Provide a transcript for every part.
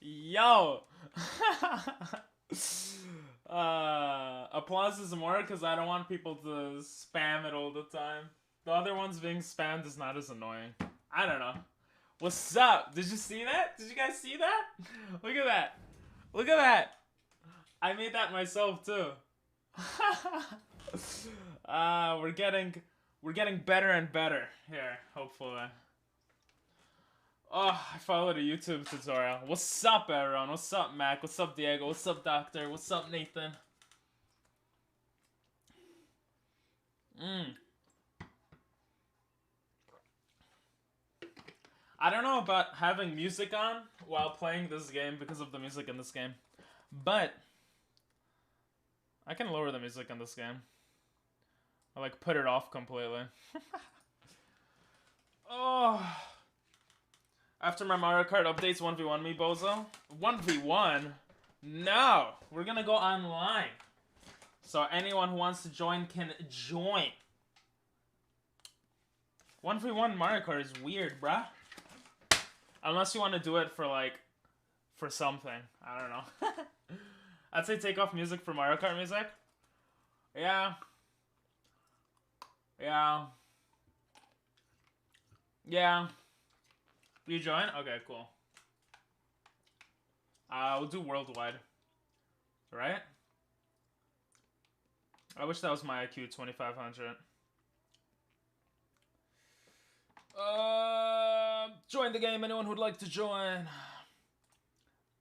Yo! Applause is more because I don't want people to spam it all the time. The other ones being spammed is not as annoying. I don't know. What's up? Did you see that? Did you guys see that? Look at that. Look at that. I made that myself too. We're getting better and better here, hopefully. Oh, I followed a YouTube tutorial. What's up, everyone? What's up, Mac? What's up, Diego? What's up, Doctor? What's up, Nathan? I don't know about having music on while playing this game because of the music in this game, but I can lower the music in this game. I like put it off completely. Oh. After my Mario Kart updates, 1v1 me, bozo? 1v1? No! We're gonna go online. So anyone who wants to join can join. 1v1 Mario Kart is weird, bruh. Unless you want to do it for, like, for something. I don't know. I'd say take off music for Mario Kart music. Yeah. Yeah. Yeah. You join? Okay, cool. We'll do worldwide. Right? I wish that was my IQ, 2500. Join the game, anyone who'd like to join.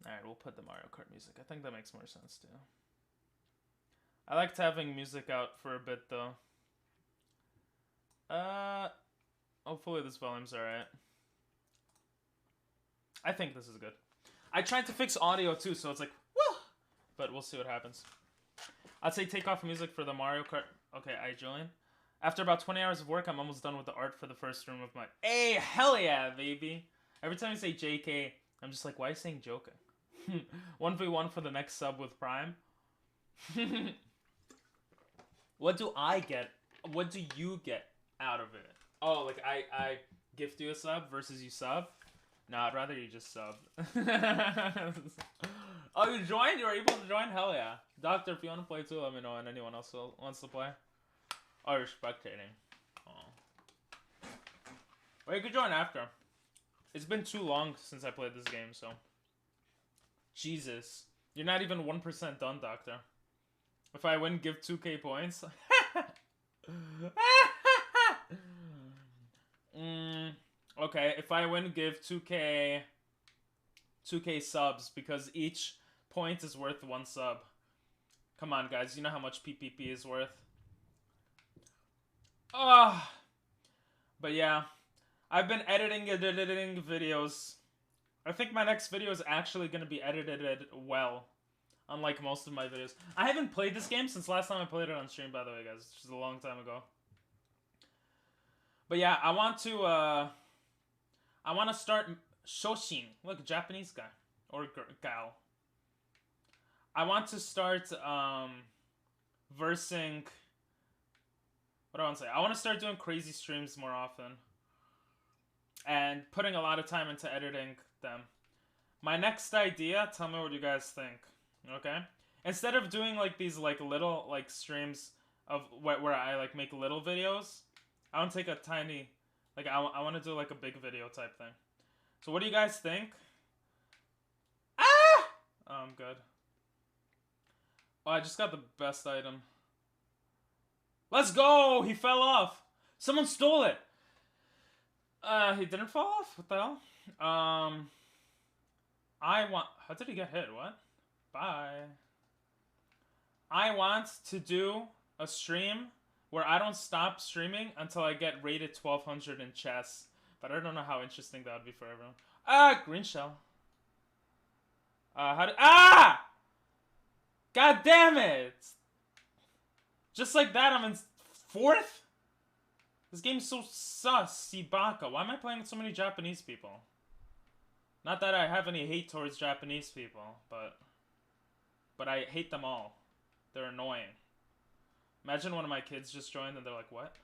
Alright, we'll put the Mario Kart music. I think that makes more sense, too. I liked having music out for a bit, though. Hopefully this volume's alright. I think this is good. I tried to fix audio, too, so it's like, woo! But we'll see what happens. I'd say take off music for the Mario Kart. Okay, I join. After about 20 hours of work, I'm almost done with the art for the first room of my... Hey, hell yeah, baby! Every time you say JK, I'm just like, why are you saying joking? 1v1 for the next sub with Prime. What do I get? What do you get out of it? Oh, like I gift you a sub versus you sub? No, I'd rather you just sub. Oh, you joined? You were able to join? Hell yeah. Doctor, if you want to play too, let me know, and anyone else who wants to play. Oh, you're spectating. Oh. Well, you could join after. It's been too long since I played this game, so... Jesus. You're not even 1% done, Doctor. If I win, give 2k points. Okay, if I win, give 2k subs, because each point is worth 1 sub. Come on, guys. You know how much PPP is worth. But yeah, I've been editing videos. I think my next video is actually going to be edited well, unlike most of my videos. I haven't played this game since last time I played it on stream, by the way, guys. Which is a long time ago. But yeah, I want to start Shoshin. Look, a Japanese guy. Or gal. I want to start, versing... What do I want to say? I want to start doing crazy streams more often. And putting a lot of time into editing them. My next idea, tell me what you guys think. Okay? Instead of doing, like, these, like, little, like, streams of where I, like, make little videos, I want to take a tiny... Like, I want to do, like, a big video type thing. So what do you guys think? Ah! Oh, I'm good. Oh, I just got the best item. Let's go! He fell off! Someone stole it! He didn't fall off? What the hell? How did he get hit? What? Bye. I want to do a stream where I don't stop streaming until I get rated 1200 in chess. But I don't know how interesting that would be for everyone. Green shell. Ah! God damn it! Just like that, I'm in 4th? This game's so sus, Sibaka. Why am I playing with so many Japanese people? Not that I have any hate towards Japanese people, but I hate them all. They're annoying. Imagine one of my kids just joined and they're like, what?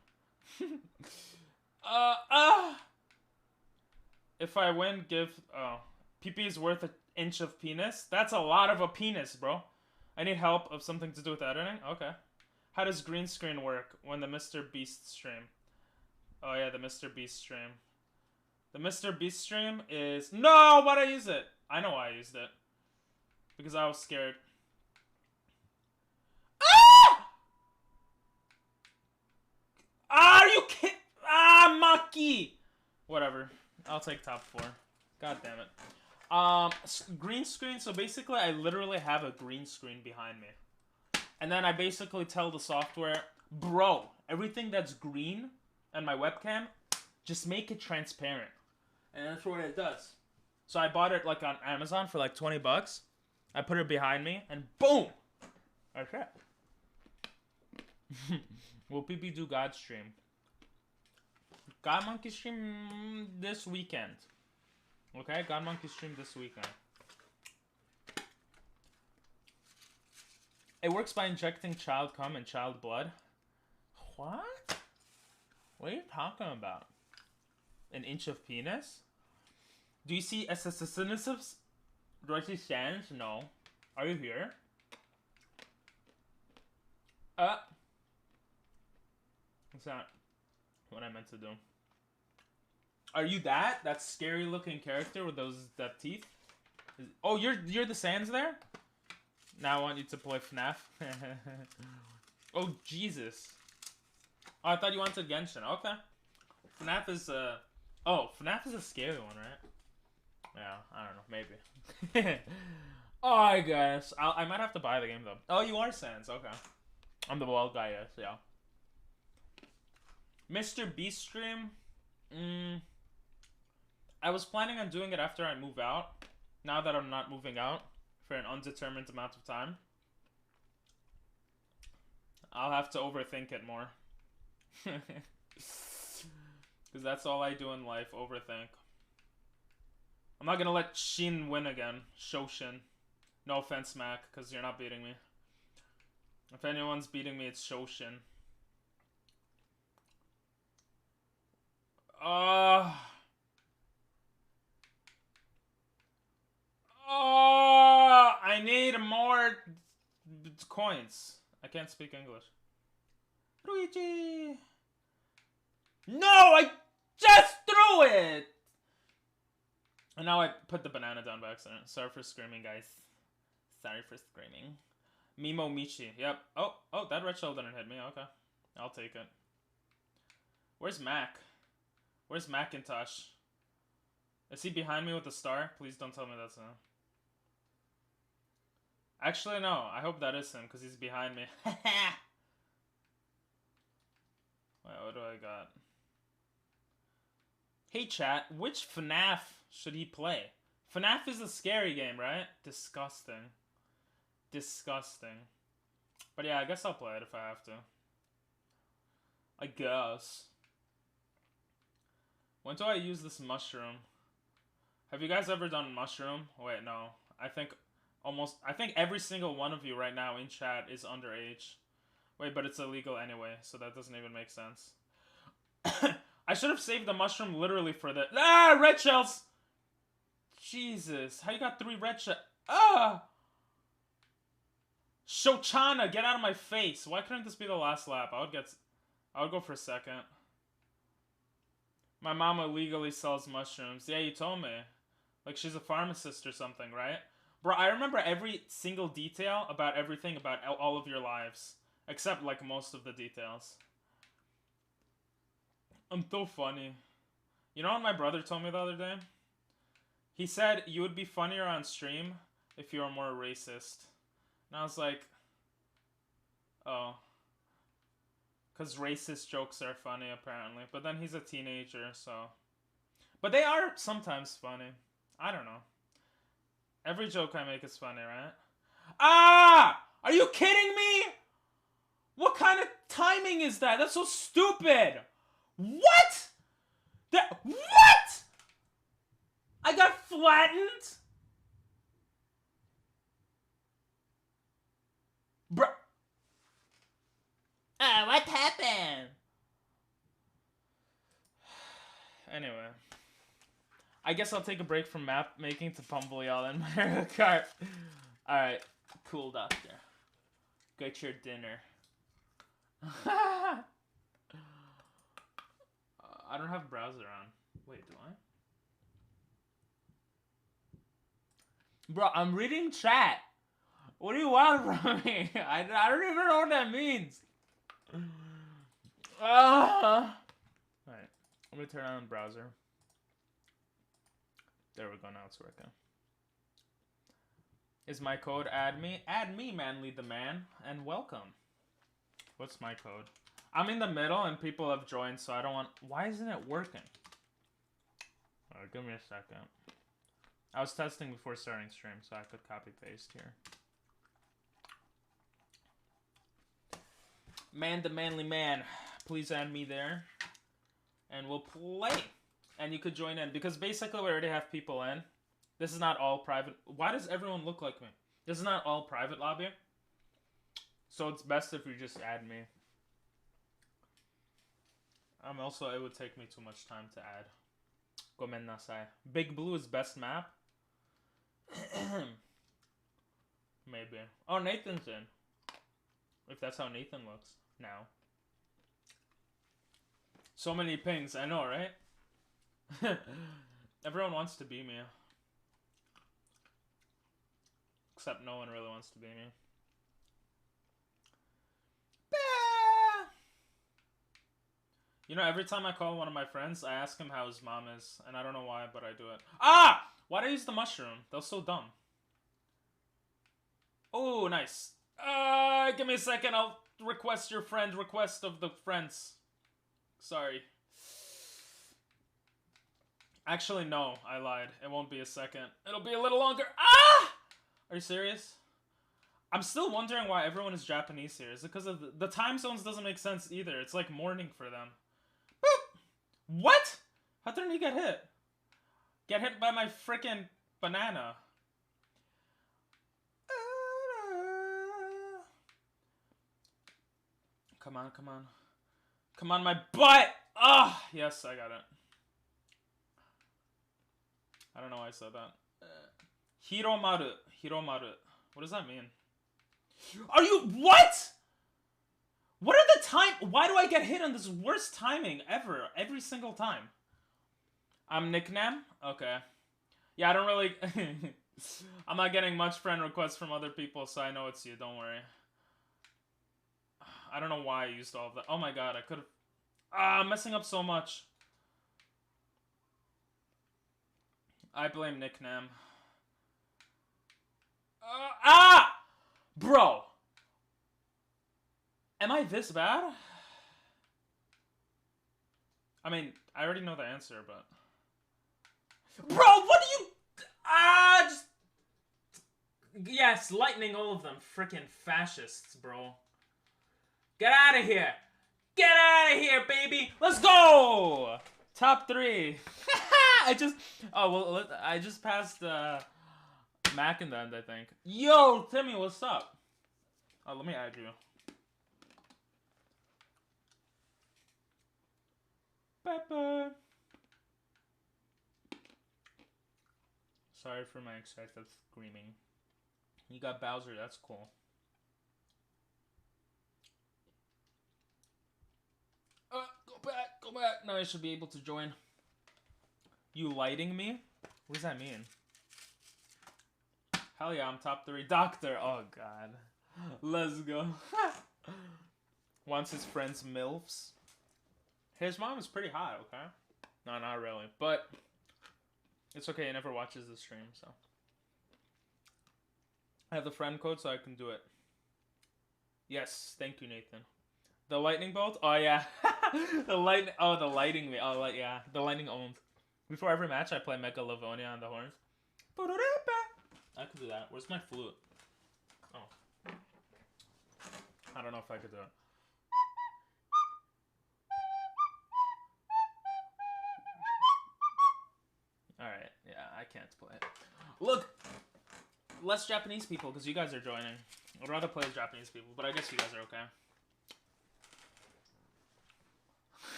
If I win, give... Oh. PP is worth an inch of penis. That's a lot of a penis, bro. I need help of something to do with editing. Okay. How does green screen work when the Mr. Beast stream? Oh yeah, the Mr. Beast stream. The Mr. Beast stream is... No! Why'd I use it? I know why I used it. Because I was scared. Ah! Are you kidding? Ah, Maki! Whatever. I'll take top 4. God damn it. Green screen. So basically, I literally have a green screen behind me. And then I basically tell the software, bro, everything that's green on my webcam, just make it transparent. And that's what it does. So I bought it like on Amazon for like 20 bucks. I put it behind me, and boom! That's it. Will PP do God stream? God Monkey stream this weekend. Okay, God Monkey stream this weekend. It works by injecting child cum and child blood. What? What are you talking about? An inch of penis? Do you see assassinations? Do I see sands? No. Are you here? What's that? What I meant to do. Are you that? That scary looking character with that teeth? Oh, you're the sands there? Now I want you to play FNAF. Oh, Jesus. Oh, I thought you wanted Genshin. Okay. FNAF is, Oh, FNAF is a scary one, right? Yeah, I don't know. Maybe. Oh, I guess. I might have to buy the game, though. Oh, you are Sans. Okay. I'm the bald guy, yes. Yeah. Mr. Beast stream? I was planning on doing it after I move out. Now that I'm not moving out for an undetermined amount of time, I'll have to overthink it more. Because that's all I do in life, overthink. I'm not gonna let Shin win again. Shoshin. No offense, Mac, because you're not beating me. If anyone's beating me, it's Shoshin. I need more coins. I can't speak English. Luigi! No, I just threw it! And now I put the banana down by accident. Sorry for screaming, guys. Sorry for screaming. Mimo Michi. Yep. Oh, that red shell didn't hit me. Okay. I'll take it. Where's Mac? Where's Macintosh? Is he behind me with the star? Please don't tell me that's him. Actually, no. I hope that is him, because he's behind me. Wait, what do I got? Hey, chat. Which FNAF should he play? FNAF is a scary game, right? Disgusting. Disgusting. But yeah, I guess I'll play it if I have to. I guess. When do I use this mushroom? Have you guys ever done mushroom? Wait, no. I think every single one of you right now in chat is underage. Wait, but it's illegal anyway, so that doesn't even make sense. I should have saved the mushroom literally for the... Ah! Red shells! Jesus. How you got 3 red shells? Ah! Shochana, get out of my face. Why couldn't this be the last lap? I would go for second. My mom illegally sells mushrooms. Yeah, you told me. Like, she's a pharmacist or something, right? Bro, I remember every single detail about everything about all of your lives. Except, like, most of the details. I'm so funny. You know what my brother told me the other day? He said, you would be funnier on stream if you were more racist. And I was like, oh. Because racist jokes are funny, apparently. But then he's a teenager, so... But they are sometimes funny. I don't know. Every joke I make is funny, right? Ah! Are you kidding me? What kind of timing is that? That's so stupid! What? What? I got flattened? Bruh. What happened? Anyway. I guess I'll take a break from map making to pummel y'all in Mario Kart. Alright, cool, doctor. Get your dinner. I don't have browser on. Wait, do I? Bro, I'm reading chat. What do you want from me? I don't even know what that means. Alright, let me turn on the browser. There we go, now it's working. Is my code add me? Add me, Manly the Man, and welcome. What's my code? I'm in the middle and people have joined, so I don't want... Why isn't it working? Alright, give me a second. I was testing before starting stream, so I could copy-paste here. Man the Manly Man, please add me there. And we'll play. And you could join in, because basically we already have people in. This is not all private. Why does everyone look like me? This is not all private lobby. So it's best if you just add me. Also, it would take me too much time to add. Gomen nasai. Big Blue is best map? Maybe. Oh, Nathan's in. If that's how Nathan looks now. So many pings, I know, right? Everyone wants to be me. Except no one really wants to be me. You know, every time I call one of my friends, I ask him how his mom is. And I don't know why, but I do it. Ah! Why'd I use the mushroom? That was so dumb. Oh, nice. Give me a second. I'll request your friend. Request of the friends. Sorry. Actually, no. I lied. It won't be a second. It'll be a little longer. Ah! Are you serious? I'm still wondering why everyone is Japanese here. Is it because of the time zones doesn't make sense either. It's like morning for them. Boop! What? How did he get hit? Get hit by my freaking banana. Come on, come on. Come on, my butt! Ah! Yes, I got it. I don't know why I said that. Hiromaru. Hiromaru. What does that mean? Are you... What?! What are the time... Why do I get hit on this worst timing ever? Every single time. I'm nickname? Okay. Yeah, I don't really... I'm not getting much friend requests from other people, so I know it's you. Don't worry. I don't know why I used all of that. Oh my god, I could've... I'm messing up so much. I blame nickname. Bro! Am I this bad? I mean, I already know the answer, but... Bro, what do you... just... Yes, lightning all of them. Freaking fascists, bro. Get out of here! Get out of here, baby! Let's go! Top 3. I just... Oh, well, I just passed, Mac in the end, I think. Yo, Timmy, what's up? Oh, let me add you. Pepper. Sorry for my excessive screaming. You got Bowser, that's cool. Go back, go back. Now I should be able to join. You lighting me? What does that mean? Hell yeah, I'm top 3. Doctor, oh god. Let's go. Wants his friends MILFs. His mom is pretty hot, okay? No, not really. But it's okay, he never watches the stream, so. I have the friend code, so I can do it. Yes, thank you, Nathan. The lightning bolt? Oh, yeah. The lightning... Oh, the lighting... Oh, yeah. The lightning owned. Before every match, I play Mega Livonia on the horns. I could do that. Where's my flute? Oh. I don't know if I could do it. Alright. Yeah, I can't play it. Look! Less Japanese people, because you guys are joining. I'd rather play with Japanese people, but I guess you guys are okay.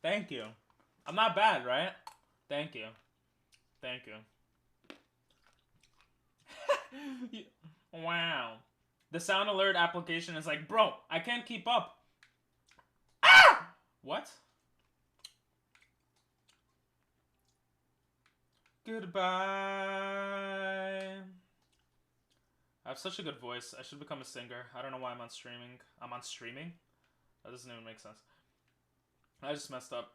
Thank you. I'm not bad, right? Thank you. Thank you. Wow. The sound alert application is like, bro, I can't keep up. Ah! What? Goodbye. I have such a good voice. I should become a singer. I don't know why I'm on streaming. I'm on streaming? That doesn't even make sense. I just messed up.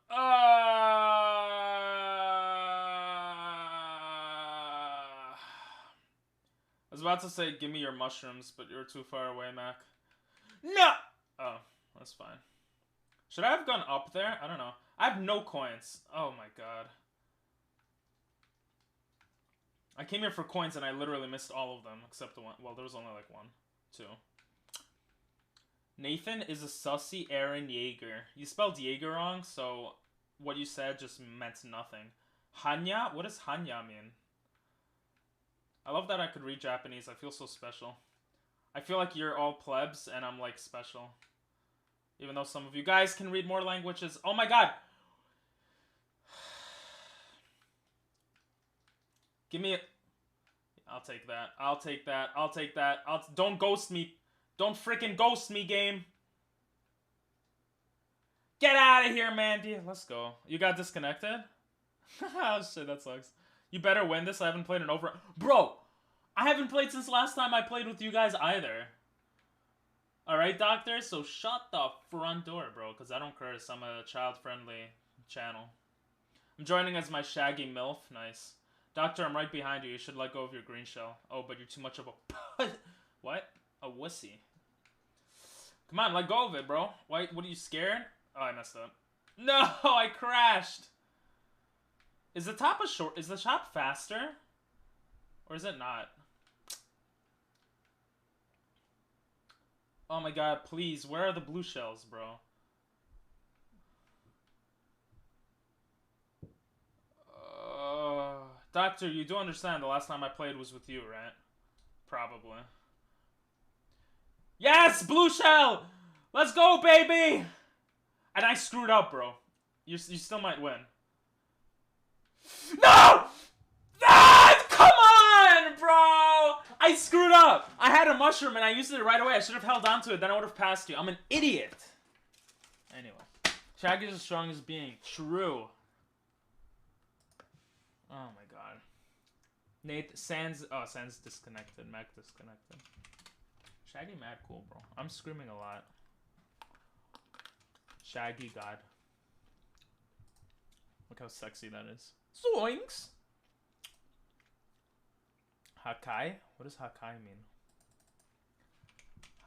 I was about to say, give me your mushrooms, but you're too far away, Mac. No! Oh, that's fine. Should I have gone up there? I don't know. I have no coins. Oh my god. I came here for coins and I literally missed all of them, except the one. Well, there was only like one. Two. Nathan is a sussy Aaron Yeager. You spelled Yeager wrong, so what you said just meant nothing. Hanya? What does Hanya mean? I love that I could read Japanese. I feel so special. I feel like you're all plebs and I'm like special. Even though some of you guys can read more languages. Oh my god! Give me a... I'll take that. I'll take that. I'll take that. Don't ghost me. Don't freaking ghost me, game. Get out of here, Mandy. Let's go. You got disconnected? Oh, shit, that sucks. You better win this. I haven't played in over... Bro, I haven't played since last time I played with you guys either. Alright, doctor? So shut the front door, bro, because I don't curse. I'm a child-friendly channel. I'm joining as my shaggy MILF. Nice. Doctor, I'm right behind you. You should let go of your green shell. Oh, but you're too much of a... What? A wussy. Come on, let go of it, bro. Why? What, are you scared? Oh, I messed up. No, I crashed. Is the top Is the shop faster? Or is it not? Oh my god, please. Where are the blue shells, bro? Doctor, you do understand the last time I played was with you, right? Probably. Yes! Blue shell! Let's go, baby! And I screwed up, bro. You still might win. No! Ah, come on, bro! I screwed up. I had a mushroom and I used it right away. I should have held on to it. Then I would have passed you. I'm an idiot. Anyway. Shaggy's as strong as being. True. Oh my god. Nate, Sans disconnected. Mac disconnected. Shaggy mad cool, bro. I'm screaming a lot. Shaggy god. Look how sexy that is. Zoinks! Hakai? What does Hakai mean?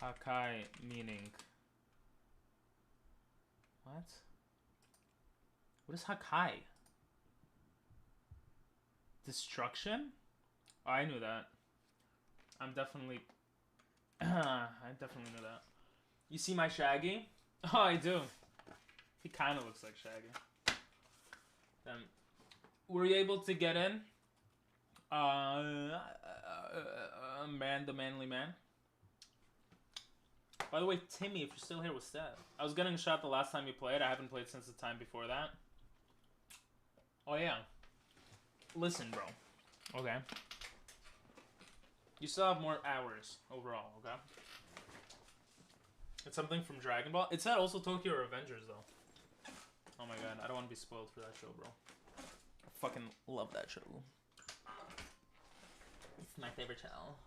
Hakai meaning... What? What is Hakai? Destruction? Oh, I knew that. I definitely knew that. You see my Shaggy? Oh, I do. He kind of looks like Shaggy. Were you able to get in? Man, the manly man. By the way, Timmy, if you're still here, what's that? I was getting shot the last time you played. I haven't played since the time before that. Oh, yeah. Listen, bro. Okay. You still have more hours overall, okay? It's something from Dragon Ball. It's that also Tokyo Revengers, though. Oh my god, I don't want to be spoiled for that show, bro. I fucking love that show. It's my favorite channel.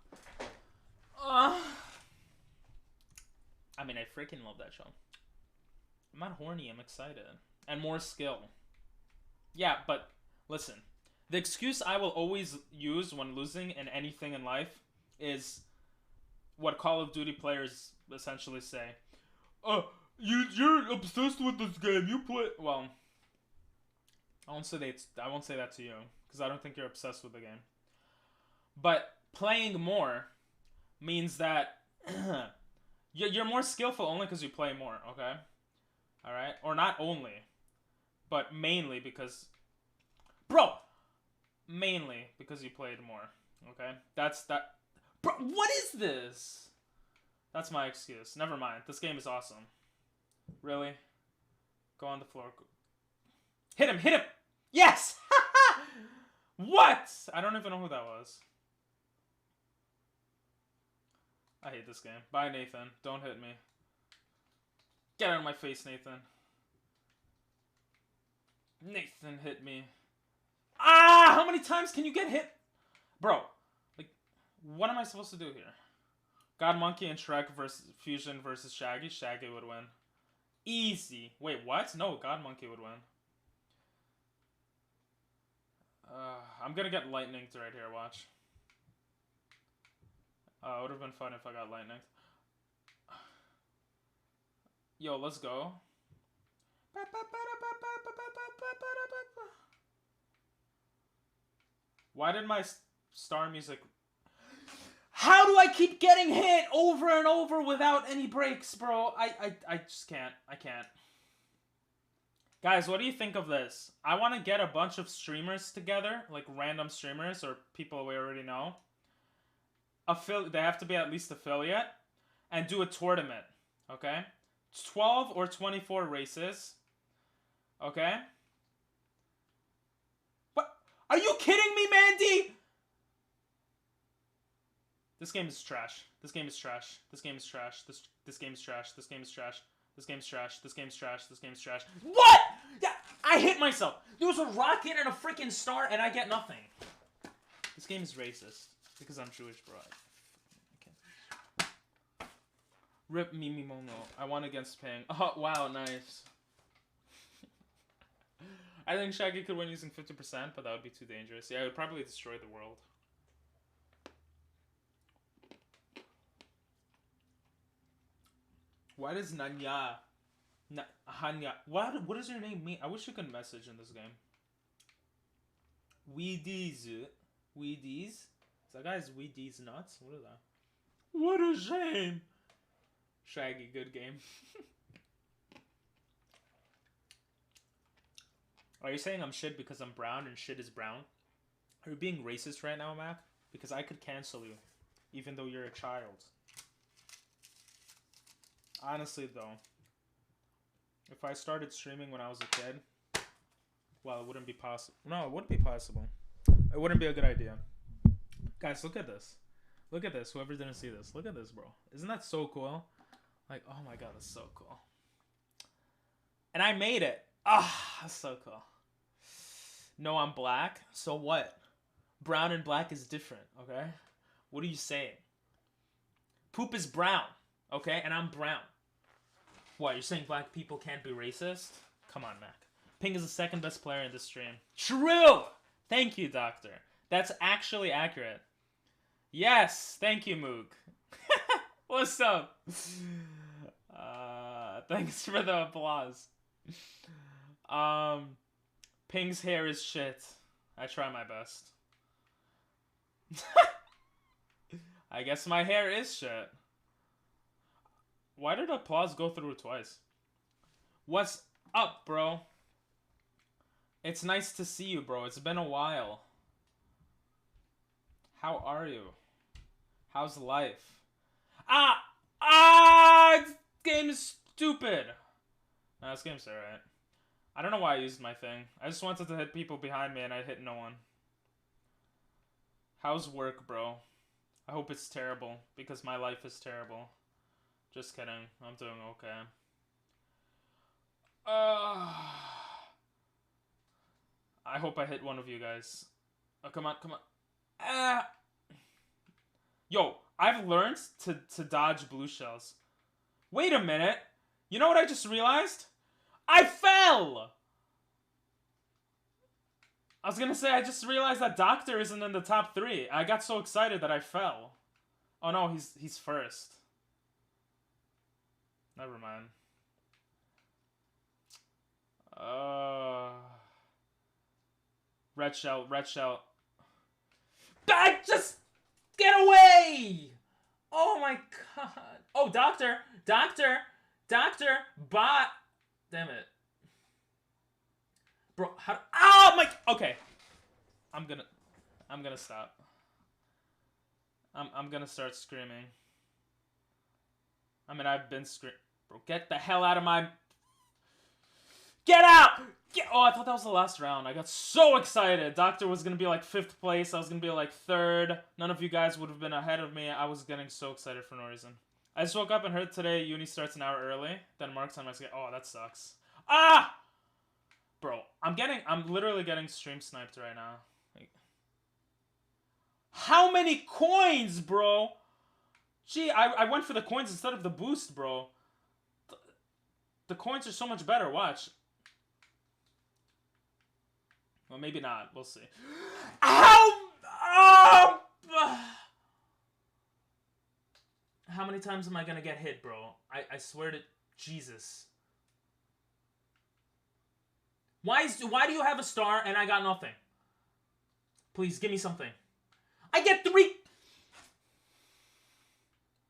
I mean, I freaking love that show. I'm not horny, I'm excited. And more skill. Yeah, but listen. The excuse I will always use when losing in anything in life is what Call of Duty players essentially say. You're obsessed with this game. You play... Well, I won't say that to you, because I don't think you're obsessed with the game. But playing more means that you're more skillful only because you play more, okay? Alright? Or not only, but mainly because... Bro! Mainly because you played more, okay? That's that... Bro, what is this? That's my excuse. Never mind. This game is awesome. Really? Go on the floor. Hit him! Hit him! Yes! What? I don't even know who that was. I hate this game. Bye, Nathan. Don't hit me. Get out of my face, Nathan. Nathan hit me. Ah! How many times can you get hit? Bro, like, what am I supposed to do here? God Monkey and Shrek versus Fusion versus Shaggy. Shaggy would win. Easy. Wait, what? No, God Monkey would win. I'm gonna get lightninged right here, watch. It would have been fun if I got lightninged. Yo, let's go. Why did my star music... How do I keep getting hit over and over without any breaks, bro? I just can't. I can't. Guys, what do you think of this? I want to get a bunch of streamers together, like random streamers or people we already know. They have to be at least affiliate. And do a tournament, okay? 12 or 24 races, okay? What? Are you kidding me, Mandy? This game is trash. This game is trash. This game is trash. This game is trash. This game is trash. This game's trash. This game's trash. This game's trash. What? Yeah, I hit myself. There was a rocket and a freaking star, and I get nothing. This game is racist because I'm Jewish, bro. I can't. Rip Mimi Mono. I won against Ping. Oh wow, nice. I think Shaggy could win using 50%, but that would be too dangerous. Yeah, it would probably destroy the world. Why does Hanya... What does your name mean? I wish you could message in this game. Weedies. Is that guy's Weedies nuts? What is that? What a shame. Shaggy, good game. Are you saying I'm shit because I'm brown and shit is brown? Are you being racist right now, Mac? Because I could cancel you, even though you're a child. Honestly, though, if I started streaming when I was a kid, well, it wouldn't be possible. No, it wouldn't be possible. It wouldn't be a good idea. Guys, look at this. Look at this. Whoever didn't see this. Look at this, bro. Isn't that so cool? Like, oh my god, that's so cool. And I made it. Ah, that's so cool. No, I'm black. So what? Brown and black is different, okay? What are you saying? Poop is brown, okay? And I'm brown. What, you're saying black people can't be racist? Come on, Mac. Ping is the second best player in this stream. True! Thank you, Doctor. That's actually accurate. Yes! Thank you, Moog. What's up? Thanks for the applause. Ping's hair is shit. I try my best. I guess my hair is shit. Why did applause go through twice? What's up, bro? It's nice to see you, bro. It's been a while. How are you? How's life? This game is stupid. No, this game's alright. I don't know why I used my thing. I just wanted to hit people behind me and I hit no one. How's work, bro? I hope it's terrible because my life is terrible. Just kidding. I'm doing okay. I hope I hit one of you guys. Oh, come on, come on. Yo, I've learned to dodge blue shells. Wait a minute. You know what I just realized? I fell! I was gonna say, I just realized that Doctor isn't in the top 3. I got so excited that I fell. Oh no, he's first. Never mind. Red shell, red shell. Back, just get away! Oh my god. Oh, Doctor, bot. Damn it. Bro, how, oh my, okay. I'm gonna stop. I'm gonna start screaming. I mean, I've been screaming. Bro, get the hell out of my... Get out! Oh, I thought that was the last round. I got so excited. Doctor was going to be like 5th place. I was going to be like 3rd. None of you guys would have been ahead of me. I was getting so excited for no reason. I just woke up and heard today uni starts an hour early. Then Mark's on my screen. Oh, that sucks. Ah! Bro, I'm literally getting stream sniped right now. Like, how many coins, bro? Gee, I went for the coins instead of the boost, bro. The coins are so much better. Watch. Well, maybe not. We'll see. Ow! Oh! How many times am I gonna get hit, bro? I swear to Jesus. Why do you have a star and I got nothing? Please, give me something. I get 3!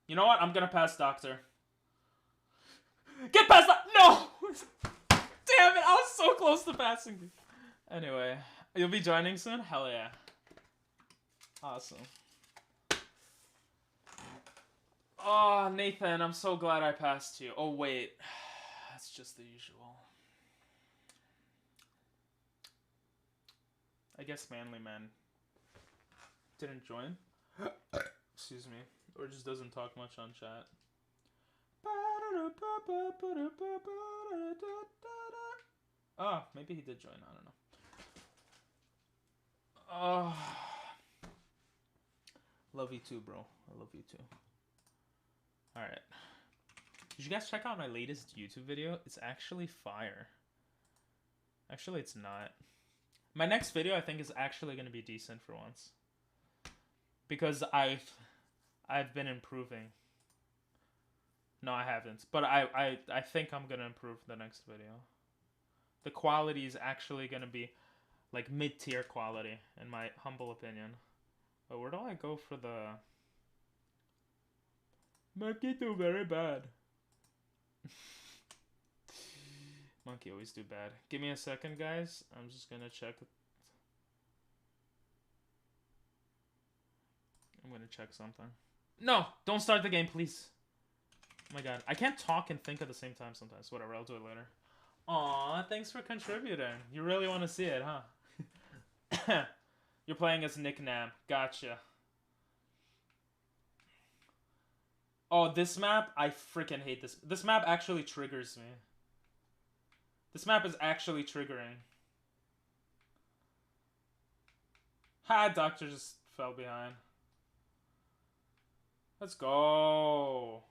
You know what? I'm gonna pass Doctor. Get past that! No! Damn it, I was so close to passing you. Anyway, you'll be joining soon? Hell yeah. Awesome. Oh, Nathan, I'm so glad I passed you. Oh, wait. That's just the usual. I guess Manly Man didn't join. Excuse me. Or just doesn't talk much on chat. Oh, maybe he did join. I don't know. Oh, love you too, bro. I love you too. Alright. Did you guys check out my latest YouTube video? It's actually fire. Actually, it's not. My next video, I think, is actually going to be decent for once. Because I've been improving. No, I haven't. But I think I'm going to improve the next video. The quality is actually going to be like mid-tier quality, in my humble opinion. But where do I go for the... Monkey do very bad. Monkey always do bad. Give me a second, guys. I'm just gonna check. I'm gonna check something. No! Don't start the game, please. Oh my god. I can't talk and think at the same time sometimes. Whatever, I'll do it later. Aw, thanks for contributing. You really want to see it, huh? You're playing as Nick Nam. Gotcha. Oh, this map? I freaking hate this. This map actually triggers me. This map is actually triggering. Ha, Doctor just fell behind. Let's go.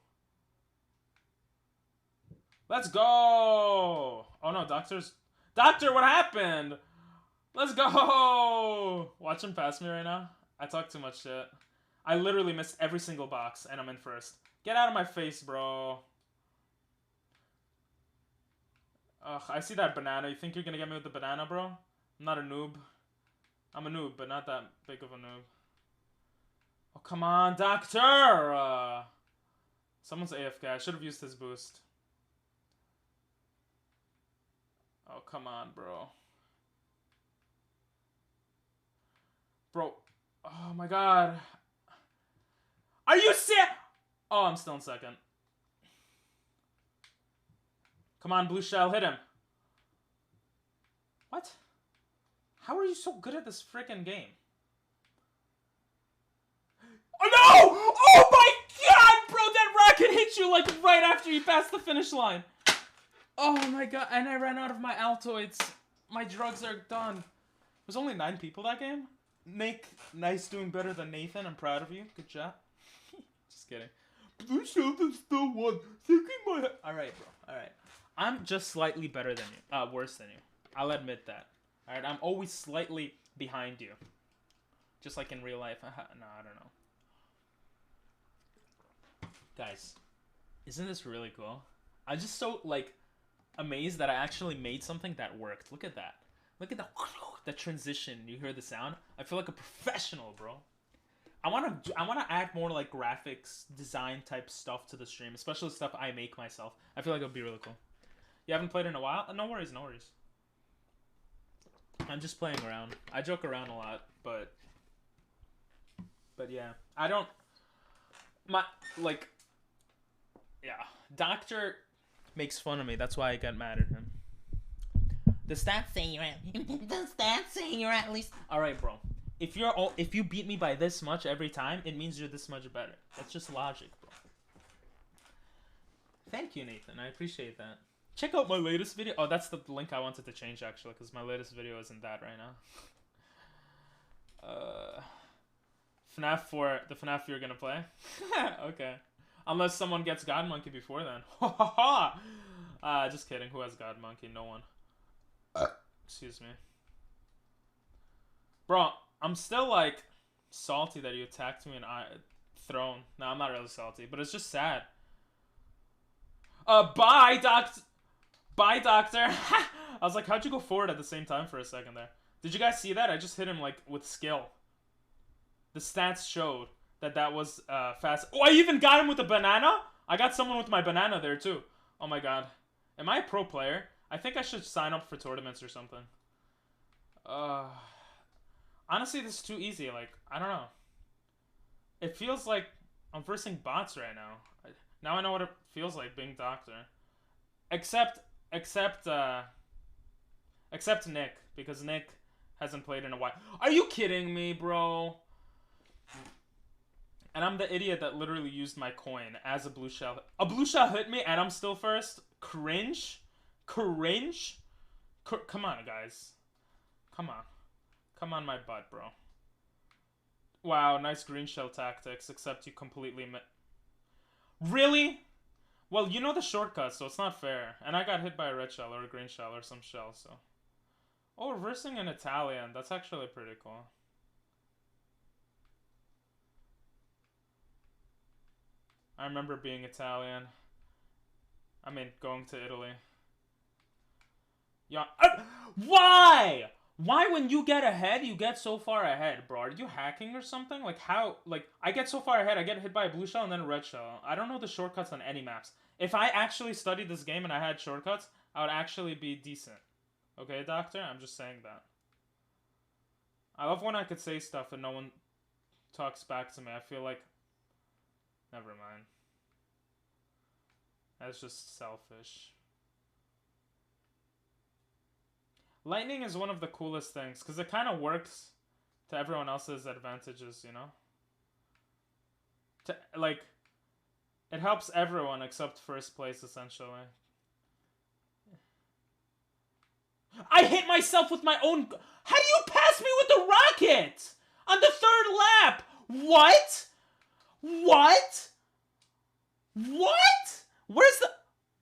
Let's go. Oh no, Doctor, what happened? Let's go! Watch him pass me right now. I talk too much shit. I literally missed every single box, and I'm in first. Get out of my face, bro. Ugh, I see that banana. You think you're gonna get me with the banana, bro? I'm not a noob. I'm a noob, but not that big of a noob. Oh, come on, Doctor! Someone's AFK. I should have used his boost. Oh, come on, bro. Bro, oh my god. Are you serious? Oh, I'm still in second. Come on, Blue Shell, hit him. What? How are you so good at this freaking game? Oh no! Oh my god, bro, that rocket hit you like right after you passed the finish line. Oh my god, and I ran out of my Altoids. My drugs are done. There's only 9 people that game? Nick, nice doing better than Nathan. I'm proud of you. Good job. Just kidding. Blue Shield is the one. Thinking my head. Alright, bro. Alright. I'm just slightly better than you. Worse than you. I'll admit that. Alright, I'm always slightly behind you. Just like in real life. No, I don't know. Guys, isn't this really cool? I'm just so, like, amazed that I actually made something that worked. Look at that. Look at the transition. You hear the sound? I feel like a professional, bro. I want to add more like graphics, design type stuff to the stream, especially stuff I make myself. I feel like it'll be really cool. You haven't played in a while? No worries, no worries. I'm just playing around. I joke around a lot, but yeah, I don't yeah. Doctor makes fun of me. That's why I got mad at him. The stats say you're at. The stats say you're at least. All right, bro. If you beat me by this much every time, it means you're this much better. That's just logic, bro. Thank you, Nathan. I appreciate that. Check out my latest video. Oh, that's the link I wanted to change actually, because my latest video isn't that right now. FNAF 4, the FNAF you're gonna play? Okay. Unless someone gets God Monkey before then. Just kidding. Who has God Monkey? No one. Excuse me. Bro, I'm still like salty that you attacked me and thrown. No, I'm not really salty, but it's just sad. Bye, doctor. Bye, doctor. I was like, how'd you go forward at the same time for a second there? Did you guys see that? I just hit him like with skill. The stats showed that was fast. Oh, I even got him with a banana? I got someone with my banana there too. Oh my god. Am I a pro player? I think I should sign up for tournaments or something. Honestly, this is too easy. Like, I don't know. It feels like I'm versing bots right now. Now I know what it feels like being doctor. Except Nick, because Nick hasn't played in a while. Are you kidding me, bro? And I'm the idiot that literally used my coin as a blue shell. A blue shell hit me and I'm still first? Cringe? Cringe? Come on, guys. Come on. Come on my butt, bro. Wow, nice green shell tactics, except you completely Really? Well, you know the shortcut, so it's not fair. And I got hit by a red shell or a green shell or some shell, so... Oh, reversing in Italian. That's actually pretty cool. I remember being Italian. I mean, going to Italy. Yeah. Why? Why when you get ahead, you get so far ahead, bro? Are you hacking or something? Like, how? Like, I get so far ahead, I get hit by a blue shell and then a red shell. I don't know the shortcuts on any maps. If I actually studied this game and I had shortcuts, I would actually be decent. Okay, doctor? I'm just saying that. I love when I could say stuff and no one talks back to me. I feel like... Never mind. That's just selfish. Lightning is one of the coolest things, because it kind of works to everyone else's advantages, you know? Like, it helps everyone except first place, essentially. I hit myself with my own... How do you pass me with the rocket? On the third lap? What? What? What? Where's the...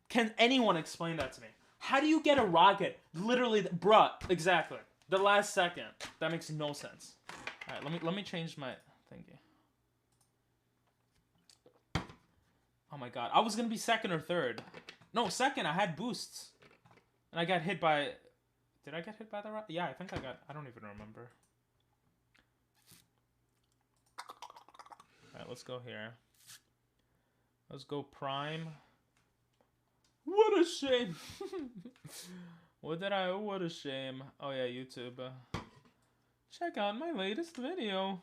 Can anyone explain that to me? How do you get a rocket? Literally, bruh, exactly. The last second. That makes no sense. Alright, let me change my thingy. Oh my god. I was gonna be second or third. No, second. I had boosts. And I got hit by... Did I get hit by the rocket? Yeah, I think I got... I don't even remember. Alright, let's go here. Let's go prime. What a shame. What a shame. Oh yeah, YouTube. Check out my latest video.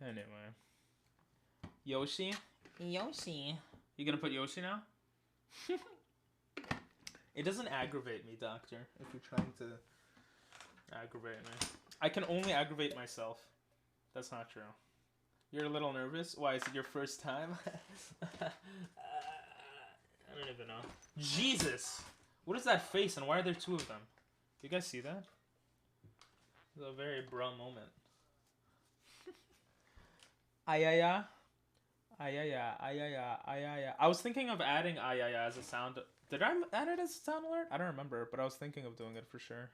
Anyway. Yoshi? Yoshi. You gonna put Yoshi now? It doesn't aggravate me, doctor, if you're trying to aggravate me. I can only aggravate myself. That's not true. You're a little nervous? Why, is it your first time? I don't even know. Jesus! What is that face and why are there two of them? You guys see that? It's a very bra moment. Ayaya. Ayaya. Ayaya. Ayaya. I was thinking of adding ayaya as a sound. Did I add it as a sound alert? I don't remember, but I was thinking of doing it for sure.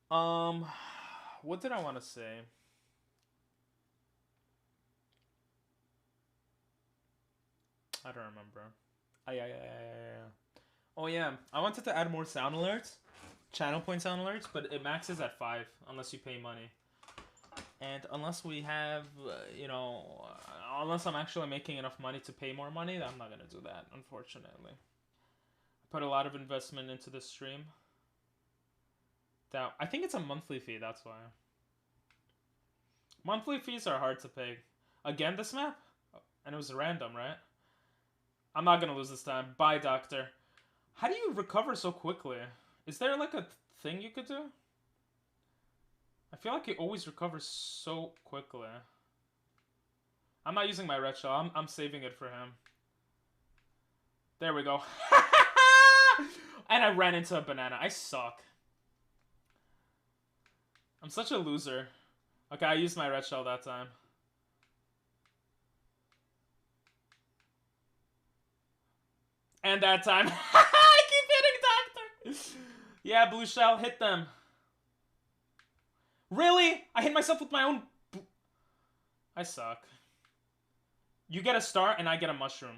What did I want to say? I don't remember. Oh yeah, I wanted to add more sound alerts, channel point sound alerts, but it maxes at 5 unless you pay money. And unless we have, you know, unless I'm actually making enough money to pay more money, I'm not gonna do that, unfortunately. I put a lot of investment into this stream. I think it's a monthly fee, that's why. Monthly fees are hard to pay. Again, this map? And it was random, right? I'm not gonna lose this time. Bye, doctor. How do you recover so quickly? Is there like a thing you could do? I feel like he always recovers so quickly. I'm not using my red shell. I'm saving it for him. There we go. And I ran into a banana. I suck. I'm such a loser. Okay, I used my red shell that time. And that time. I keep hitting doctor. Yeah, blue shell, hit them. Really? I hit myself with my own... I suck. You get a star and I get a mushroom.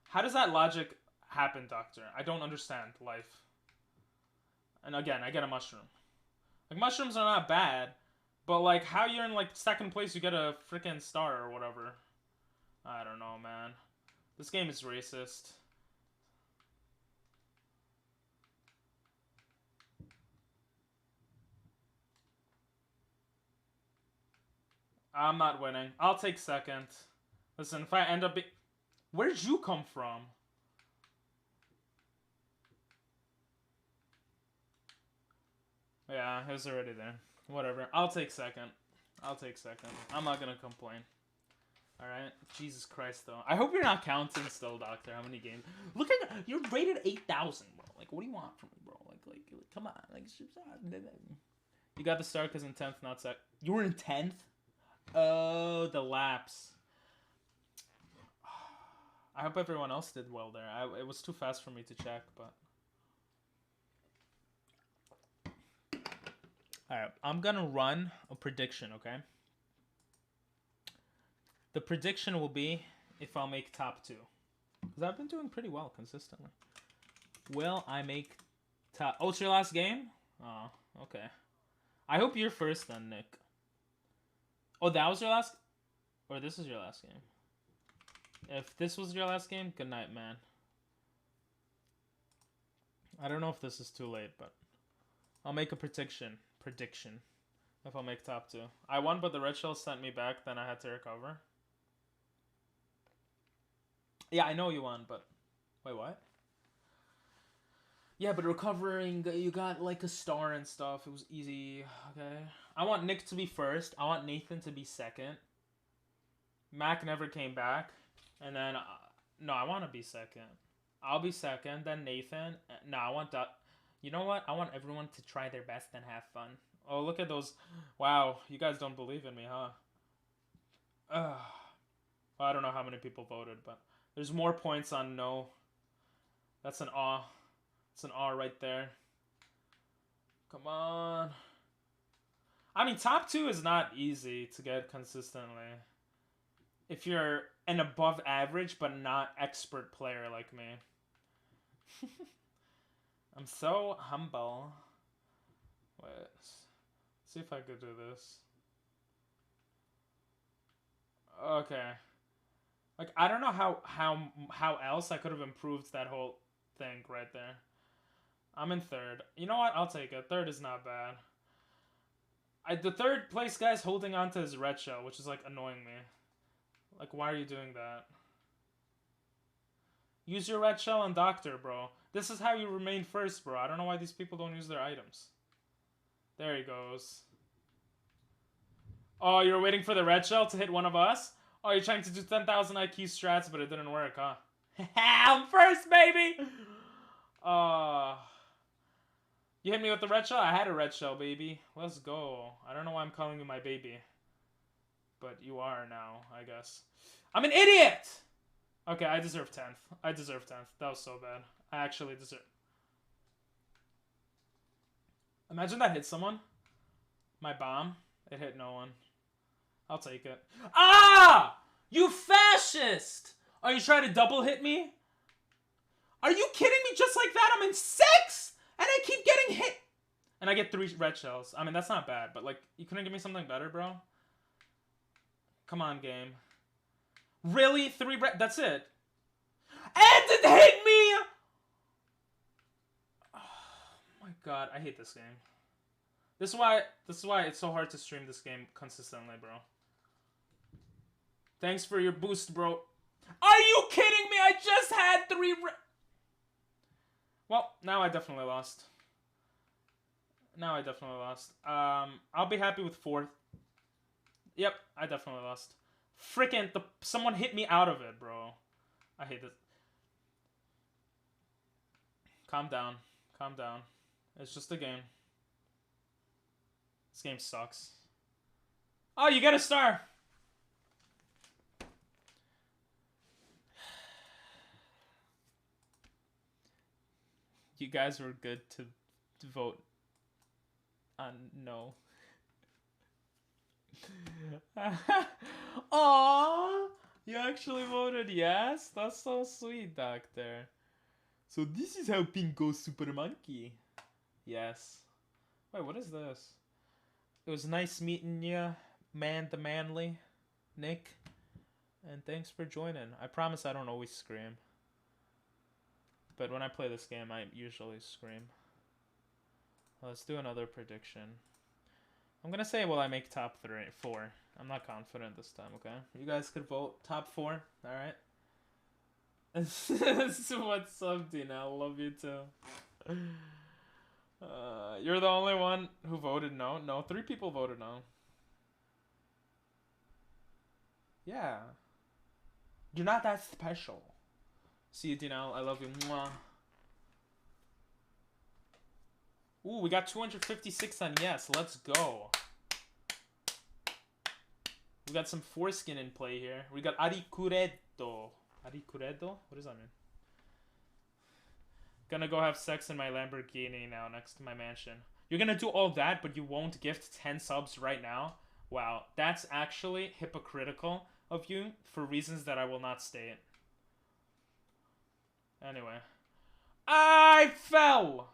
How does that logic happen, doctor? I don't understand life. And again, I get a mushroom. Like, mushrooms are not bad. But, like, how you're in, like, second place, you get a freaking star or whatever. I don't know, man. This game is racist. I'm not winning. I'll take second. Listen, if I end up... Where'd you come from? Yeah, it was already there. Whatever. I'll take second. I'll take second. I'm not gonna complain. Alright? Jesus Christ, though. I hope you're not counting still, Doctor, how many games. Look at... You're rated 8,000, bro. Like, what do you want from me, bro? Like come on. Like, you got the star because in 10th, not sec. You were in 10th? Oh, the laps. I hope everyone else did well there. It was too fast for me to check, but... Alright, I'm gonna run a prediction, okay? The prediction will be if I'll make top 2. Because I've been doing pretty well consistently. Will I make top... Oh, it's your last game? Oh, okay. I hope you're first then, Nick. Oh, that was your last... Or this is your last game. If this was your last game, good night, man. I don't know if this is too late, but... I'll make a prediction. If I'll make top 2. I won, but the red shell sent me back, then I had to recover. Yeah, I know you won, but... Wait, what? Yeah, but recovering, you got like a star and stuff. It was easy, okay? I want Nick to be first. I want Nathan to be second. Mac never came back. And then... no, I want to be second. I'll be second, then Nathan. No, I want that... You know what? I want everyone to try their best and have fun. Oh, look at those. Wow, you guys don't believe in me, huh? Well, I don't know how many people voted, but there's more points on no. That's an aw. It's an aw right there. Come on. I mean, top 2 is not easy to get consistently. If you're an above average but not expert player like me. I'm so humble. Wait. Let's see if I could do this. Okay. Like, I don't know how else I could have improved that whole thing right there. I'm in third. You know what? I'll take it. Third is not bad. The third place guy's holding on to his red shell, which is, like, annoying me. Like, why are you doing that? Use your red shell on Doctor, bro. This is how you remain first, bro. I don't know why these people don't use their items. There he goes. Oh, you're waiting for the red shell to hit one of us? Oh, you're trying to do 10,000 IQ strats, but it didn't work, huh? I'm first, baby! You hit me with the red shell? I had a red shell, baby. Let's go. I don't know why I'm calling you my baby. But you are now, I guess. I'm an idiot! Okay, I deserve 10th. I deserve 10th. That was so bad. I actually deserve... Imagine that hit someone. My bomb. It hit no one. I'll take it. Ah! You fascist! Are you trying to double hit me? Are you kidding me? Just like that, I'm in 6th! And I keep getting hit! And I get 3 red shells. I mean, that's not bad, but, like, you couldn't give me something better, bro? Come on, game. Really? 3 red... That's it. And it hit me! Oh my god, I hate this game. This is why it's so hard to stream this game consistently, bro. Thanks for your boost, bro. Are you kidding me? I just had 3... Well, now I definitely lost. I'll be happy with 4th. Yep, I definitely lost. Freaking, someone hit me out of it, bro. I hate this. Calm down. Calm down. It's just a game. This game sucks. Oh, you get a star! You guys were good to vote on no. Aww! You actually voted yes? That's so sweet, Doctor. So this is how Pink goes Super Monkey. Yes. Wait, what is this? It was nice meeting you, man the manly, Nick. And thanks for joining. I promise I don't always scream. But when I play this game, I usually scream. Well, let's do another prediction. I'm gonna say, will I make top 4? I'm not confident this time, okay? You guys could vote top 4, alright? What's up, Dina? I love you too. You're the only one who voted no? No, 3 people voted no. Yeah. You're not that special. See you, Dina. I love you. Mwah. Ooh, we got 256 on yes. Let's go. We got some foreskin in play here. We got Arikuredo. Arikuredo? What does that mean? Gonna go have sex in my Lamborghini now next to my mansion. You're gonna do all that, but you won't gift 10 subs right now? Wow, that's actually hypocritical of you for reasons that I will not state. Anyway. I fell!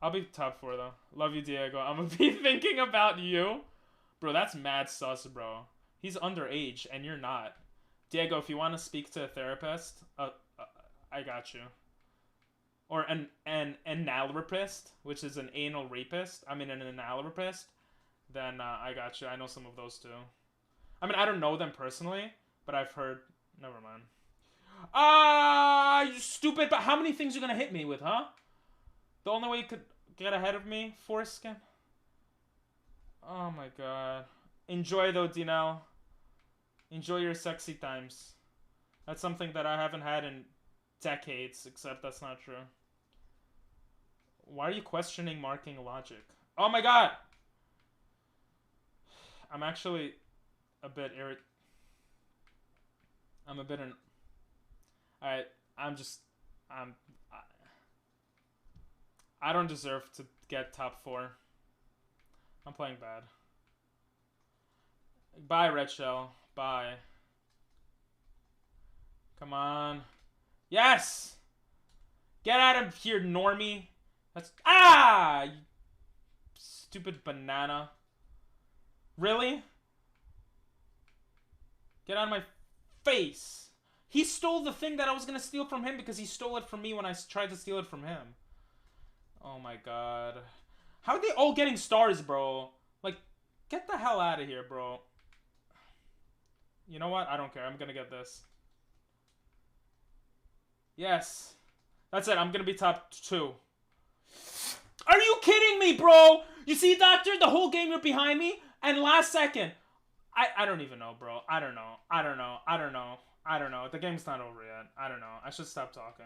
I'll be top 4 though. Love you, Diego. I'm gonna be thinking about you. Bro, that's mad sus, bro. He's underage and you're not. Diego, if you want to speak to a therapist, I got you. Or an analrapist, which is an anal rapist. I mean, an analrapist. Then I got you. I know some of those too. I mean, I don't know them personally, but I've heard. Never mind. You stupid. But how many things are you gonna hit me with, huh? The only way you could get ahead of me, foreskin. Oh my god. Enjoy though, Dinell. Enjoy your sexy times. That's something that I haven't had in decades, except that's not true. Why are you questioning marking logic? Oh my god! I'm actually a bit Alright, I don't deserve to get top 4. I'm playing bad. Bye, Red Shell. Bye. Come on. Yes! Get out of here, normie. That's... You stupid banana. Really? Get out of my face. He stole the thing that I was gonna steal from him because he stole it from me when I tried to steal it from him. Oh my god. How are they all getting stars, bro? Like, get the hell out of here, bro. You know what? I don't care. I'm gonna get this. Yes. That's it. I'm gonna be top 2. Are you kidding me, bro? You see, Doctor? The whole game you're behind me? And last second. I don't even know, bro. I don't know. The game's not over yet. I don't know. I should stop talking.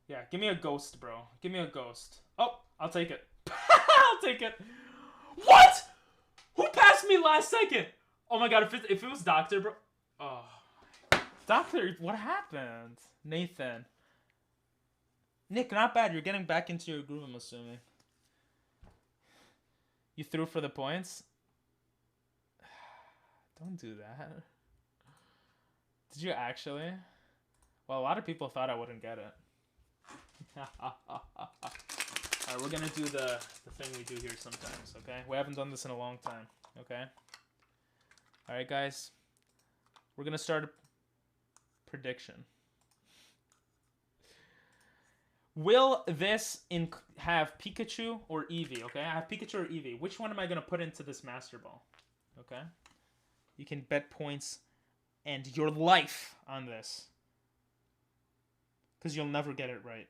Yeah, give me a ghost, bro. Give me a ghost. Oh, I'll take it. I'll take it. What? Who passed me last second? Oh my god, if it was Doctor, bro. Oh. Doctor, what happened? Nathan. Nick, not bad. You're getting back into your groove, I'm assuming. You threw for the points? Don't do that. Did you actually? Well, a lot of people thought I wouldn't get it. Alright, we're gonna do the thing we do here sometimes, okay? We haven't done this in a long time, okay? Alright, guys. We're gonna start a prediction. Will this have Pikachu or Eevee, okay? I have Pikachu or Eevee. Which one am I gonna put into this Master Ball? Okay? You can bet points and your life on this. Because you'll never get it right.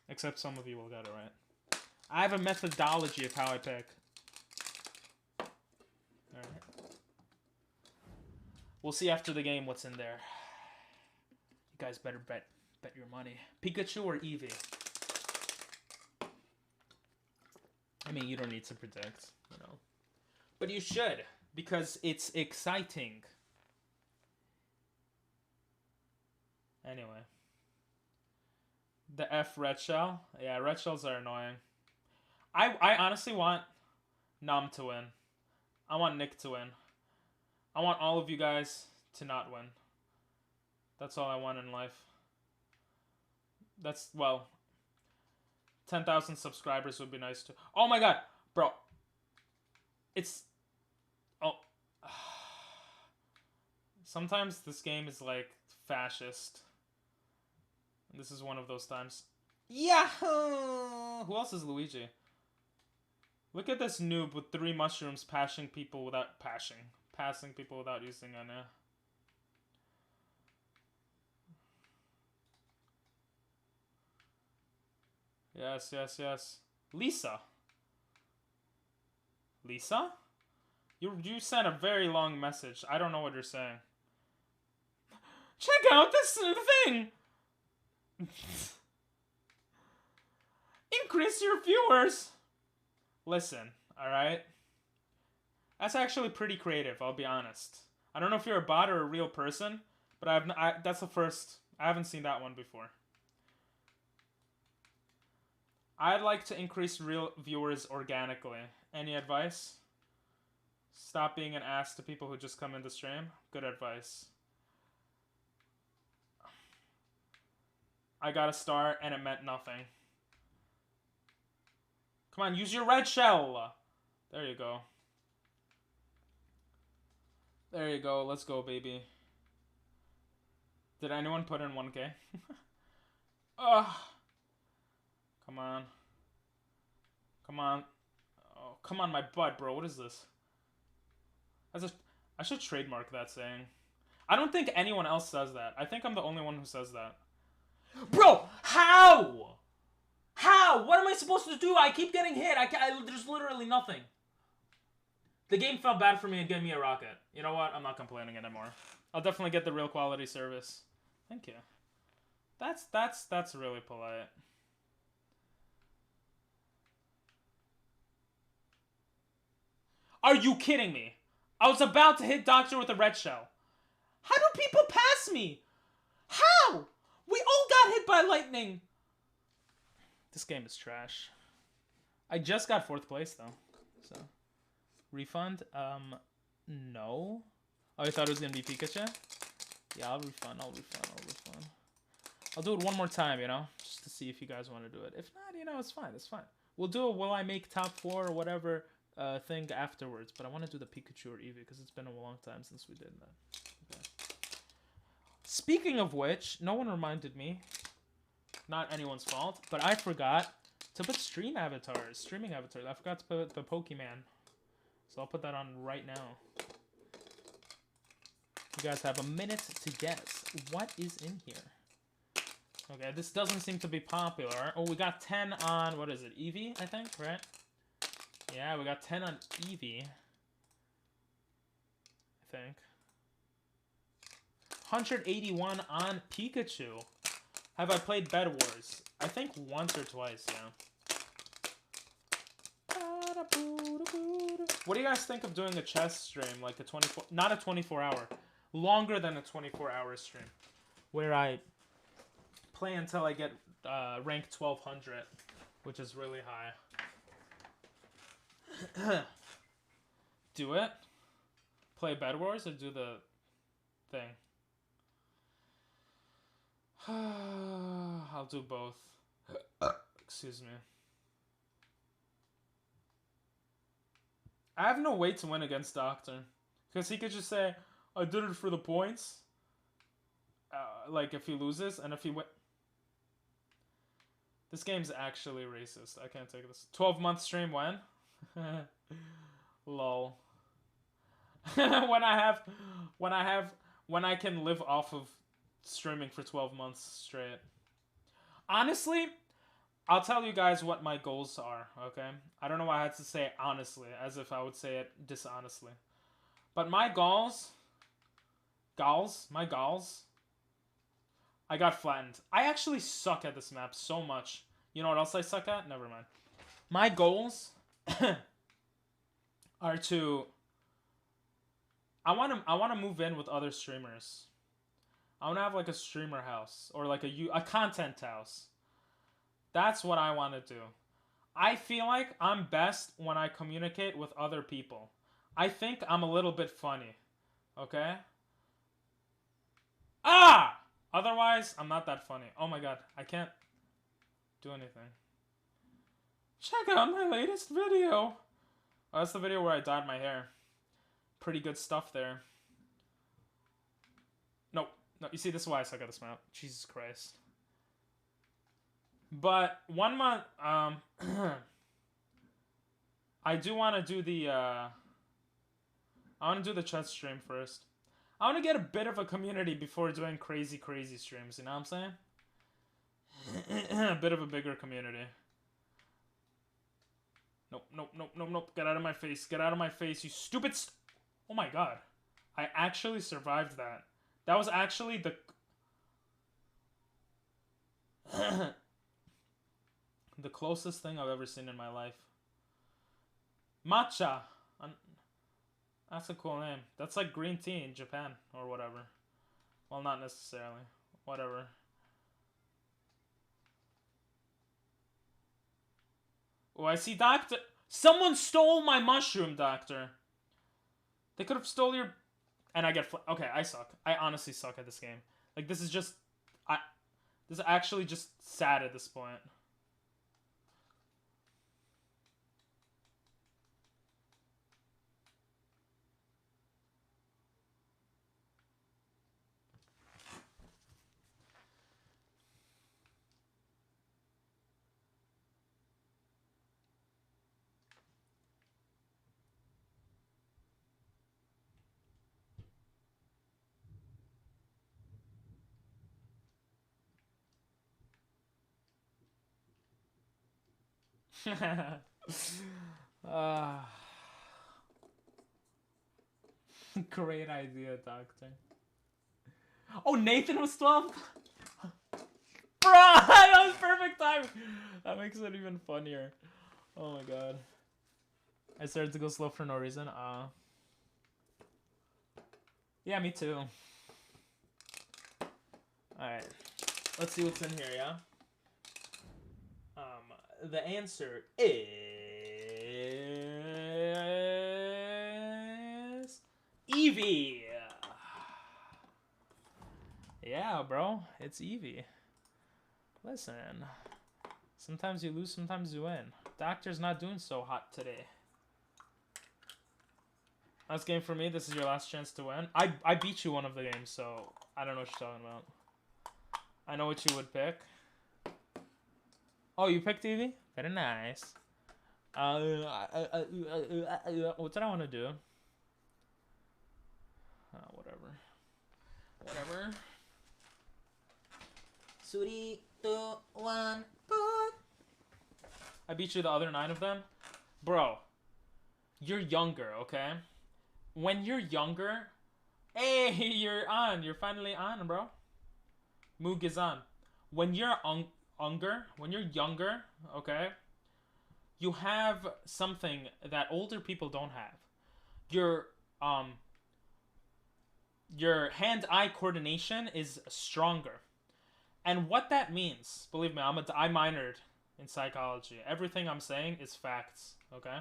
Except some of you will get it right. I have a methodology of how I pick. Alright. We'll see after the game what's in there. You guys better bet your money. Pikachu or Eevee? I mean, you don't need to predict, you know. But you should, because it's exciting. Anyway. The F red shell? Yeah, red shells are annoying. I honestly want Nom to win. I want Nick to win. I want all of you guys to not win. That's all I want in life. That's, well, 10,000 subscribers would be nice too. Oh my god, bro. It's, oh. Sometimes this game is like fascist. This is one of those times. Yahoo! Who else is Luigi? Look at this noob with 3 mushrooms passing people without using any. Yes, yes, yes. Lisa. Lisa? You sent a very long message. I don't know what you're saying. Check out this thing! Increase your viewers! Listen, alright? That's actually pretty creative, I'll be honest. I don't know if you're a bot or a real person, but that's the first. I haven't seen that one before. I'd like to increase real viewers organically. Any advice? Stop being an ass to people who just come into stream. Good advice. I got a star and it meant nothing. Come on, use your red shell. There you go. There you go. Let's go, baby. Did anyone put in 1K? Ugh. Come on. Come on. Oh, come on my butt, bro. What is this? I should trademark that saying. I don't think anyone else says that. I think I'm the only one who says that. Bro, how? How? What am I supposed to do? I keep getting hit. There's literally nothing. The game felt bad for me and gave me a rocket. You know what? I'm not complaining anymore. I'll definitely get the real quality service. Thank you. That's really polite. Are you kidding me? I was about to hit Doctor with a red shell. How do people pass me? How? We all got hit by lightning. This game is trash. I just got 4th place though. So refund? No. Oh, you thought it was gonna be Pikachu? Yeah, I'll refund. I'll do it one more time, you know, just to see if you guys want to do it. If not, you know, it's fine. It's fine. We'll do a will I make top 4 or whatever thing afterwards. But I want to do the Pikachu or Eevee because it's been a long time since we did that. Okay. Speaking of which, no one reminded me. Not anyone's fault, but I forgot to put streaming avatars. I forgot to put the Pokemon. So I'll put that on right now. You guys have a minute to guess what is in here. Okay, this doesn't seem to be popular. Oh, we got 10 on, what is it, Eevee, I think, right? Yeah, we got 10 on Eevee. I think. 181 on Pikachu. Have I played Bed Wars? I think once or twice, yeah. What do you guys think of doing a chess stream, like a 24, not a 24-hour, longer than a 24-hour stream, where I play until I get rank 1200, which is really high. Do it? Play Bed Wars or do the thing? I'll do both. Excuse me. I have no way to win against Doctor. Because he could just say, I did it for the points. Like, if he loses, and if he wins... This game's actually racist. I can't take this. 12-month stream when? Lol. when I have, when I have, when I can live off of streaming for 12 months straight. Honestly, I'll tell you guys what my goals are, okay? I don't know why I had to say it honestly, as if I would say it dishonestly. But my my goals, I got flattened. I actually suck at this map so much. You know what else I suck at? Never mind. My goals are to I want to move in with other streamers. I want to have like a streamer house or like a content house. That's what I want to do. I feel like I'm best when I communicate with other people. I think I'm a little bit funny. Okay? Ah! Otherwise, I'm not that funny. Oh my god, I can't do anything. Check out my latest video. Oh, that's the video where I dyed my hair. Pretty good stuff there. No, you see, this is why I suck at this map. Jesus Christ. But 1 month, I do want to do the, I want to do the chess stream first. I want to get a bit of a community before doing crazy streams, you know what I'm saying? A bit of a bigger community. Nope. Get out of my face. Get out of my face, you stupid oh my god. I actually survived that. That was actually the... the closest thing I've ever seen in my life. Matcha. That's a cool name. That's like green tea in Japan or whatever. Well, not necessarily. Whatever. Oh, I see, Doctor. Someone stole my mushroom, Doctor. They could have stole your... And I get... Okay, I suck. I honestly suck at this game. Like, this is just... This is actually just sad at this point. Great idea, Doctor. Oh, Nathan was 12? Bro, that was perfect timing. That makes it even funnier. Oh my god. I started to go slow for no reason. Yeah, me too. Alright. Let's see what's in here, yeah? The answer is... Eevee! Yeah, bro. It's Eevee. Listen. Sometimes you lose, sometimes you win. Doctor's not doing so hot today. Last game for me. This is your last chance to win. I beat you one of the games, so I don't know what you're talking about. I know what you would pick. Oh, you picked Eevee? Very nice. What did I want to do? Whatever. 3, 2, 1, boom. I beat you the other 9 of them? Bro, you're younger, okay? When you're younger... Hey, you're on. You're finally on, bro. Moog is on. When you're younger, okay, you have something that older people don't have. Your hand-eye coordination is stronger. And what that means, believe me, I minored in psychology. Everything I'm saying is facts, okay?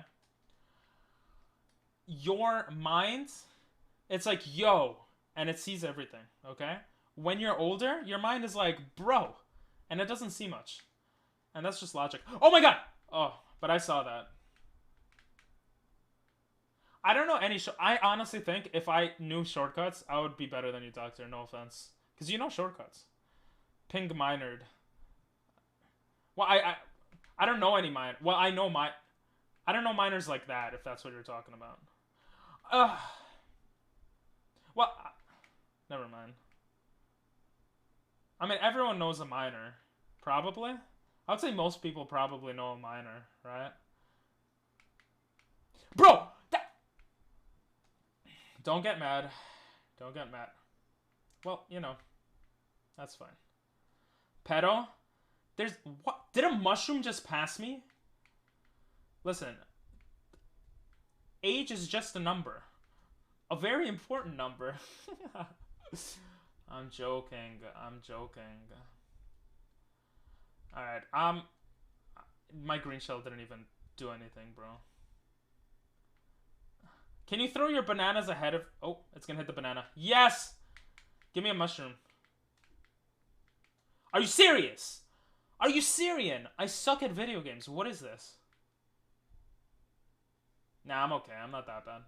Your mind, it's like, yo, and it sees everything, okay? When you're older, your mind is like, bro, and it doesn't see much. And that's just logic. Oh my god! Oh, but I saw that. I don't know any... I honestly think if I knew shortcuts, I would be better than you, Doctor. No offense. Because you know shortcuts. Ping minored. Well, I don't know any mine. Well, I know I don't know miners like that, if that's what you're talking about. Ugh. Well, never mind. I mean, everyone knows a miner. Probably. I would say most people probably know a miner, right? Bro! Don't get mad. Don't get mad. Well, you know, that's fine. Pedo? There's... What? Did a mushroom just pass me? Listen. Age is just a number. A very important number. I'm joking. I'm joking. Alright, my green shell didn't even do anything, bro. Can you throw your bananas ahead of... Oh, it's gonna hit the banana. Yes! Give me a mushroom. Are you serious? Are you Syrian? I suck at video games. What is this? Nah, I'm okay. I'm not that bad.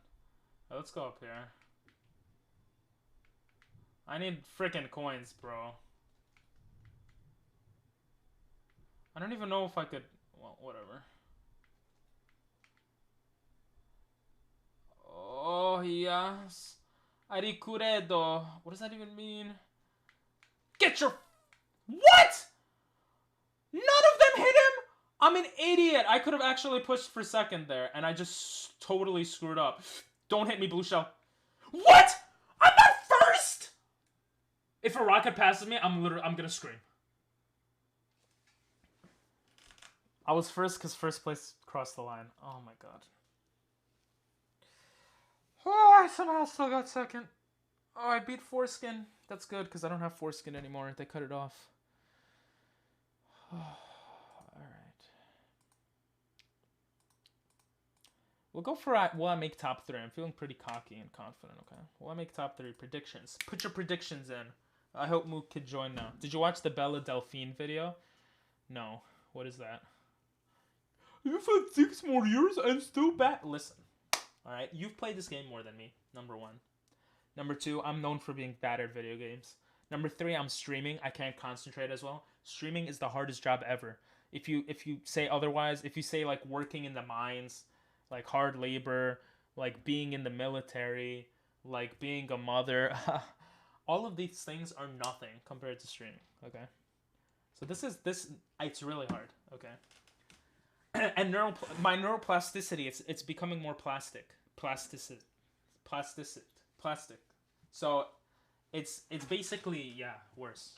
Right, let's go up here. I need freaking coins, bro. I don't even know if I could... Well, whatever. Oh, yes. Arikuredo. What does that even mean? Get your... What? None of them hit him? I'm an idiot. I could have actually pushed for second there, and I just totally screwed up. Don't hit me, blue shell. What? I'm not first? If a rocket passes me, I'm gonna scream. I was first because first place crossed the line. Oh my god. Oh, I somehow still got second. Oh, I beat Foreskin. That's good because I don't have Foreskin anymore. They cut it off. Alright. We'll go for will I make top 3. I'm feeling pretty cocky and confident, okay? Will I make top 3 predictions? Put your predictions in. I hope Mook could join now. Did you watch the Bella Delphine video? No. What is that? You've had 6 more years and still back. Listen. Alright, you've played this game more than me, number 1. Number 2, I'm known for being bad at video games. Number 3, I'm streaming. I can't concentrate as well. Streaming is the hardest job ever. If you say otherwise, if you say like working in the mines, like hard labor, like being in the military, like being a mother, all of these things are nothing compared to streaming, okay? So it's really hard, okay? And my neuroplasticity, it's becoming more plastic. Plastic. So it's basically, yeah, worse.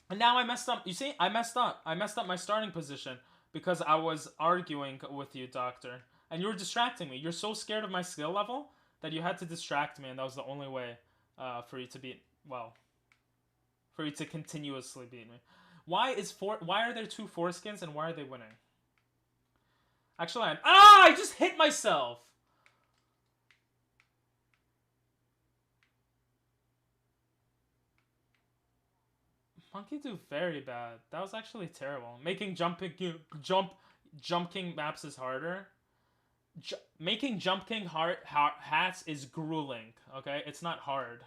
And now I messed up. You see, I messed up. I messed up my starting position because I was arguing with you, Doctor. And you were distracting me. You're so scared of my skill level that you had to distract me, and that was the only way for you to beat, well, for you to continuously beat me. Why are there 2 foreskins and why are they winning? Actually, I just hit myself! Monkey do very bad. That was actually terrible. Making Jump King maps is harder. Making Jump King hats is grueling, okay? It's not hard,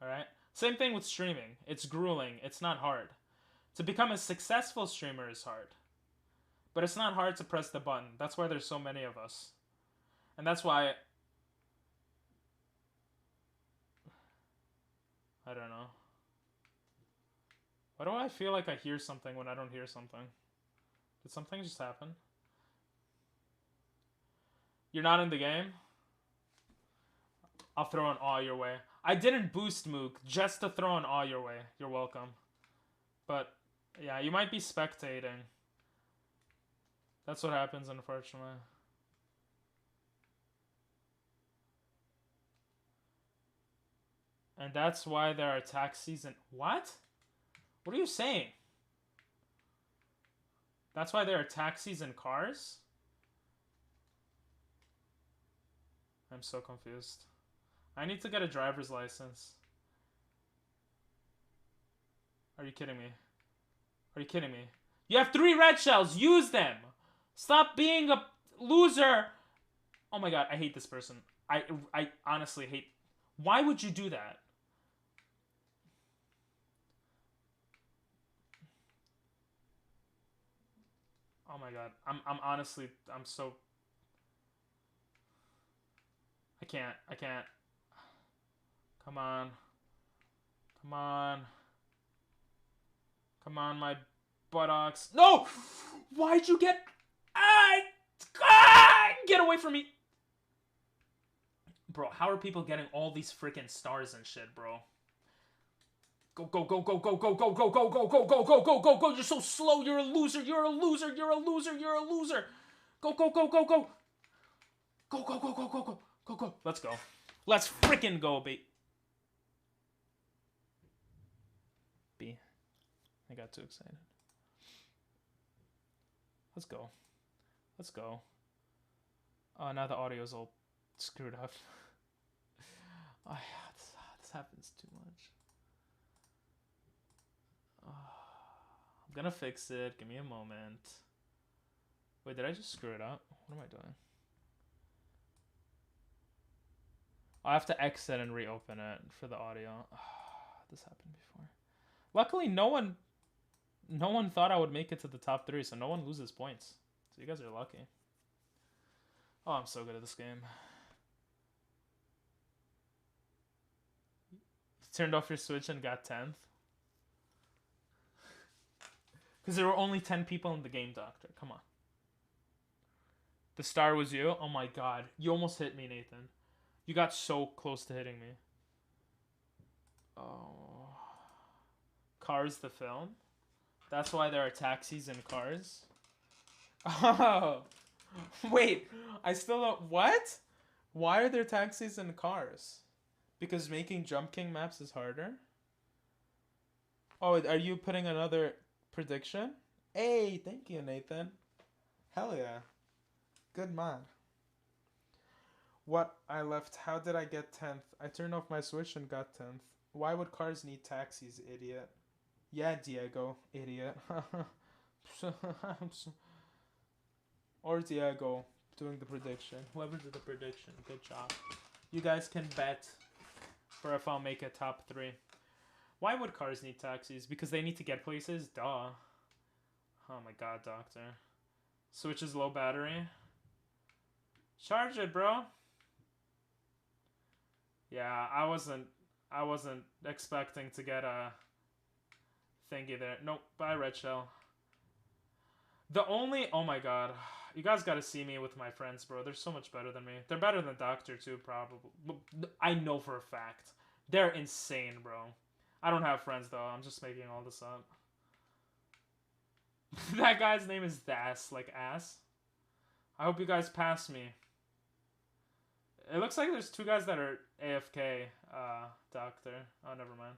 alright? Same thing with streaming. It's grueling. It's not hard. To become a successful streamer is hard. But it's not hard to press the button. That's why there's so many of us. And that's why... I don't know. Why do I feel like I hear something when I don't hear something? Did something just happen? You're not in the game? I'll throw an awe your way. I didn't boost Mook just to throw an awe your way. You're welcome. But, yeah, you might be spectating. That's what happens, unfortunately. And that's why there are tax season... What? What are you saying? That's why there are taxis and cars? I'm so confused. I need to get a driver's license. Are you kidding me? Are you kidding me? You have 3 red shells! Use them! Stop being a loser! Oh my god, I hate this person. I honestly hate... Why would you do that? Oh my god. I'm honestly... I'm so... I can't. Come on. Come on. Come on, my buttocks. No! Why'd you get... Get away from me! Bro, how are people getting all these freaking stars and shit, bro? Go, go, go, go, go, go, go, go, go, go, go, go, go, go, go, go. You're so slow. You're a loser. You're a loser. You're a loser. You're a loser. Go, go, go, go, go. Go, go, go, go, go, go. Go, go. Let's go. Let's freaking go, B. I got too excited. Let's go. Let's go. Oh, now the audio's all screwed up. Oh, yeah, this happens too much. Oh, I'm gonna fix it. Give me a moment. Wait, did I just screw it up? What am I doing? I have to exit and reopen it for the audio. Oh, this happened before. Luckily, no one thought I would make it to the top 3, so no one loses points. So you guys are lucky. Oh, I'm so good at this game. You turned off your Switch and got 10th? Because there were only 10 people in the game, Doctor. Come on. The star was you? Oh my god. You almost hit me, Nathan. You got so close to hitting me. Oh. Cars the film? That's why there are taxis and cars? Oh. Wait. I still don't... What? Why are there taxis and cars? Because making Jump King maps is harder? Oh, are you putting another prediction? Hey, thank you, Nathan. Hell yeah. Good man. What? I left. How did I get 10th? I turned off my Switch and got 10th. Why would cars need taxis, idiot? Yeah, Diego, idiot. Or Diego doing the prediction. Whoever did the prediction, good job. You guys can bet for if I'll make a top 3. Why would cars need taxis? Because they need to get places? Duh. Oh my god, Doctor. Switch is low battery. Charge it, bro. Yeah, I wasn't expecting to get a thingy there. Nope, bye, Red Shell. Oh my god. You guys gotta see me with my friends, bro. They're so much better than me. They're better than Doctor, too, probably. I know for a fact. They're insane, bro. I don't have friends, though. I'm just making all this up. That guy's name is Das, like ass. I hope you guys pass me. It looks like there's 2 guys that are AFK, Doctor. Oh, never mind.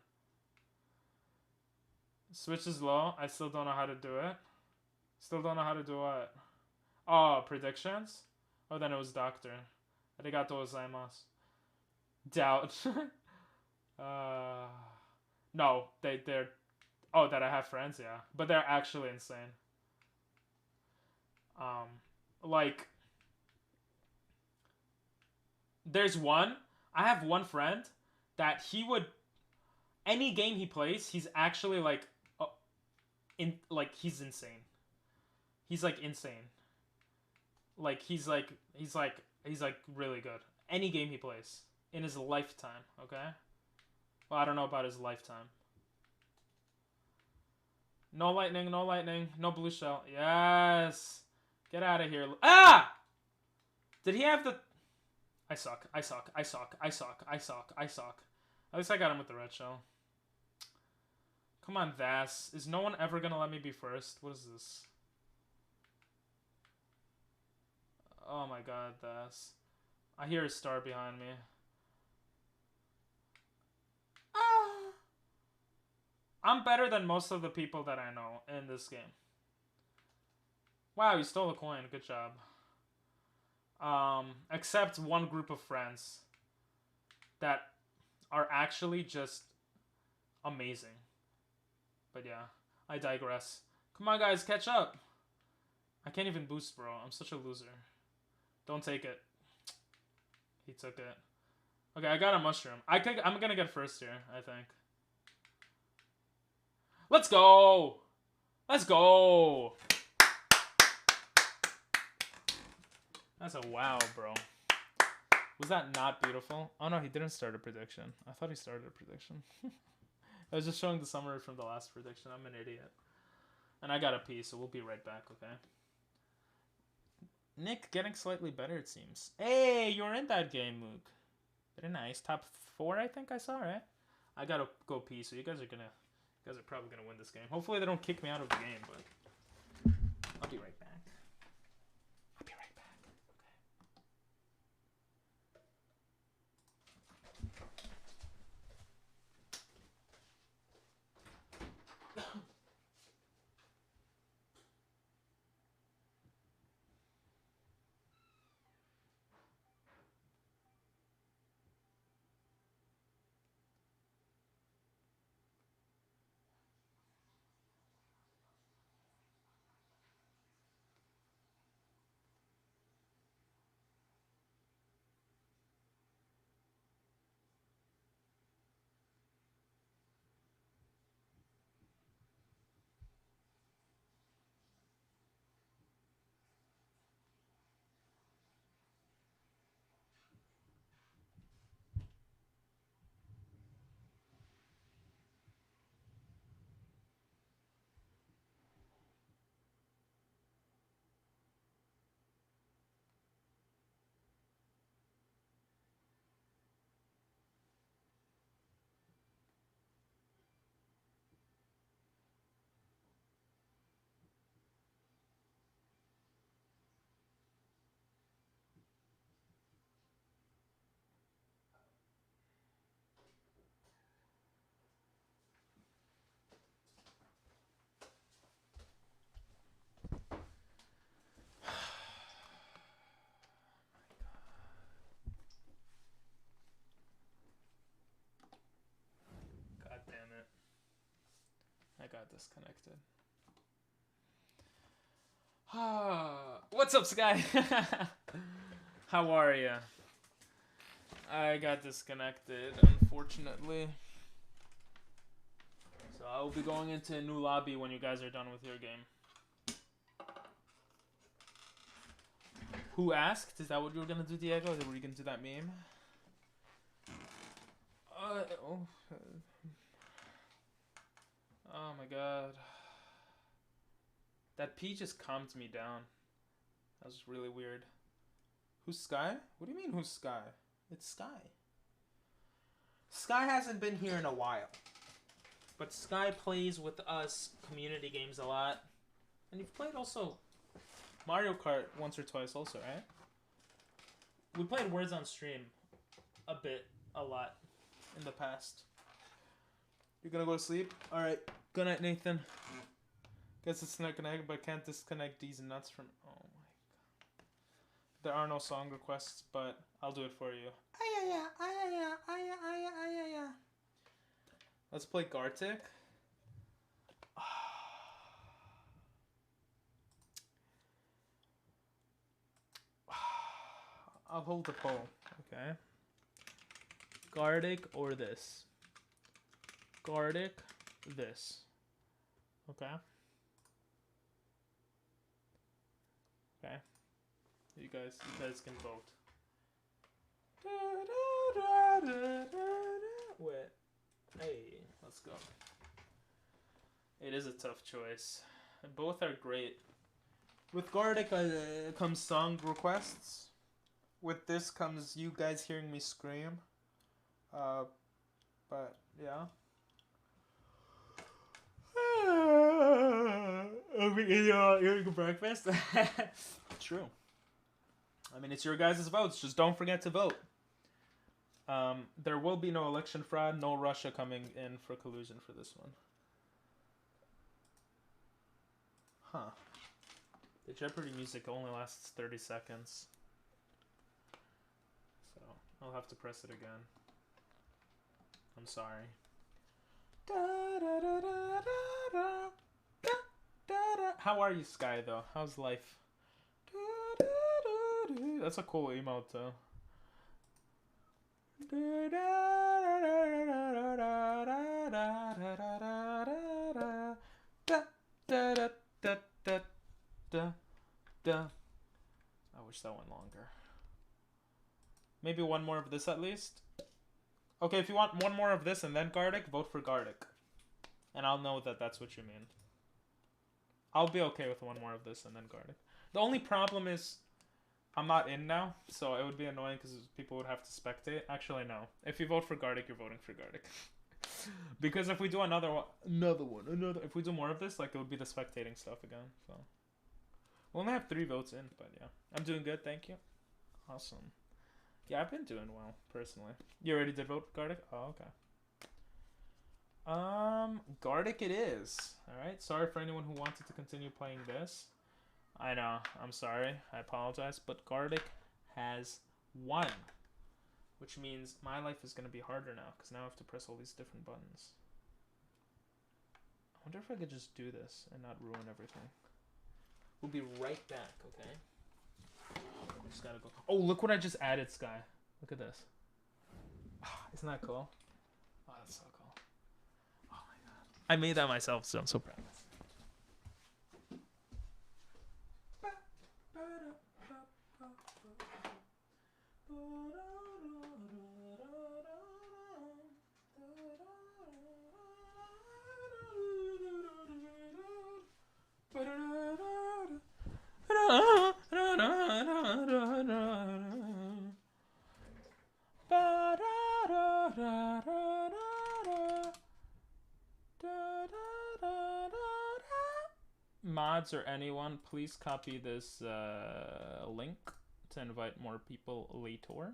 Switch is low. I still don't know how to do it. Still don't know how to do what? Oh, predictions? Oh, then it was Doctor. Arigato gozaimasu. Doubt. No, they're... Oh, that I have friends, yeah. But they're actually insane. Like... There's one... I have one friend that he would... Any game he plays, he's actually like... he's insane. He's like insane. Like he's like really good. Any game he plays in his lifetime, okay? Well, I don't know about his lifetime. No lightning, no lightning, no blue shell. Yes. Get out of here. Ah! Did he have the... I suck. I suck. I suck. I suck. I suck. I suck. At least I got him with the red shell. Come on, Vass. Is no one ever gonna let me be first? What is this? Oh my god, Vass. I hear a star behind me. Ah! I'm better than most of the people that I know in this game. Wow, you stole a coin. Good job. Except one group of friends that are actually just amazing. But yeah, I digress. Come on, guys, catch up. I can't even boost, bro. I'm such a loser. Don't take it. He took it. Okay, I got a mushroom. I'm gonna get first here, I think. Let's go! Let's go! That's a wow, bro. Was that not beautiful? Oh no, he didn't start a prediction. I thought he started a prediction. I was just showing the summary from the last prediction. I'm an idiot. And I got a pee, so we'll be right back, okay? Nick getting slightly better, it seems. Hey, you're in that game, Mook. Very nice. Top 4, I think I saw, right? I gotta go pee, so you guys are probably gonna win this game. Hopefully they don't kick me out of the game, but I'll be right back. I'll be right back. God damn it. I got disconnected. What's up, Sky? How are ya? I got disconnected, unfortunately. So I will be going into a new lobby when you guys are done with your game. Who asked? Is that what you were gonna do, Diego? Were you gonna do that meme? Oh my god. That pee just calmed me down. That was really weird. Who's Sky? What do you mean, who's Sky? It's Sky. Sky hasn't been here in a while. But Sky plays with us community games a lot. And you've played also Mario Kart once or twice also, right? We played Words on stream a lot in the past. You're gonna go to sleep? Alright. Good night, Nathan. Guess it's not connected, but can't disconnect these nuts from... Oh my god. There are no song requests, but I'll do it for you. Let's play Gartic. I'll hold the poll, okay? Gartic or this? Gartic, this. Okay? Okay. You guys can vote. Wait. Hey, let's go. It is a tough choice. Both are great. With Gartic comes song requests. With this comes you guys hearing me scream. But yeah. Eating breakfast? True. I mean, it's your guys' votes. Just don't forget to vote. There will be no election fraud, no Russia coming in for collusion for this one. Huh. The Jeopardy music only lasts 30 seconds. So, I'll have to press it again. I'm sorry. How are you, Sky, though? How's life? That's a cool emote, though. I wish that went longer. Maybe one more of this at least. Okay, if you want one more of this and then gartic, vote for gartic. And I'll know that that's what you mean. I'll be okay with one more of this and then gartic. The only problem is I'm not in now, so it would be annoying because people would have to spectate. Actually, no. If you vote for gartic, you're voting for gartic. Because if we do another one, if we do more of this, like it would be the spectating stuff again. So we'll only have 3 votes in, but yeah, I'm doing good. Thank you. Awesome. Yeah, I've been doing well personally. You already did vote gartic? Oh, okay. Gartic it is. All right. Sorry for anyone who wanted to continue playing this. I know. I'm sorry. I apologize, but gartic has won. Which means my life is going to be harder now, because now I have to press all these different buttons. I wonder if I could just do this and not ruin everything. We'll be right back, okay? I just gotta go. Oh, look what I just added, Sky. Look at this. Isn't that cool? Oh, that's so cool. Oh my god. I made that myself, so I'm so proud. Mods or anyone, please copy this link to invite more people later.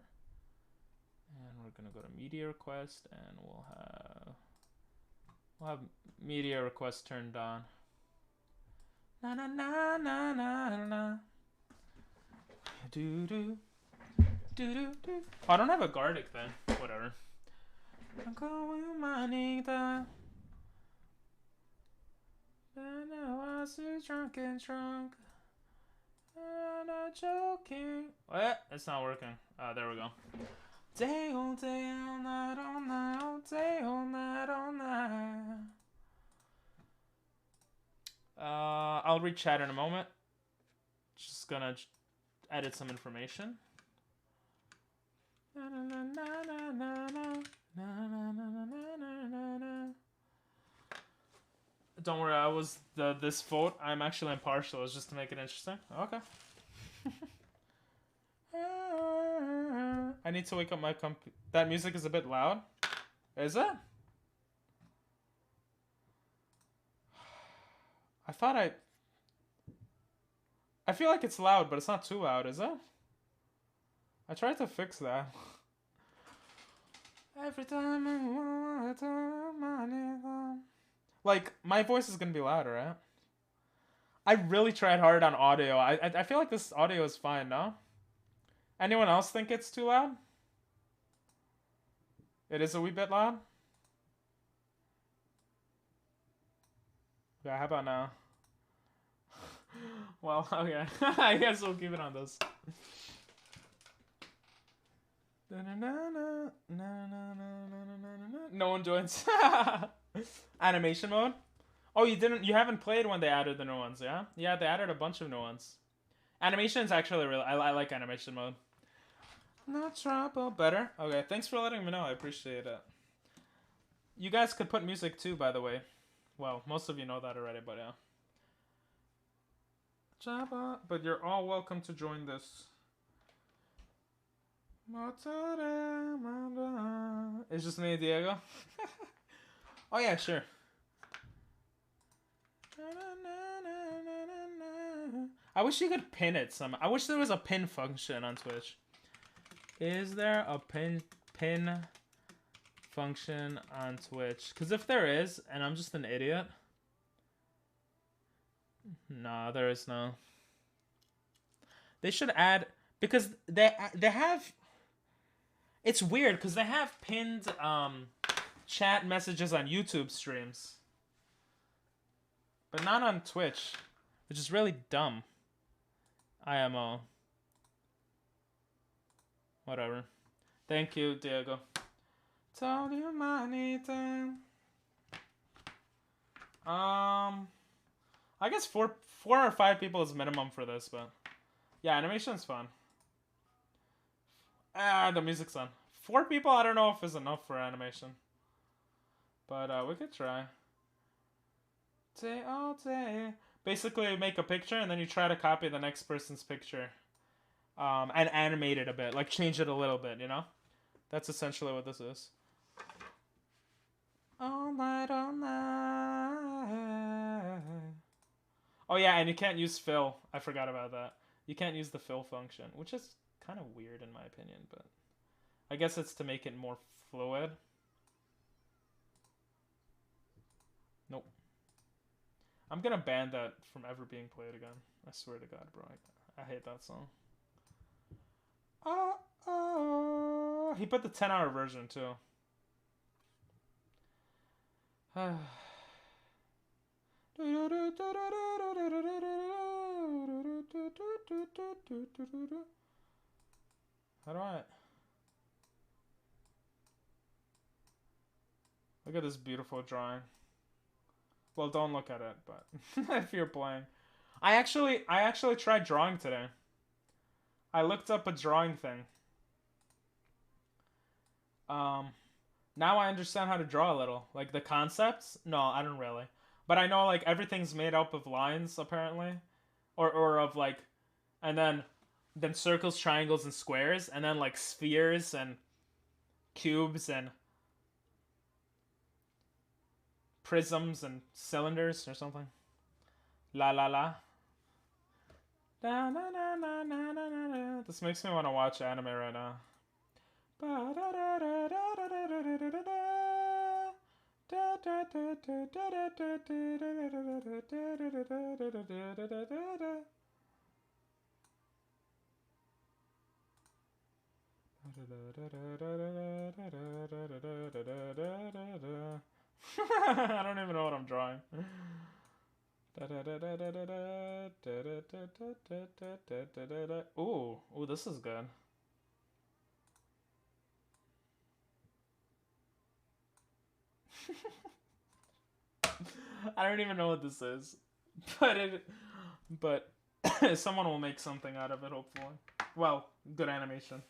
And we're gonna go to media request, and we'll have media request turned on. Na na na na na na. Do do do do do. Oh, I don't have a gartic then. Whatever. I'm going manita. And I was so drunk and drunk. I'm not joking. What? It's not working. There we go. Day all day, all night, all night, all day, all night, all night. I'll read chat in a moment. Just gonna edit some information. Don't worry, I was this vote. I'm actually impartial. It's just to make it interesting. Okay. I need to wake up my That music is a bit loud. Is it? I feel like it's loud, but it's not too loud, is it? I tried to fix that. Every time I want to like, my voice is gonna be louder, right? I really tried hard on audio. I feel like this audio is fine, no? Anyone else think it's too loud? It is a wee bit loud? Yeah, how about now? Well, okay. I guess we'll keep it on this. No one joins. Animation mode? Oh, you haven't played when they added the new ones, yeah? Yeah, they added a bunch of new ones. Animation is actually really, I like animation mode. No trouble, better? Okay, thanks for letting me know, I appreciate it. You guys could put music too, by the way. Well, most of you know that already, but yeah. Jabba, but you're all welcome to join this. It's just me and Diego. Oh yeah, sure. I wish you could pin it some. I wish there was a pin function on Twitch. Is there a pin function on Twitch? Because if there is, and I'm just an idiot. No, there is no. They should add, because they have. It's weird because they have pinned chat messages on YouTube streams, but not on Twitch, which is really dumb. IMO. Whatever. Thank you, Diego. Told you my anything. I guess four or five people is minimum for this, but yeah, animation's fun. Ah, the music's on. 4 people, I don't know if is enough for animation. But we could try. Basically, make a picture and then you try to copy the next person's picture. And animate it a bit. Like, change it a little bit, you know? That's essentially what this is. All night, all night. Oh, yeah, and you can't use fill. I forgot about that. You can't use the fill function, which is kind of weird in my opinion, but I guess it's to make it more fluid. Nope. I'm gonna ban that from ever being played again. I swear to God, bro. I hate that song. Oh. He put the 10-hour version, too. How do I... Look at this beautiful drawing. Well, don't look at it, but if you're playing. I actually tried drawing today. I looked up a drawing thing. Now I understand how to draw a little. Like the concepts? No, I don't really. But I know like everything's made up of lines apparently. Or of like and then circles, triangles, and squares, and then like spheres and cubes and prisms and cylinders or something. La la la. Da, na, na, na, na, na, na. This makes me want to watch anime right now. I don't even know what I'm drawing. Ooh, this is good. I don't even know what this is, but someone will make something out of it, hopefully. Well, good animation.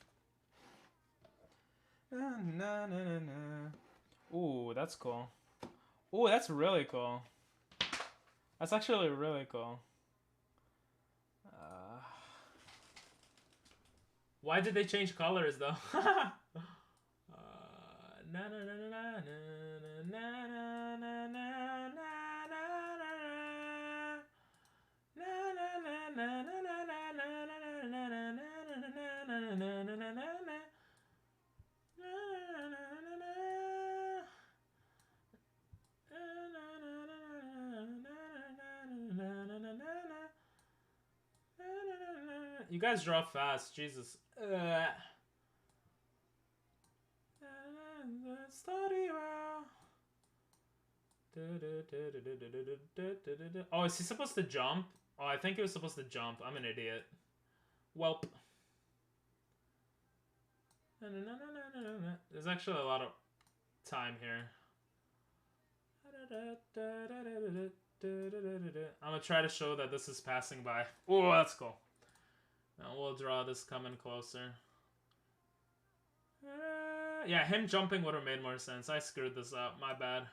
Ooh, that's cool. Ooh, that's really cool. That's actually really cool. Why did they change colors though? You guys draw fast, Jesus. Oh, is he supposed to jump? Oh, I think he was supposed to jump. I'm an idiot. Welp. There's actually a lot of time here. I'm gonna try to show that this is passing by. Oh, that's cool. Now we'll draw this coming closer. Yeah, him jumping would have made more sense. I screwed this up. My bad.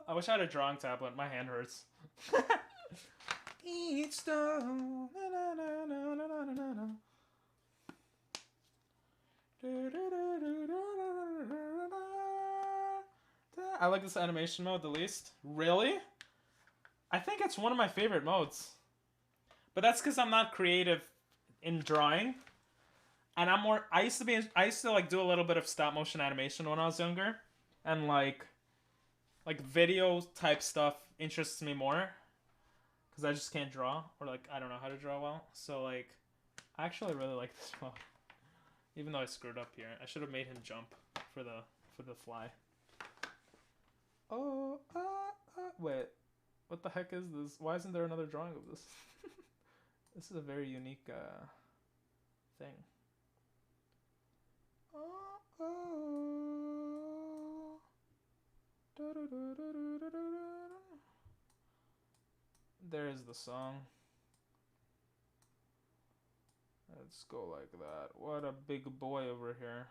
I wish I had a drawing tablet. My hand hurts. Each stone. I like this animation mode the least. Really? I think it's one of my favorite modes. But that's because I'm not creative in drawing. And I'm more... I used to like do a little bit of stop motion animation when I was younger. And like video type stuff interests me more. Because I just can't draw. Or like, I don't know how to draw well. So like, I actually really like this mode. Even though I screwed up here. I should have made him jump for the fly. Oh, wait. What the heck is this? Why isn't there another drawing of this? This is a very unique thing. Where's the song? Let's go like that. What a big boy over here.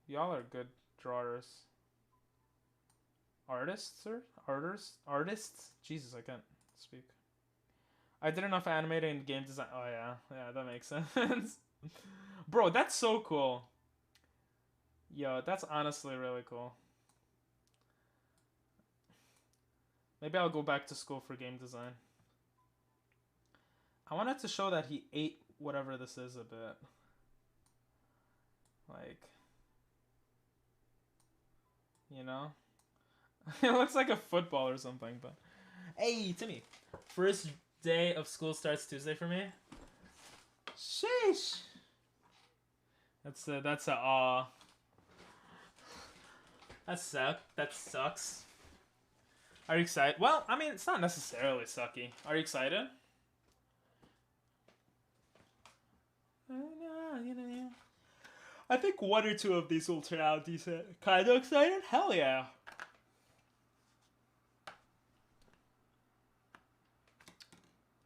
Y'all are good drawers. Artists, sir? Artists? Jesus, I can't speak. I did enough animating and game design. Oh, yeah. Yeah, that makes sense. Bro, that's so cool. Yo, that's honestly really cool. Maybe I'll go back to school for game design. I wanted to show that he ate whatever this is a bit. Like, you know? It looks like a football or something, but... Hey, Timmy. First day of school starts Tuesday for me. Sheesh. That's a that sucks. Are you excited? Well, I mean, it's not necessarily sucky. Are you excited? I think one or two of these will turn out decent. Kind of excited? Hell yeah.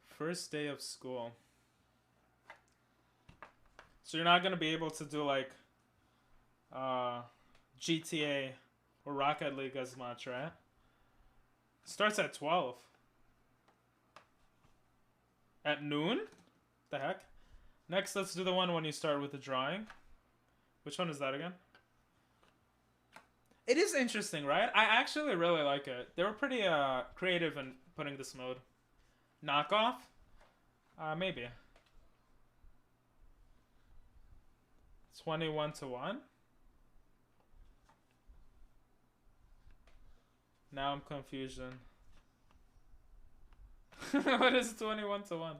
First day of school. So you're not going to be able to do like GTA or Rocket League as much, right? Starts at 12. At noon? The heck? Next, let's do the one when you start with the drawing. Which one is that again? It is interesting, right? I actually really like it. They were pretty creative in putting this mode. Knockoff? Maybe. 21 to 1? Now I'm confusion. What is 21 to 1?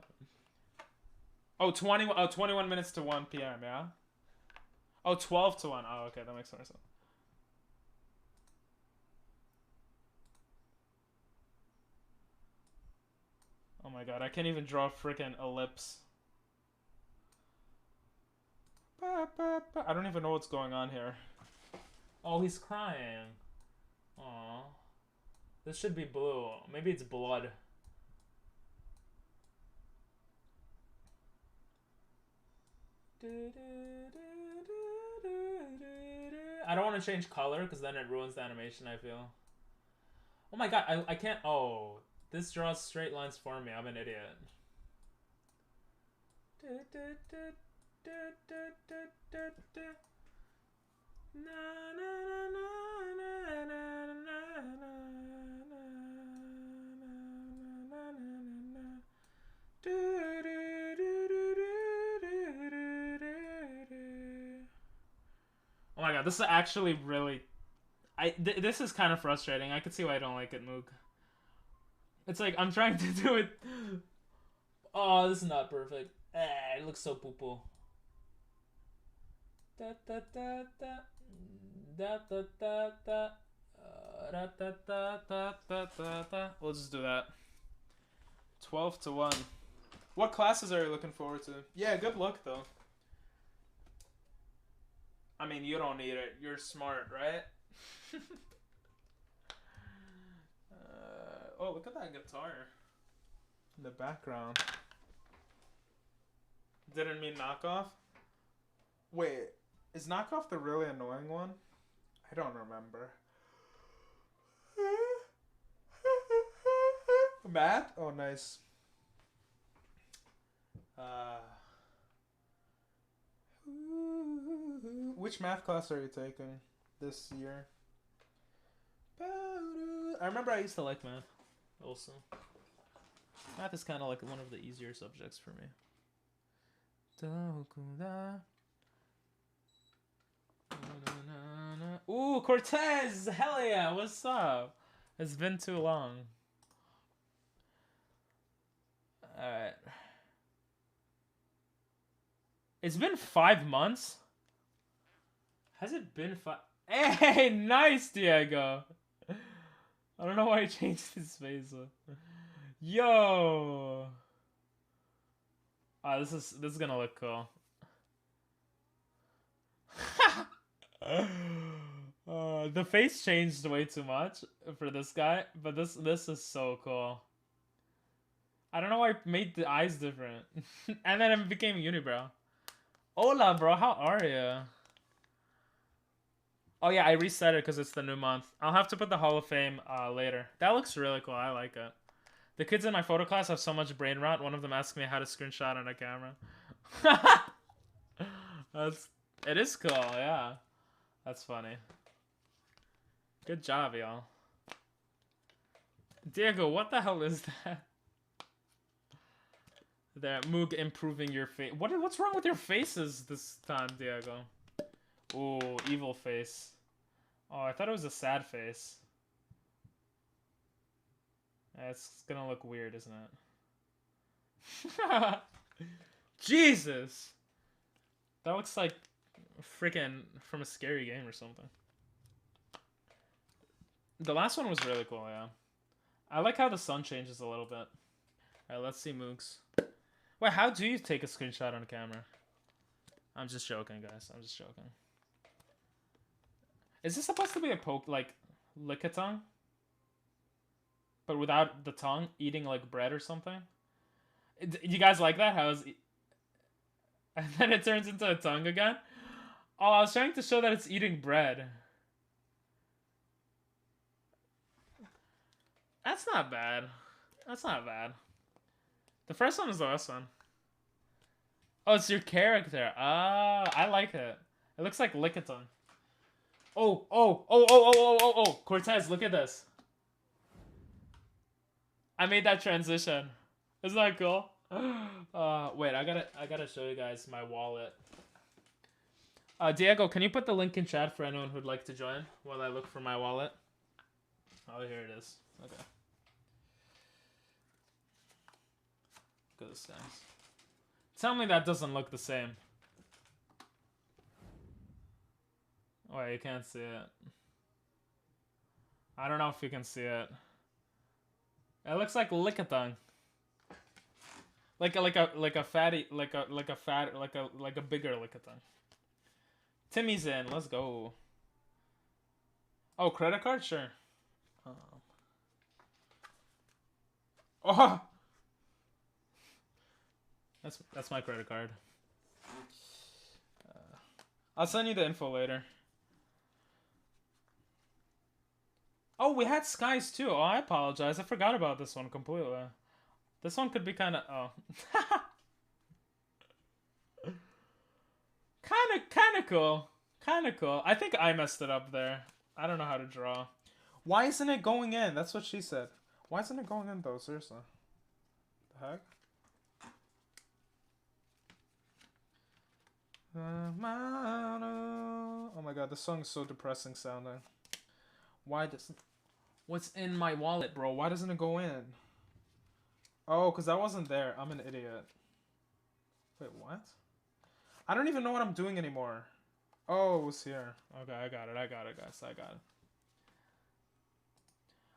Oh, 21 minutes to 1 p.m., yeah? Oh, 12 to 1. Oh, okay, that makes more sense. Oh my god, I can't even draw a freaking ellipse. I don't even know what's going on here. Oh, he's crying. Aww. This should be blue. Maybe it's blood. I don't want to change color because then it ruins the animation, I feel. Oh my god, I can't... Oh, this draws straight lines for me. I'm an idiot. Oh my god, this is actually really... this is kind of frustrating. I can see why I don't like it, Moog. It's like, I'm trying to do it... Oh, this is not perfect. It looks so poo-poo. We'll just do that. 12 to 1. What classes are you looking forward to? Yeah, good luck, though. I mean, you don't need it. You're smart, right? Oh, look at that guitar in the background. Didn't mean knockoff? Wait, is knockoff the really annoying one? I don't remember. Math? Oh, nice. Which math class are you taking this year? I remember I used to like math also. Math is kind of like one of the easier subjects for me. Ooh, Cortez! Hell yeah, what's up? It's been too long. Alright. It's been 5 months? Has it been 5? Hey, nice, Diego! I don't know why I changed his face. Yo! Ah, this is gonna look cool. The face changed way too much for this guy, but this is so cool. I don't know why I made the eyes different. And then it became unibrow. Hola, bro. How are you? Oh, yeah. I reset it because it's the new month. I'll have to put the Hall of Fame later. That looks really cool. I like it. The kids in my photo class have so much brain rot. One of them asked me how to screenshot on a camera. It is cool. Yeah. That's funny. Good job, y'all. Diego, what the hell is that? That Moog improving your face. What's wrong with your faces this time, Diego? Ooh, evil face. Oh, I thought it was a sad face. It's gonna look weird, isn't it? Jesus! That looks like freaking from a scary game or something. The last one was really cool, yeah. I like how the sun changes a little bit. Alright, let's see Moogs. Wait, how do you take a screenshot on a camera? I'm just joking, guys. I'm just joking. Is this supposed to be a like, lick-a-tongue? But without the tongue? Eating, like, bread or something? You guys like that? And then it turns into a tongue again? Oh, I was trying to show that it's eating bread. That's not bad. That's not bad. The first one was the best one. Oh, it's your character. Ah, I like it. It looks like Lickitung. Oh. Cortez, look at this. I made that transition. Isn't that cool? Wait, I gotta show you guys my wallet. Diego, can you put the link in chat for anyone who'd like to join while I look for my wallet? Oh, here it is. Okay. Look at this, guys. Tell me that doesn't look the same. Wait, you can't see it. I don't know if you can see it. It looks like Lickitung. Like a fatty, like a bigger Lickitung. Timmy's in. Let's go. Oh, credit card? Sure. Oh! That's my credit card. I'll send you the info later. Oh, we had skies too. Oh, I apologize. I forgot about this one completely. This one could be kind of... Oh. kind of cool. Kind of cool. I think I messed it up there. I don't know how to draw. Why isn't it going in? That's what she said. Why isn't it going in though? Seriously. The heck? Oh my god, this song is so depressing sounding. Why doesn't... What's in my wallet, bro? Why doesn't it go in? Oh, because I wasn't there. I'm an idiot. Wait, what? I don't even know what I'm doing anymore. Oh, it was here. Okay, I got it, guys. I got it.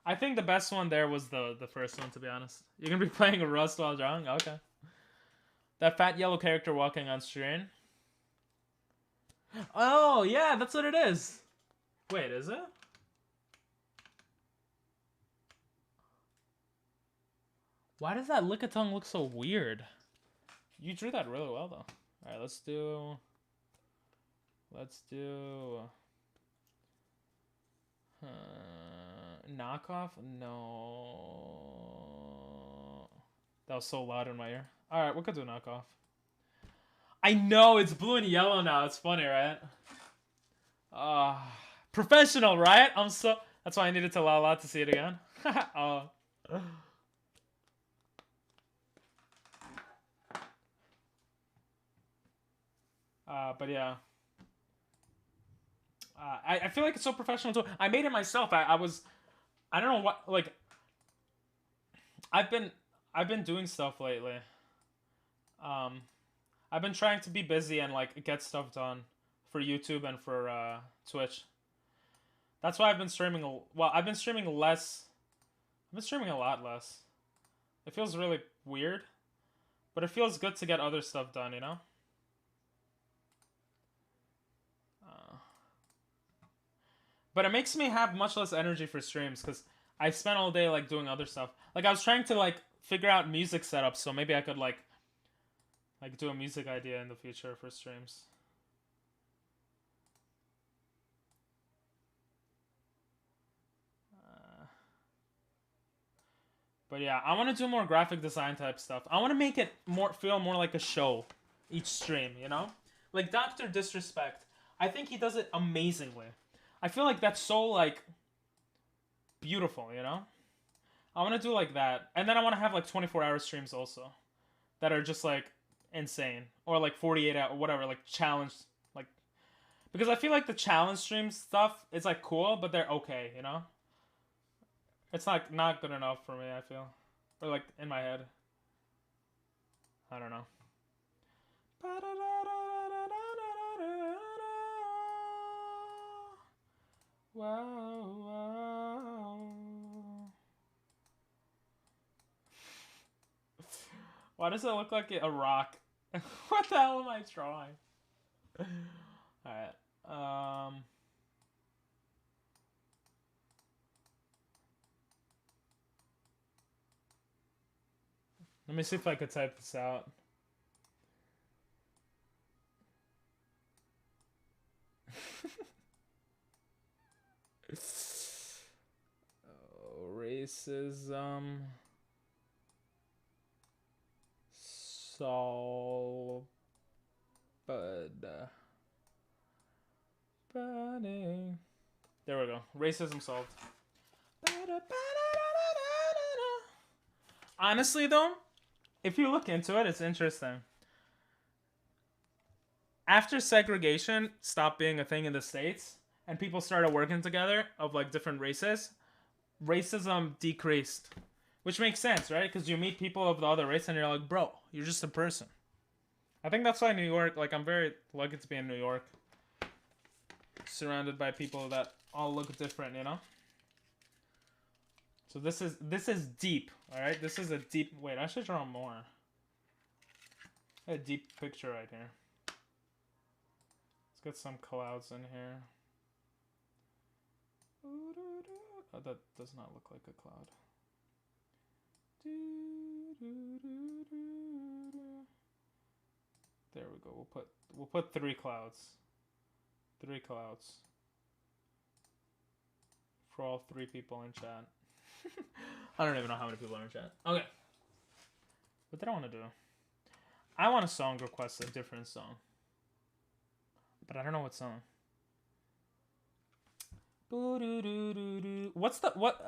I think the best one there was the first one, to be honest. You're going to be playing a Rust while drawing? Okay. That fat yellow character walking on screen. Oh, yeah, that's what it is. Wait, is it? Why does that Lickitung look so weird? You drew that really well, though. Alright, let's do... knockoff? No. That was so loud in my ear. Alright, we could do knockoff. I know, it's blue and yellow now. It's funny, right? Professional, right? That's why I needed to la to see it again. Oh. But yeah. I feel like it's so professional too. I made it myself. I don't know what, like, I've been doing stuff lately. I've been trying to be busy and like get stuff done for YouTube and for Twitch. That's why I've been streaming. I've been streaming less. I've been streaming a lot less. It feels really weird, but it feels good to get other stuff done, you know? But it makes me have much less energy for streams because I spent all day like doing other stuff. Like I was trying to like figure out music setups, so maybe I could like do a music idea in the future for streams. But yeah, I want to do more graphic design type stuff. I want to make it feel more like a show each stream, you know? Like Dr. Disrespect. I think he does it amazingly. I feel like that's so like beautiful, you know? I want to do like that. And then I want to have like 24-hour streams also that are just like insane or like 48 hour whatever, like challenge like because I feel like the challenge stream stuff is like cool, but they're okay, you know? It's not good enough for me, I feel. Or like in my head. I don't know. Wow, wow. Why does it look like a rock? What the hell am I drawing? Alright. Let me see if I could type this out. Oh, racism. Sol. Buddy. There we go. Racism solved. Honestly, though, if you look into it, it's interesting. After segregation stopped being a thing in the States and people started working together of like different races, racism decreased. Which makes sense, right? Because you meet people of the other race and you're like, bro, you're just a person. I think that's why New York, like, I'm very lucky to be in New York. Surrounded by people that all look different, you know? So this is deep, alright? This is a deep... Wait, I should draw more. A deep picture right here. Let's get some clouds in here. Oh, that does not look like a cloud. There we go. We'll put 3 clouds. 3 clouds. For all 3 people in chat. I don't even know how many people are in chat. Okay. What did I want to do? I want a song request, a different song. But I don't know what song. What's the... What...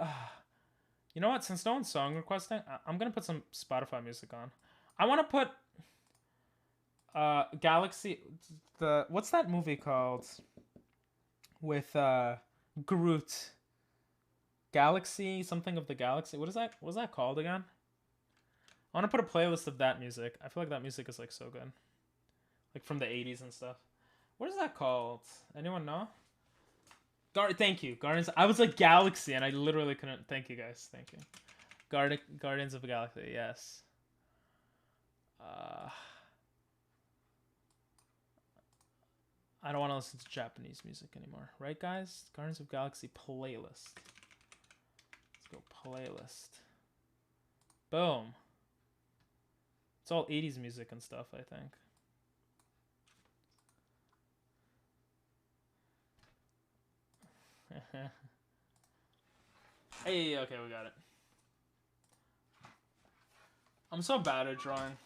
You know what? Since no one's song requesting, I'm going to put some Spotify music on. I want to put... Galaxy... What's that movie called? With Groot. Galaxy, something of the Galaxy. What is that? What was that called again? I want to put a playlist of that music. I feel like that music is like so good. Like from the 80s and stuff. What is that called? Anyone know? Thank you. Guardians. I was like Galaxy and I literally couldn't. Thank you guys. Thank you. Guardians of the Galaxy. Yes. I don't want to listen to Japanese music anymore. Right, guys? Guardians of the Galaxy playlist. Let's go playlist. Boom. It's all 80s music and stuff, I think. Hey, okay, we got it. I'm so bad at drawing.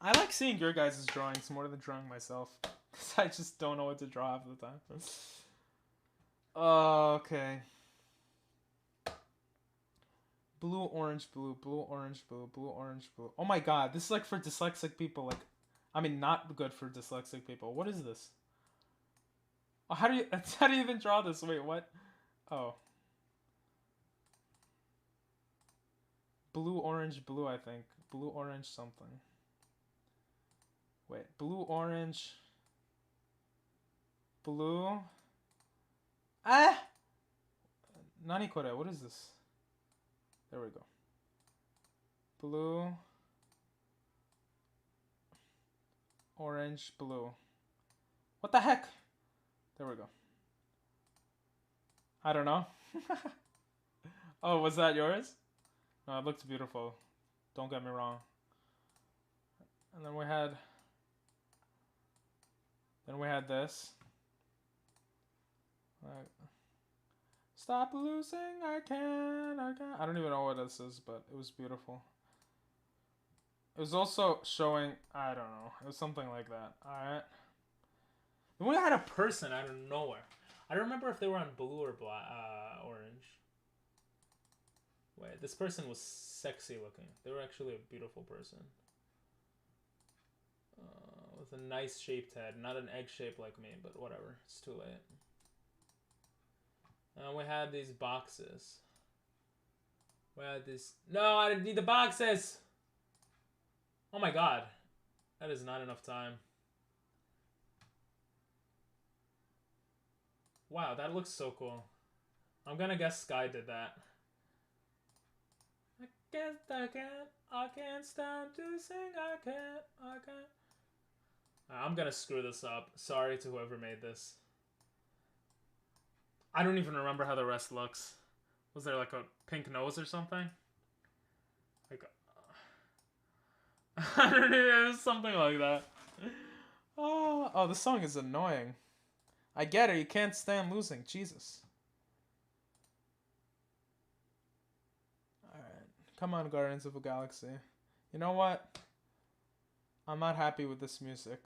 I like seeing your guys' drawings more than drawing myself. Because I just don't know what to draw half the time. Okay. Blue, orange, blue, blue, orange, blue, blue, orange, blue. Oh my god, this is like for dyslexic people. Like, I mean, not good for dyslexic people. What is this? Oh, how do you even draw this? Wait, what? Oh. Blue, orange, blue, I think. Blue, orange, something. Wait, blue, orange. Blue. Ah! Nani kore? What is this? There we go. Blue. Orange, blue. What the heck? There we go. I don't know. Oh, was that yours? No, it looked beautiful. Don't get me wrong. And then we had this. Like, stop losing, I can. I don't even know what this is, but it was beautiful. It was also showing, I don't know, it was something like that. Alright. Then we had a person out of nowhere. I don't remember if they were on blue or orange. Wait, this person was sexy looking. They were actually a beautiful person. With a nice shaped head. Not an egg shape like me, but whatever. It's too late. We had these boxes. We had this... No, I didn't need the boxes! Oh my god. That is not enough time. Wow, that looks so cool. I'm gonna guess Sky did that. I guess I can't stand to sing, I can't. I'm gonna screw this up. Sorry to whoever made this. I don't even remember how the rest looks. Was there like a pink nose or something? Like, I don't know, it was something like that. Oh, this song is annoying. I get it, you can't stand losing. Jesus. Alright. Come on, Guardians of the Galaxy. You know what? I'm not happy with this music.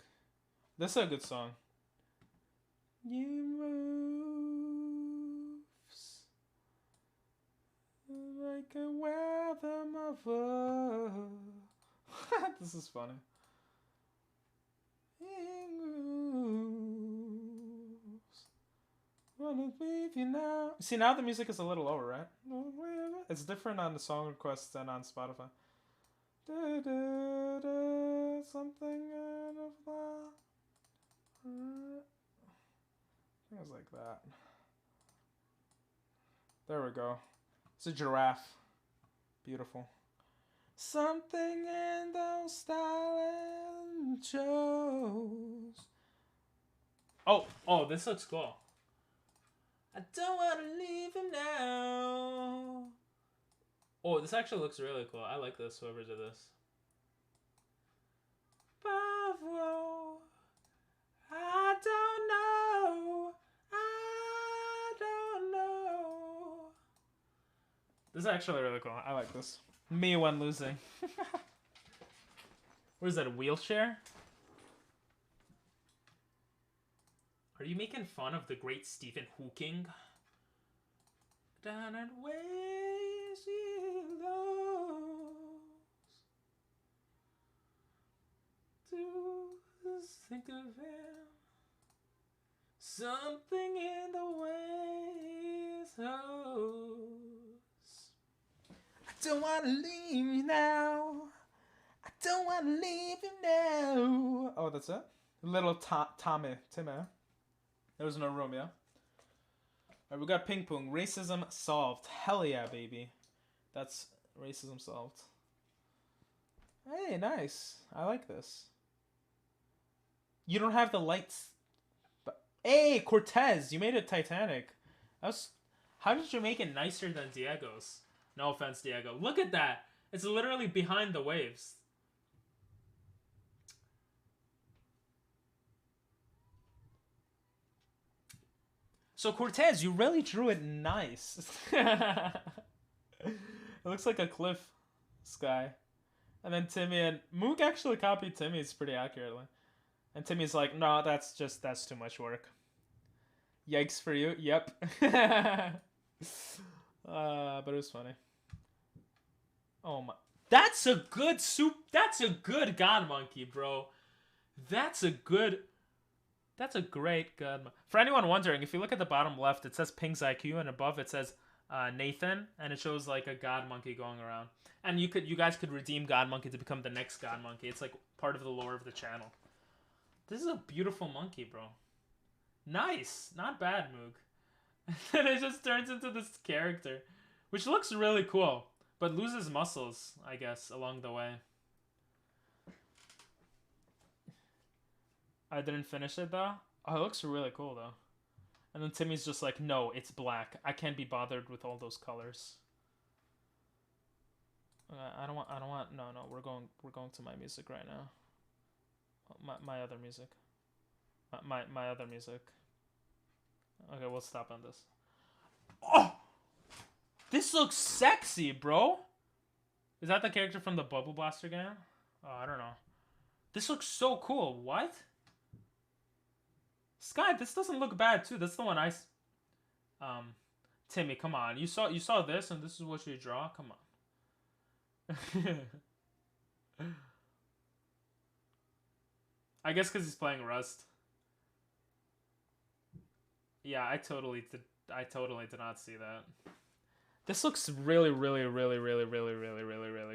This is a good song. You moves like a weather mother. This is funny. Wanna leave you now. See, now the music is a little lower, right? It's different on the song requests than on Spotify. Something out of that. Things like that. There we go. It's a giraffe. Beautiful. Something in those styling shows. Oh, this looks cool. I don't want to leave him now. Oh, this actually looks really cool. I like this, whoever did this. Bravo. I don't know. This is actually really cool. I like this. Me when losing. What is that, a wheelchair? Are you making fun of the great Stephen Hawking? Down and ways you lost. To think of him. Something in the way his host. I don't want to leave you now. I don't want to leave you now. Oh, that's it? Little Timmy. There was no room, yeah? Alright, we got Ping Pong. Racism solved. Hell yeah, baby. That's racism solved. Hey, nice. I like this. You don't have the lights. But hey, Cortez, you made it Titanic. How did you make it nicer than Diego's? No offense, Diego. Look at that. It's literally behind the waves. So Cortez, you really drew it nice. It looks like a cliff sky. And then Timmy and Moog actually copied Timmy's pretty accurately. And Timmy's like, no, that's too much work. Yikes for you. Yep. But it was funny. Oh my. That's a good God Monkey, bro. That's a great God Monkey. For anyone wondering, if you look at the bottom left, it says Ping's IQ, and above it says Nathan, and it shows like a God Monkey going around. And you guys could redeem God Monkey to become the next God Monkey. It's like part of the lore of the channel. This is a beautiful monkey, bro. Nice. Not bad, Moog. And it just turns into this character, which looks really cool, but loses muscles, I guess, along the way. I didn't finish it, though. Oh, it looks really cool, though. And then Timmy's just like, no, it's black. I can't be bothered with all those colors. I don't want. No, we're going to my music right now. My other music. My other music. Okay, we'll stop on this. Oh, this looks sexy, bro. Is that the character from the Bubble Blaster game? Oh, I don't know. This looks so cool. What? Sky, this doesn't look bad too. That's the one I. Timmy, come on. You saw this, and this is what you draw. Come on. I guess because he's playing Rust. Yeah, I totally did not see that. This looks really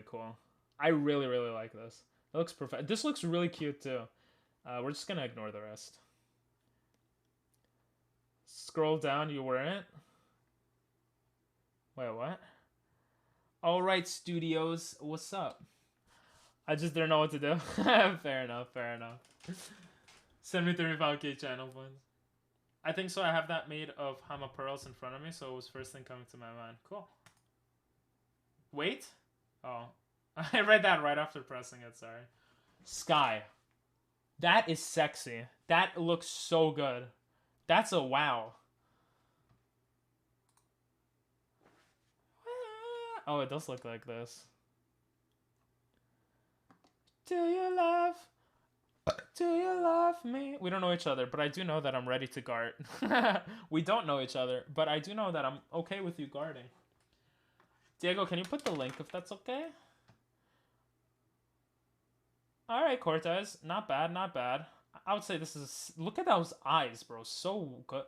cool. I really like this. It looks perfect. This looks really cute too. We're just gonna ignore the rest. Scroll down, you weren't? Wait, what? Alright, studios, what's up? I just didn't know what to do. Fair enough. Send me 35k channel points. I think so. I have that made of Hama Pearls in front of me, so it was first thing coming to my mind. Cool. Wait? Oh. I read that right after pressing it, sorry. Sky. That is sexy. That looks so good. That's a wow. Oh, it does look like this. Do you love me? We don't know each other, but I do know that I'm ready to guard. We don't know each other, but I do know that I'm okay with you guarding. Diego, can you put the link if that's okay? Alright, Cortez. Not bad. I would say this is... Look at those eyes, bro. So good.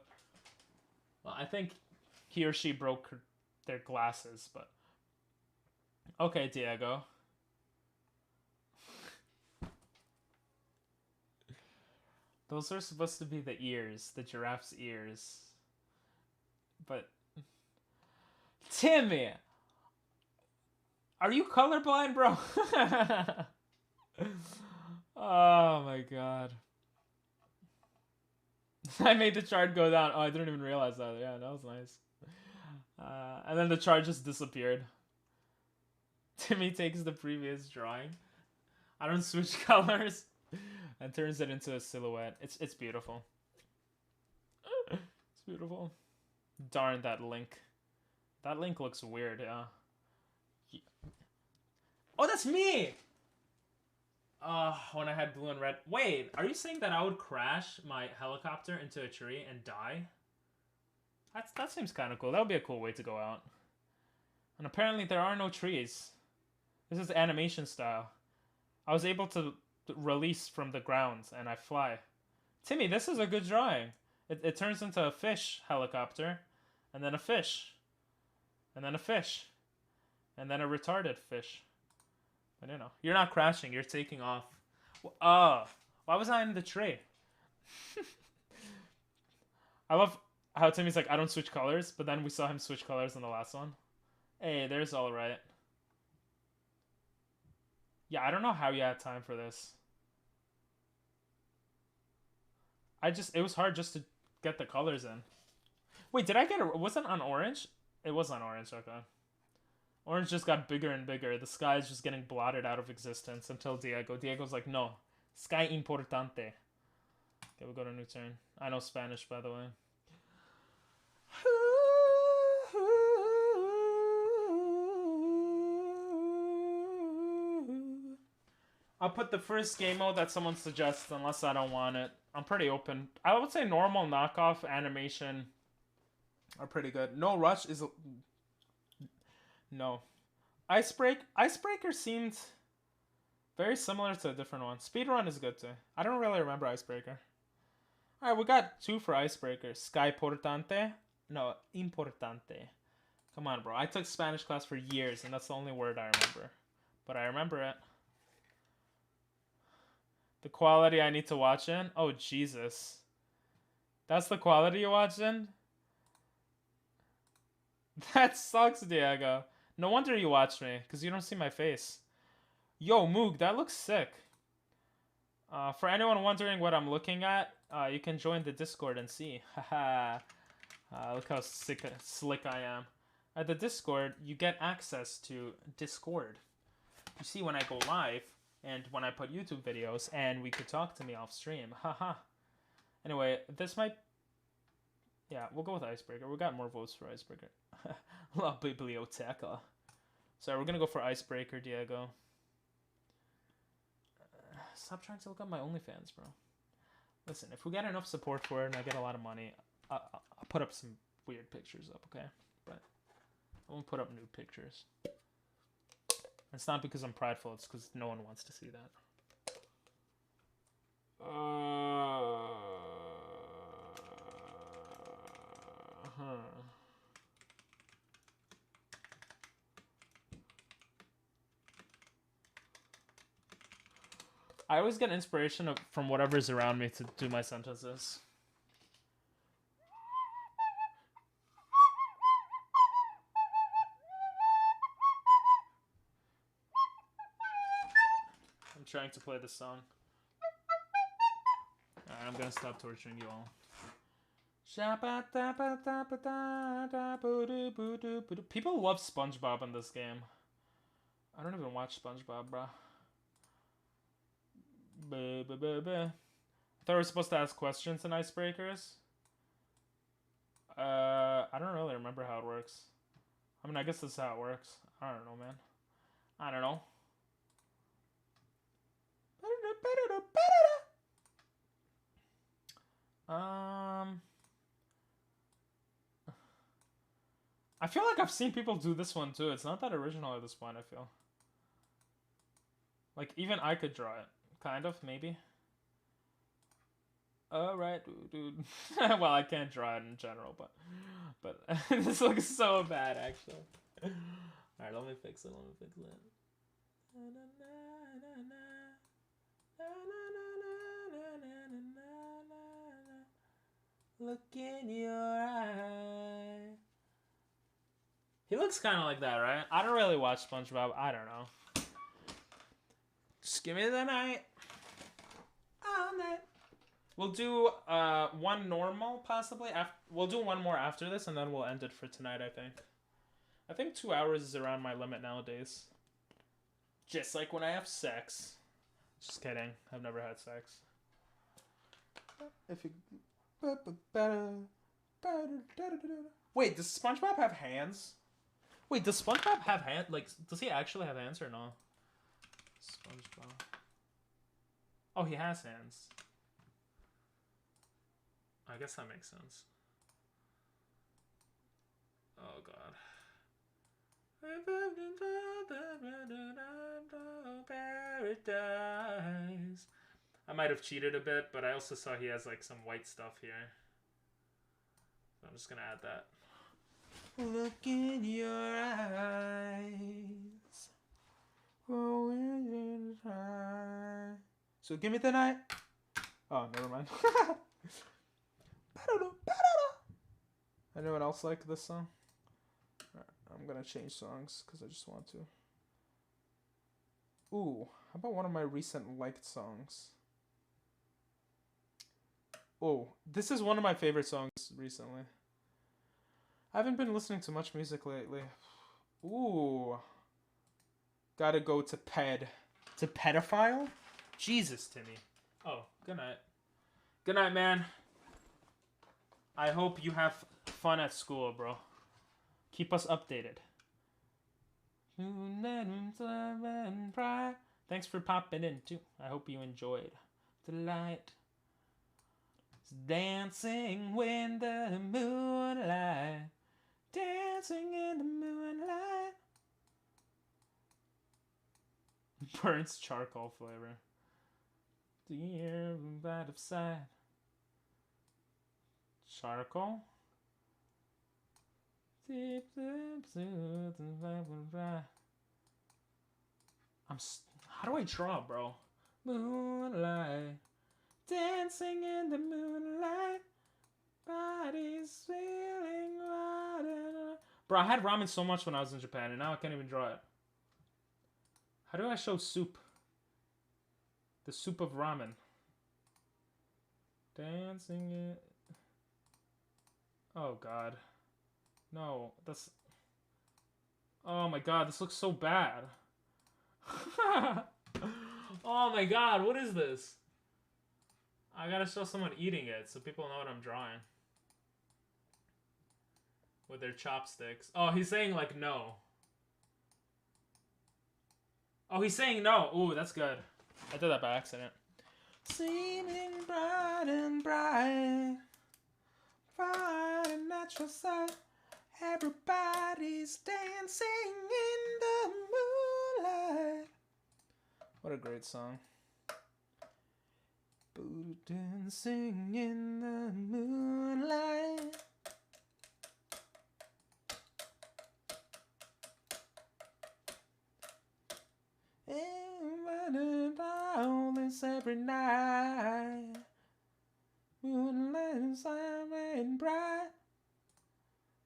Well, I think he or she broke their glasses, but... Okay, Diego. Those are supposed to be the ears. The giraffe's ears. But... Timmy! Are you colorblind, bro? Oh my god. I made the chart go down. Oh, I didn't even realize that. Yeah, that was nice. And then the chart just disappeared. Timmy takes the previous drawing. I don't switch colors. And turns it into a silhouette. It's beautiful. It's beautiful. Darn that link. That link looks weird, yeah. Oh, that's me! When I had blue and red. Wait, are you saying that I would crash my helicopter into a tree and die? That seems kind of cool. That would be a cool way to go out. And apparently there are no trees. This is animation style. I was able to release from the ground and I fly. Timmy, this is a good drawing. It turns into a fish helicopter, and then a fish, and then a fish, and then a retarded fish. But you know, you're not crashing, you're taking off. Why was I in the tree? I love how Timmy's like, I don't switch colors, but then we saw him switch colors in the last one. Hey, there's alright. Yeah, I don't know how you had time for this. It was hard just to get the colors in. Wait, did I get it? Was it on orange? It was on orange, okay. Orange just got bigger and bigger. The sky is just getting blotted out of existence until Diego's like, no. Sky importante. Okay, we'll go to a new turn. I know Spanish, by the way. I'll put the first game mode that someone suggests unless I don't want it. I'm pretty open. I would say normal, knockoff, animation are pretty good. No Rush is... No. Icebreaker seemed very similar to a different one. Speedrun is good too. I don't really remember Icebreaker. Alright, we got 2 for Icebreaker. Sky portante? No, importante. Come on, bro. I took Spanish class for years, and that's the only word I remember. But I remember it. The quality I need to watch in? Oh, Jesus. That's the quality you watch in? That sucks, Diego. No wonder you watch me, because you don't see my face. Yo, Moog, that looks sick. For anyone wondering what I'm looking at, you can join the Discord and see. Haha. Look how slick I am. At the Discord, you get access to Discord. You see when I go live and when I put YouTube videos, and we could talk to me off stream. Haha. Anyway, this might... Yeah, we'll go with Icebreaker. We got more votes for Icebreaker. La Biblioteca. Sorry, we're gonna go for Icebreaker, Diego. Stop trying to look up my OnlyFans, bro. Listen, if we get enough support for it and I get a lot of money, I'll put up some weird pictures up, okay? But I won't put up nude pictures. It's not because I'm prideful, it's because no one wants to see that. I always get inspiration from whatever's around me to do my sentences. I'm trying to play this song. Alright, I'm gonna stop torturing you all. People love SpongeBob in this game. I don't even watch SpongeBob, bro. I thought we were supposed to ask questions in Icebreakers. I don't really remember how it works. I mean, I guess this is how it works. I don't know, man. I don't know. I feel like I've seen people do this one too. It's not that original at this point, I feel. Like, even I could draw it. Kind of, maybe. Alright, dude. Well, I can't draw it in general, but this looks so bad, actually. Alright, let me fix it. Look in your eye. He looks kind of like that, right? I don't really watch SpongeBob. I don't know. Just give me the night. All night. We'll do one normal, possibly. We'll do one more after this, and then we'll end it for tonight, I think. I think 2 hours is around my limit nowadays. Just like when I have sex. Just kidding. I've never had sex. If you... Wait, does SpongeBob have hands? Wait, does SpongeBob have hands? Like, does he actually have hands or no? SpongeBob. Oh, he has hands. I guess that makes sense. Oh, God. Paradise. I might have cheated a bit, but I also saw he has, like, some white stuff here. So I'm just gonna add that. Look in your eyes. Oh, in your eyes. So give me the night. Oh, never mind. Anyone else like this song? I'm gonna change songs because I just want to. Ooh, how about one of my recent liked songs? Oh, this is one of my favorite songs recently. I haven't been listening to much music lately. Ooh. Gotta go to ped. To pedophile? Jesus, Timmy. Oh, good night. Good night, man. I hope you have fun at school, bro. Keep us updated. Thanks for popping in, too. I hope you enjoyed the light. Dancing in the moonlight. Dancing in the moonlight. Burns charcoal flavor. Dear, out of sight. Charcoal? How do I draw, bro? Moonlight. Dancing in the moonlight. Body's feeling right. Bro, I had ramen so much when I was in Japan, and now I can't even draw it. How do I show soup? The soup of ramen. Dancing in... Oh god. No, that's... Oh my god, this looks so bad. Oh my god, what is this? I gotta show someone eating it so people know what I'm drawing. With their chopsticks. Oh, he's saying like no. Oh, he's saying no. Ooh, that's good. I did that by accident. Seeming bright and bright, bright and natural sight. Everybody's dancing in the moonlight. What a great song. Dancing in the moonlight. All this every night. Moonlight shining bright.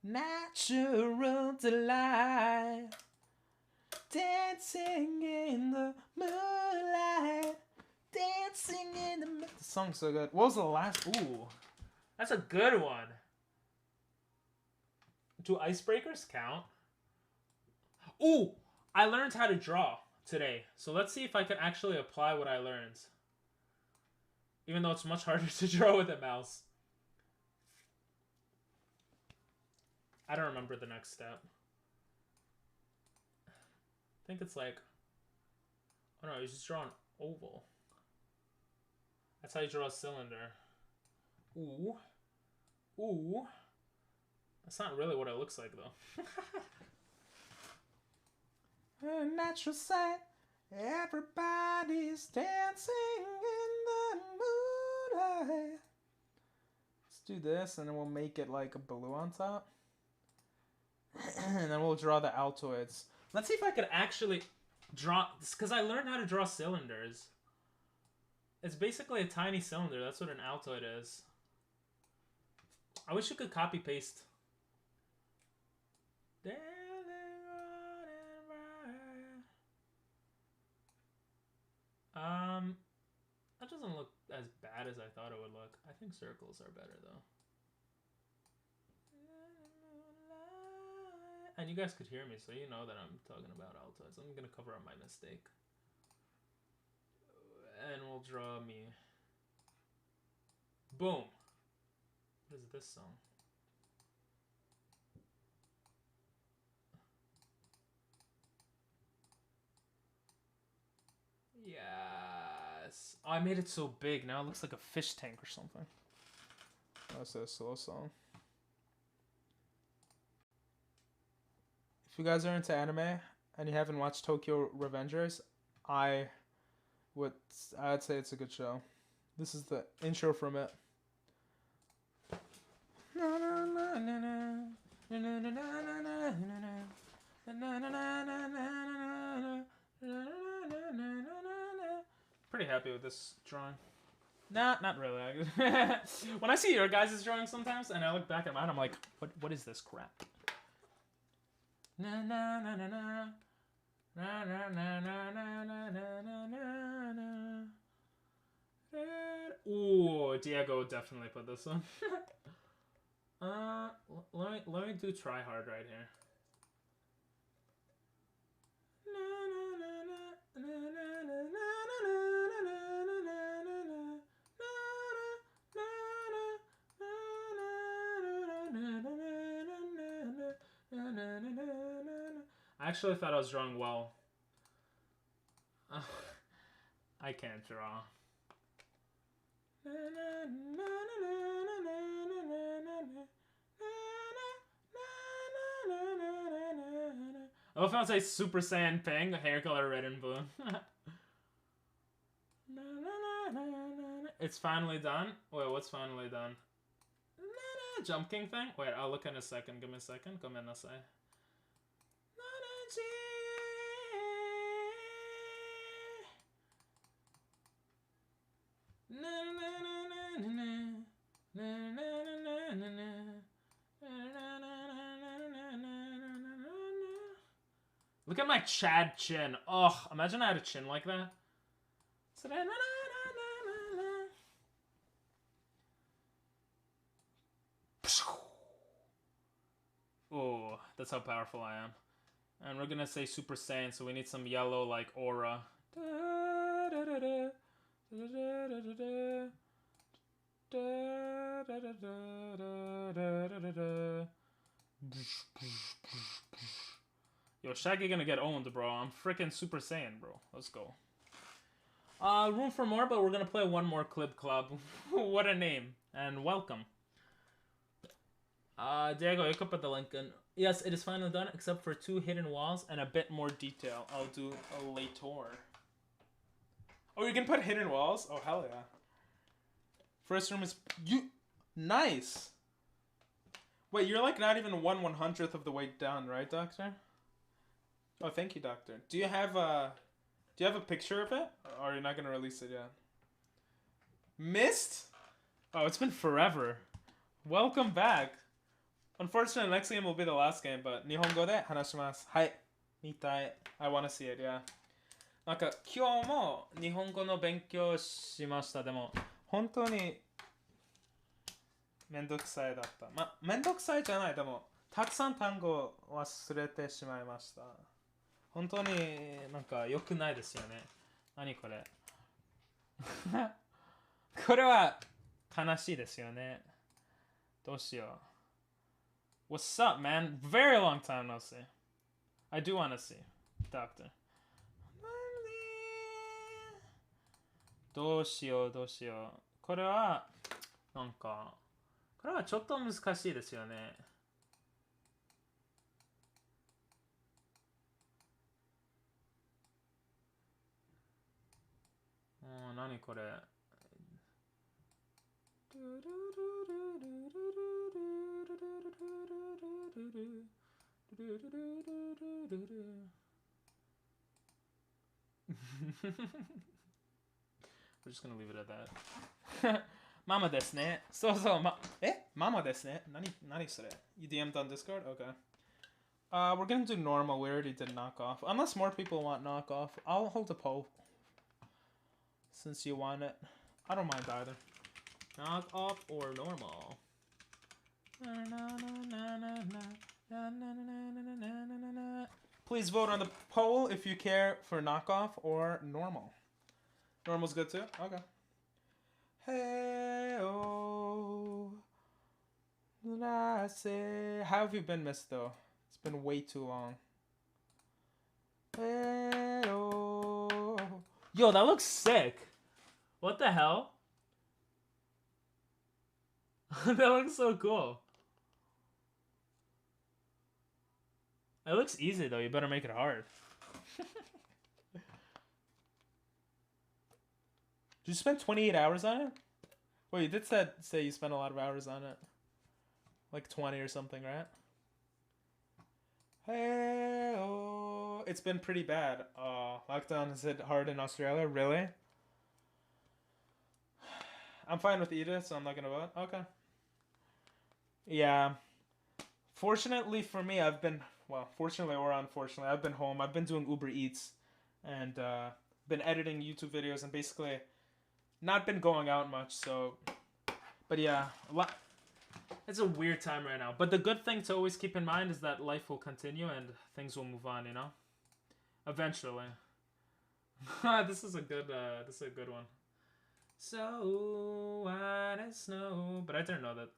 Natural delight. Dancing in the moonlight. Dancing in the moonlight. The song's so good. What was the last? Ooh. That's a good one. Do icebreakers count? Ooh! I learned how to draw today. So let's see if I can actually apply what I learned. Even though it's much harder to draw with a mouse. I don't remember the next step. I think it's like... Oh no, you just draw an oval. That's how you draw a cylinder. Ooh. Ooh. That's not really what it looks like though. A natural sight. Everybody's dancing in the moonlight. Let's do this and then we'll make it like a blue on top. And then we'll draw the Altoids. Let's see if I could actually draw this, because I learned how to draw cylinders. It's basically a tiny cylinder. That's what an Altoid is. I wish you could copy paste. That doesn't look as bad as I thought it would look. I think circles are better though. And you guys could hear me, so you know that I'm talking about Altoids. I'm gonna cover up my mistake. And we'll draw me. Boom. What is this song? Yes. Oh, I made it so big. Now it looks like a fish tank or something. That's a slow song. If you guys are into anime and you haven't watched Tokyo Revengers, I'd say it's a good show. This is the intro from it. Pretty happy with this drawing. Nah, not really. When I see your guys' drawing sometimes and I look back at mine, I'm like, what is this crap? Na na na na na. Na na na na na na na na na. Ooh, Diego definitely put this on. Let me do try hard right here. I actually thought I was drawing well. I can't draw. Oh, if I say Super Saiyan Pink, hair color red and blue. It's finally done. Wait, what's finally done? Jump King thing? Wait, I'll look in a second. Give me a second. Come in a sec. Look at my Chad chin. Ugh, imagine I had a chin like that. Whoa, that's how powerful I am. And we're gonna say Super Saiyan, so we need some yellow like aura. Yo, Shaggy gonna get owned, bro. I'm freaking Super Saiyan, bro. Let's go. Room for more, but we're gonna play one more Clip Club. What a name. And welcome. Diego, you can put the link in. Yes, it is finally done, except for 2 hidden walls and a bit more detail. I'll do a later. Oh, you can put hidden walls? Oh, hell yeah. First room is... Nice! Wait, you're like not even 1/100th of the way down, right, Doctor? Oh, thank you, Doctor. Do you have a picture of it? Or are you not going to release it yet? Missed? Oh, it's been forever. Welcome back. Unfortunately, next game will be the last game, but 日本語で話します。はい。見たい。I wanna see it, yeah. なんか、今日も日本語の勉強しました。でも、本当にめんどくさいだった。めんどくさいじゃない。でも、たくさん単語を忘れてしまいました。本当になんか良くないですよね。何これこれは悲しいですよね。どうしよう。What's up, man? Very long time no see. I do want to see, Doctor. どうしよう、どうしよう。これは、なんか、これはちょっと難しいですよね。何これ。We're just gonna leave it at that. ママですね。そうそう、ママですね。何それ You DM'd on Discord? Okay. We're gonna do normal. We already did knockoff. Unless more people want knockoff, I'll hold a poll. Since you want it. I don't mind either. Knockoff or normal? Please vote on the poll if you care for knockoff or normal. Normal's good too? Okay. Hey, oh. Did I say? How have you been, Miss, though? It's been way too long. Hey, oh. Yo, that looks sick. What the hell? That looks so cool. It looks easy, though. You better make it hard. Did you spend 28 hours on it? Well, you did say you spent a lot of hours on it. Like 20 or something, right? Hey, oh. It's been pretty bad. Lockdown is hit hard in Australia. Really? I'm fine with Edith, so I'm not gonna vote. Okay. Yeah. Fortunately for me, fortunately or unfortunately, I've been home. I've been doing Uber Eats and been editing YouTube videos and basically not been going out much. So, but yeah, it's a weird time right now. But the good thing to always keep in mind is that life will continue and things will move on. You know, eventually. This is a good one. So white as snow, but I didn't know that.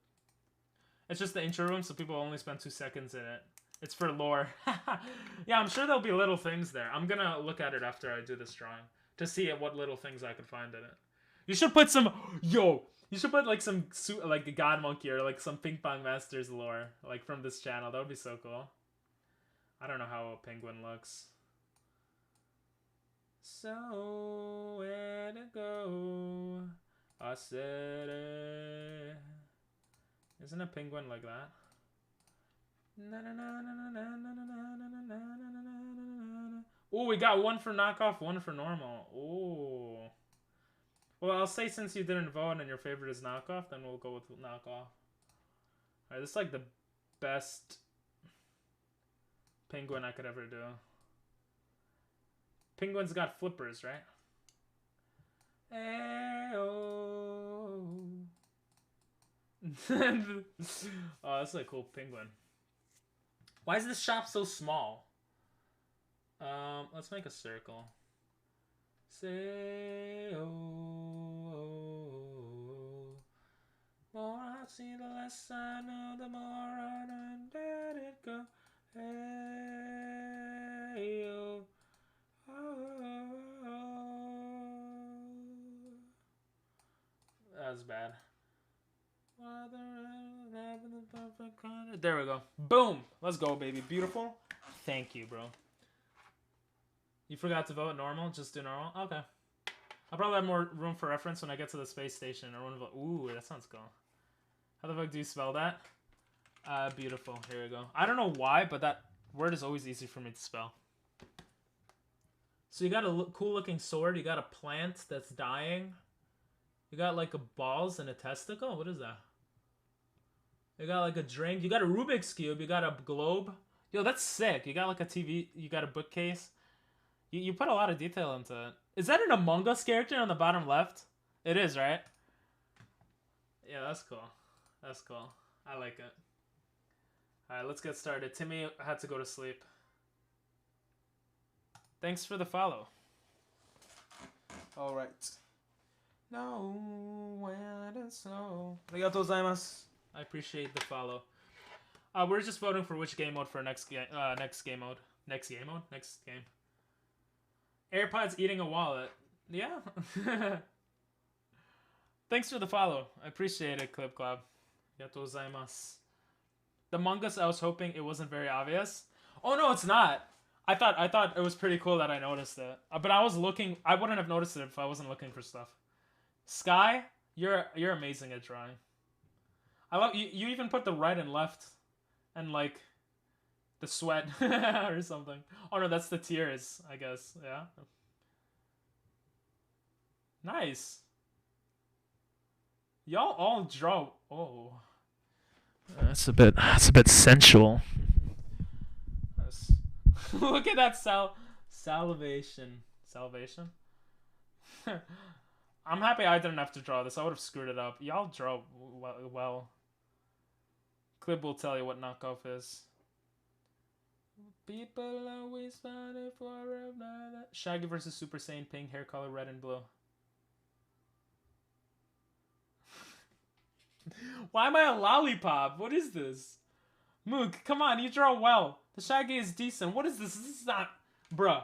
It's just the intro room, so people only spend 2 seconds in it. It's for lore. Yeah, I'm sure there'll be little things there. I'm gonna look at it after I do this drawing to see what little things I could find in it. You should put some... Yo! You should put like some... like a God Monkey or like some Ping Pong Masters lore. Like from this channel. That would be so cool. I don't know how a penguin looks. So where to go? I said it. Isn't a penguin like that? Oh, we got one for knockoff, one for normal. Oh. Well, I'll say since you didn't vote and your favorite is knockoff, then we'll go with knockoff. Alright, this is like the best penguin I could ever do. Penguins got flippers, right? Hey-oh. Oh, that's a cool penguin. Why is this shop so small? Let's make a circle. Say oh, more I see, the less I know, the more I let it go. Hey oh, oh. That was bad. There we go. Boom. Let's go, baby. Beautiful. Thank you, bro. You forgot to vote normal? Just do normal? Okay. I'll probably have more room for reference when I get to the space station. Ooh, that sounds cool. How the fuck do you spell that? Beautiful. Here we go. I don't know why, but that word is always easy for me to spell. So you got a cool looking sword. You got a plant that's dying. You got like a balls and a testicle. What is that? You got like a drink. You got a Rubik's Cube. You got a globe. Yo, that's sick. You got like a TV. You got a bookcase. You put a lot of detail into it. Is that an Among Us character on the bottom left? It is, right? Yeah, that's cool. That's cool. I like it. Alright, let's get started. Timmy had to go to sleep. Thanks for the follow. Alright. No, when it's snow. Arigatou gozaimasu. I appreciate the follow. We're just voting for which game mode for next game. Next game mode. Next game mode. Next game. AirPods eating a wallet. Yeah. Thanks for the follow. I appreciate it, Clip Club. Arigatou gozaimasu. The Among Us, I was hoping it wasn't very obvious. Oh no, it's not. I thought it was pretty cool that I noticed it. But I was looking. I wouldn't have noticed it if I wasn't looking for stuff. Sky, you're amazing at drawing. I love you. You even put the right and left, and like the sweat or something. Oh no, that's the tears, I guess. Yeah. Nice. Y'all all draw. Oh. That's a bit sensual. Look at that salivation. Salvation? I'm happy I didn't have to draw this. I would have screwed it up. Y'all draw well. Clip will tell you what knockoff is. People always find it for another. Shaggy versus Super Saiyan, pink hair color, red and blue. Why am I a lollipop? What is this? Mook, come on, you draw well. The Shaggy is decent. What is this? This is not... Bruh.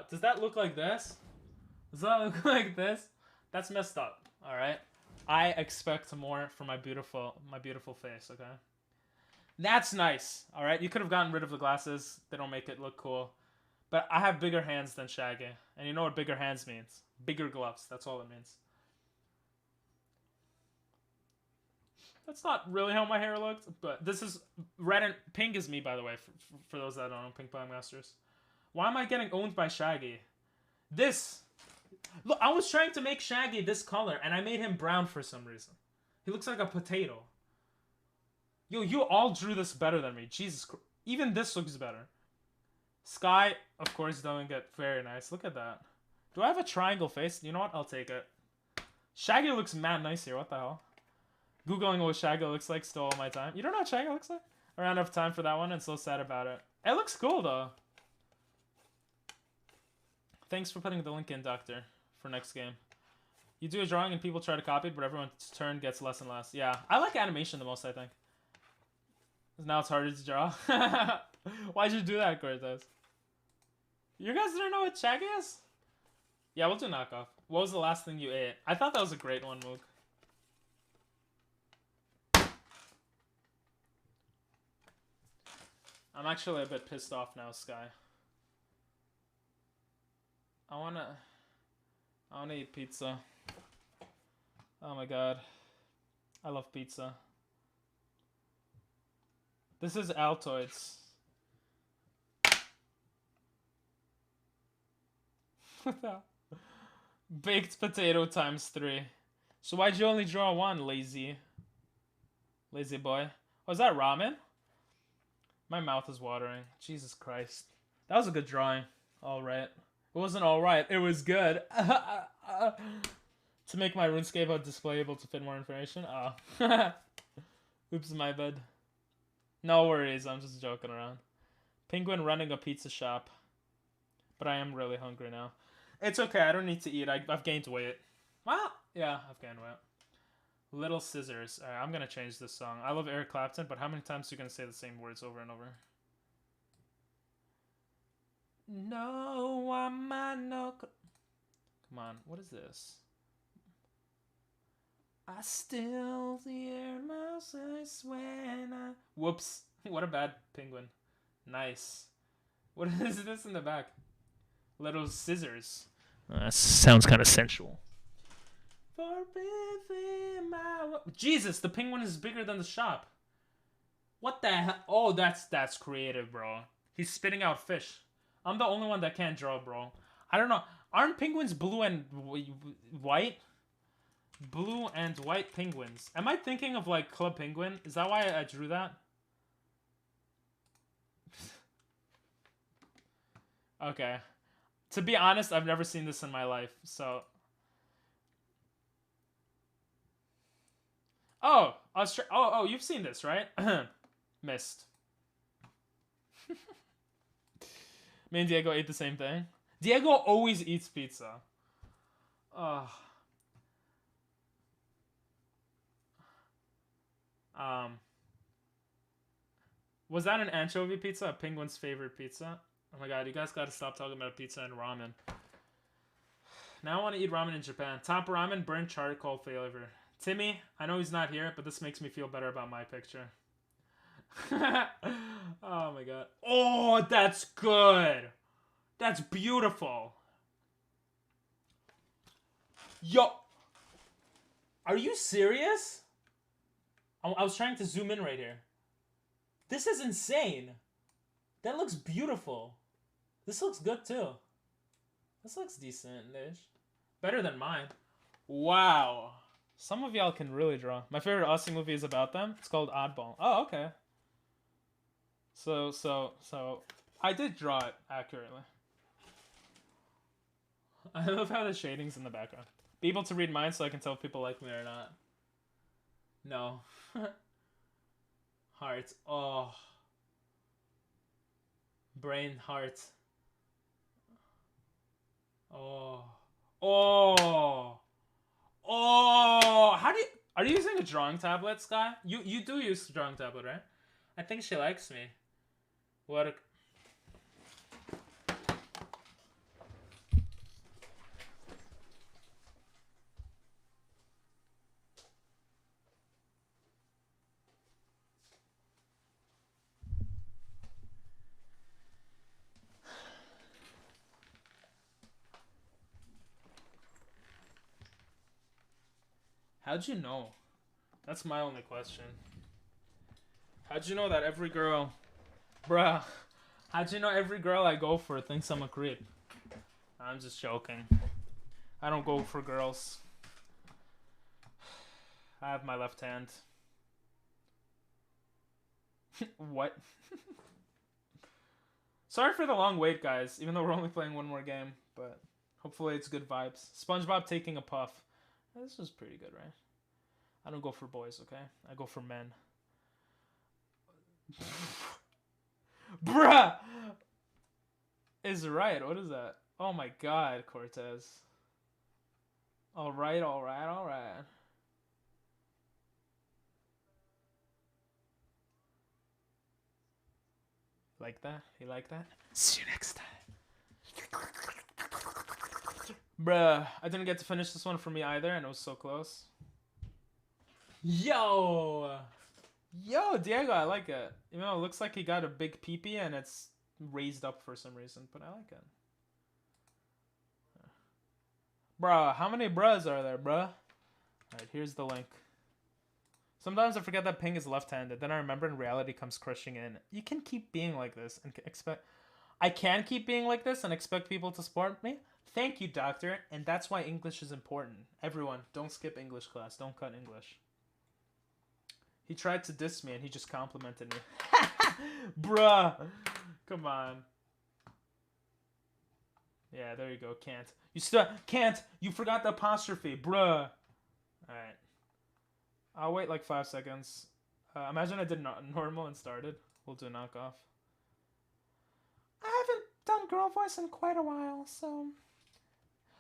Does that look like this? Does that look like this? That's messed up, alright? I expect more from my beautiful face, okay? That's nice, alright? You could have gotten rid of the glasses. They don't make it look cool. But I have bigger hands than Shaggy. And you know what bigger hands means? Bigger gloves. That's all it means. That's not really how my hair looked, but this is red and pink is me, by the way, for those that don't know, Pink Pong Masters. Why am I getting owned by Shaggy? This. Look, I was trying to make Shaggy this color, and I made him brown for some reason. He looks like a potato. Yo, you all drew this better than me. Jesus Christ. Even this looks better. Sky, of course, doing it very nice. Look at that. Do I have a triangle face? You know what? I'll take it. Shaggy looks mad nice here. What the hell? Googling what Shaggy looks like stole all my time. You don't know what Shaggy looks like? I ran out of time for that one and so sad about it. It looks cool though. Thanks for putting the link in, Doctor, for next game. You do a drawing and people try to copy it, but everyone's turn gets less and less. Yeah, I like animation the most, I think. Now it's harder to draw. Why'd you do that, Cortez? You guys don't know what Shaggy is? Yeah, we'll do knockoff. What was the last thing you ate? I thought that was a great one, Mook. I'm actually a bit pissed off now, Sky. I wanna eat pizza. Oh my god. I love pizza. This is Altoids. Baked potato times 3. So why'd you only draw one, lazy boy? Was that ramen? My mouth is watering. Jesus Christ. That was a good drawing. Alright. It wasn't alright. It was good. To make my RuneScape display able to fit more information. Oh. Oops, my bad. No worries, I'm just joking around. Penguin running a pizza shop. But I am really hungry now. It's okay, I don't need to eat. I've gained weight. Well, yeah, I've gained weight. Little Scissors. Alright, I'm gonna change this song. I love Eric Clapton, but how many times are you gonna say the same words over and over? No, I'm no. Come on, what is this? I still hear my voice when I. Whoops! What a bad penguin. Nice. What is this in the back? Little Scissors. Sounds kind of sensual. Jesus, the penguin is bigger than the shop. What the hell? Oh, that's creative, bro. He's spitting out fish. I'm the only one that can't draw, bro. I don't know. Aren't penguins blue and white? Blue and white penguins. Am I thinking of like Club Penguin? Is that why I drew that? Okay. To be honest, I've never seen this in my life, so. Oh, oh, you've seen this, right? Missed. Me and Diego ate the same thing. Diego always eats pizza. Was that an anchovy pizza? A penguin's favorite pizza? Oh my god, you guys gotta stop talking about pizza and ramen. Now I want to eat ramen in Japan. Top ramen, burnt charcoal flavor. Timmy, I know he's not here, but this makes me feel better about my picture. Oh my god. Oh, that's good. That's beautiful. Yo. Are you serious? I was trying to zoom in right here. This is insane. That looks beautiful. This looks good too. This looks decent-ish. Better than mine. Wow. Some of y'all can really draw. My favorite Aussie movie is about them. It's called Oddball. Oh, okay. So I did draw it accurately. I love how the shading's in the background. Be able to read mine so I can tell if people like me or not. No. Heart. Oh. Brain, heart. Oh. Oh. Oh. How do you... Are you using a drawing tablet, Sky? You do use a drawing tablet, right? I think she likes me. What a... How'd you know? That's my only question. How'd you know that every girl... Bruh. How'd you know every girl I go for thinks I'm a creep? I'm just joking. I don't go for girls. I have my left hand. What? Sorry for the long wait, guys. Even though we're only playing one more game. But hopefully it's good vibes. SpongeBob taking a puff. This was pretty good, right? I don't go for boys, okay? I go for men. Bruh! Is right. What is that? Oh my god, Cortez. Alright. Like that? You like that? See you next time. Bruh, I didn't get to finish this one for me either, and it was so close. Yo, Diego, I like it. You know, it looks like he got a big peepee and it's raised up for some reason, but I like it. Bruh, how many bruhs are there, bruh? Alright, here's the link. Sometimes I forget that Ping is left-handed, then I remember in reality comes crushing in. You can keep being like this and expect... I can keep being like this and expect people to support me? Thank you, doctor, and that's why English is important. Everyone, don't skip English class. Don't cut English. He tried to diss me and he just complimented me. Bruh. Come on. Yeah, there you go. Can't. You still can't. You forgot the apostrophe. Bruh. Alright. I'll wait like 5 seconds. Imagine I did normal and started. We'll do knockoff. I haven't done girl voice in quite a while, so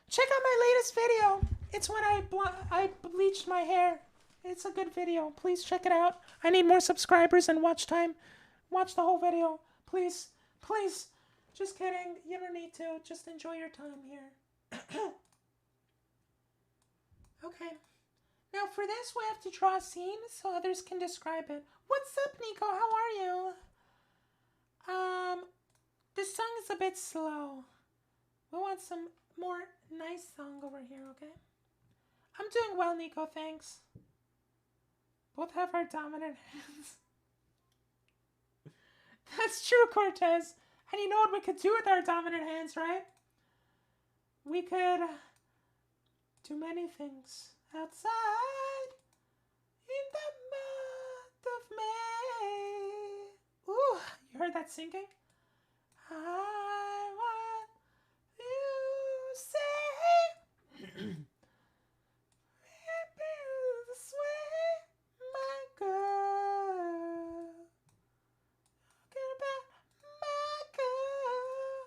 check out my latest video. It's when I bleached my hair. It's a good video. Please check it out. I need more subscribers and watch time. Watch the whole video. Please. Please. Just kidding. You don't need to. Just enjoy your time here. Okay. Now for this we have to draw a scene so others can describe it. What's up, Nico? How are you? This song is a bit slow. We want some more nice song over here, okay? I'm doing well, Nico, thanks. Both have our dominant hands. That's true, Cortez. And you know what we could do with our dominant hands, right? We could do many things. Outside in the month of May. Ooh, you heard that singing? I want you to say this way, my girl. Talking about my girl.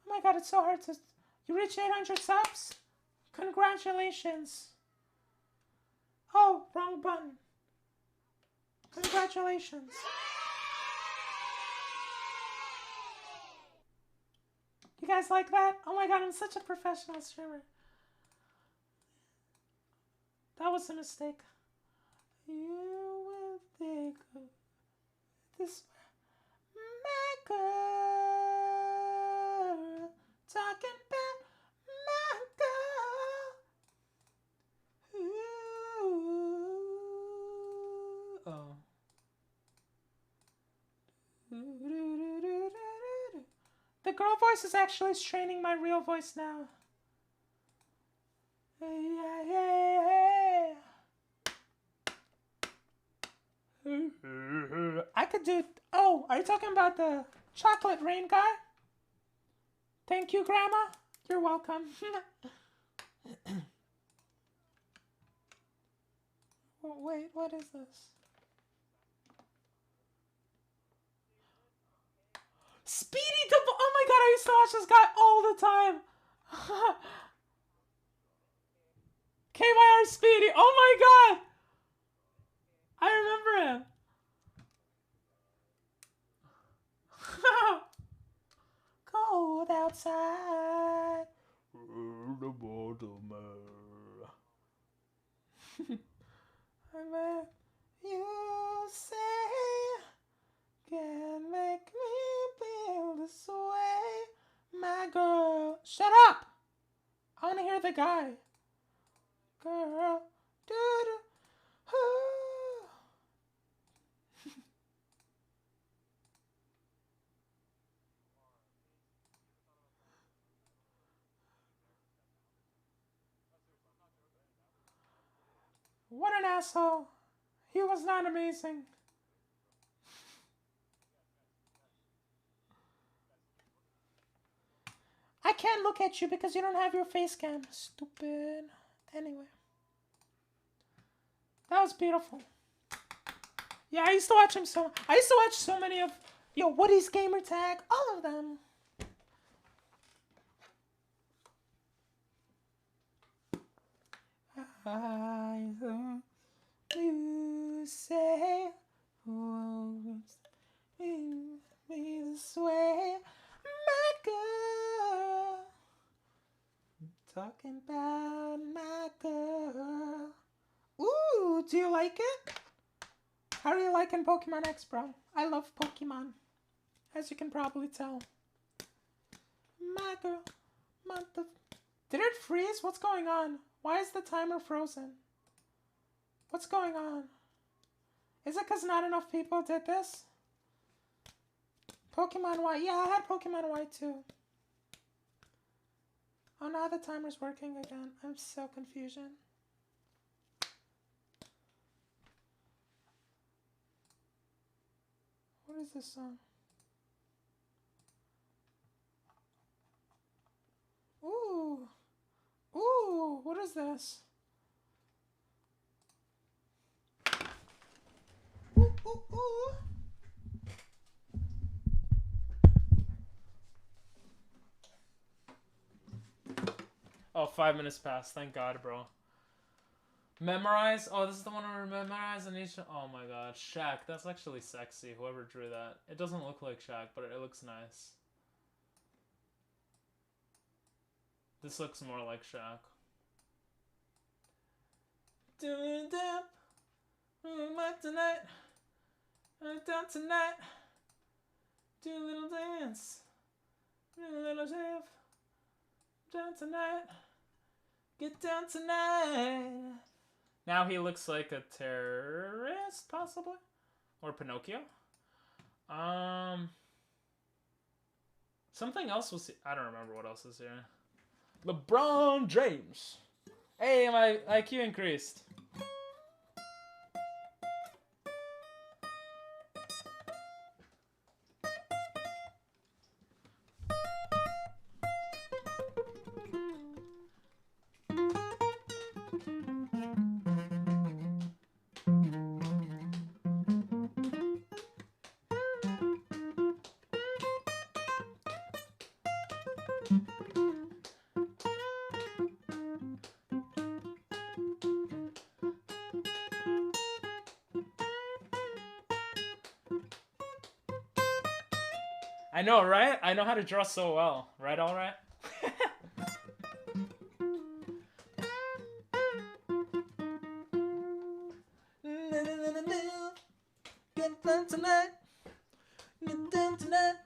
Oh my god, it's so hard to... You reached 800 subs? Congratulations. Oh, wrong button. Congratulations. You guys like that? Oh my god, I'm such a professional streamer. That was a mistake. You will think of this, my girl. Talking about my girl. Ooh. Oh. The girl voice is actually straining my real voice now. Yeah, yeah, yeah. I could do... Oh, are you talking about the chocolate rain guy? Thank you, Grandma. You're welcome. Wait, what is this? Speedy Double. Oh my god, I used to watch this guy all the time. KYR Speedy. Oh my god. I remember him. Cold outside. The Baltimore. You say can make me feel this way, my girl. Shut up! I want to hear the guy. Girl, doo-doo, What an asshole. He was not amazing. I can't look at you because you don't have your face cam. Stupid. Anyway. That was beautiful. Yeah, I used to watch him so... I used to watch so many of... Yo, Woody's Gamer Tag. All of them. I heard you say... me this way, my girl. Talking about my girl. Ooh, do you like it? How are you liking Pokemon X, bro? I love Pokemon, as you can probably tell. My girl, month of... Did it freeze? What's going on? Why is the timer frozen? What's going on? Is it because not enough people did this? Pokemon Y. Yeah, I had Pokemon Y too. Oh, now the timer's working again. I'm so confusion. What is this song? Ooh. Ooh, what is this? Oh, 5 minutes passed. Thank God, bro. Memorize. Oh, this is the one where memorize and each. Oh my God, Shaq. That's actually sexy. Whoever drew that. It doesn't look like Shaq, but it looks nice. This looks more like Shaq. Doing down, tonight, down tonight. Do a little dance, do a little jam. Down tonight, get down tonight. Now he looks like a terrorist, possibly, or Pinocchio. Something else was. I don't remember what else is here. LeBron James. Hey, my IQ increased. I know, right? I know how to draw so well. Right, all right? Get down tonight. Get down tonight.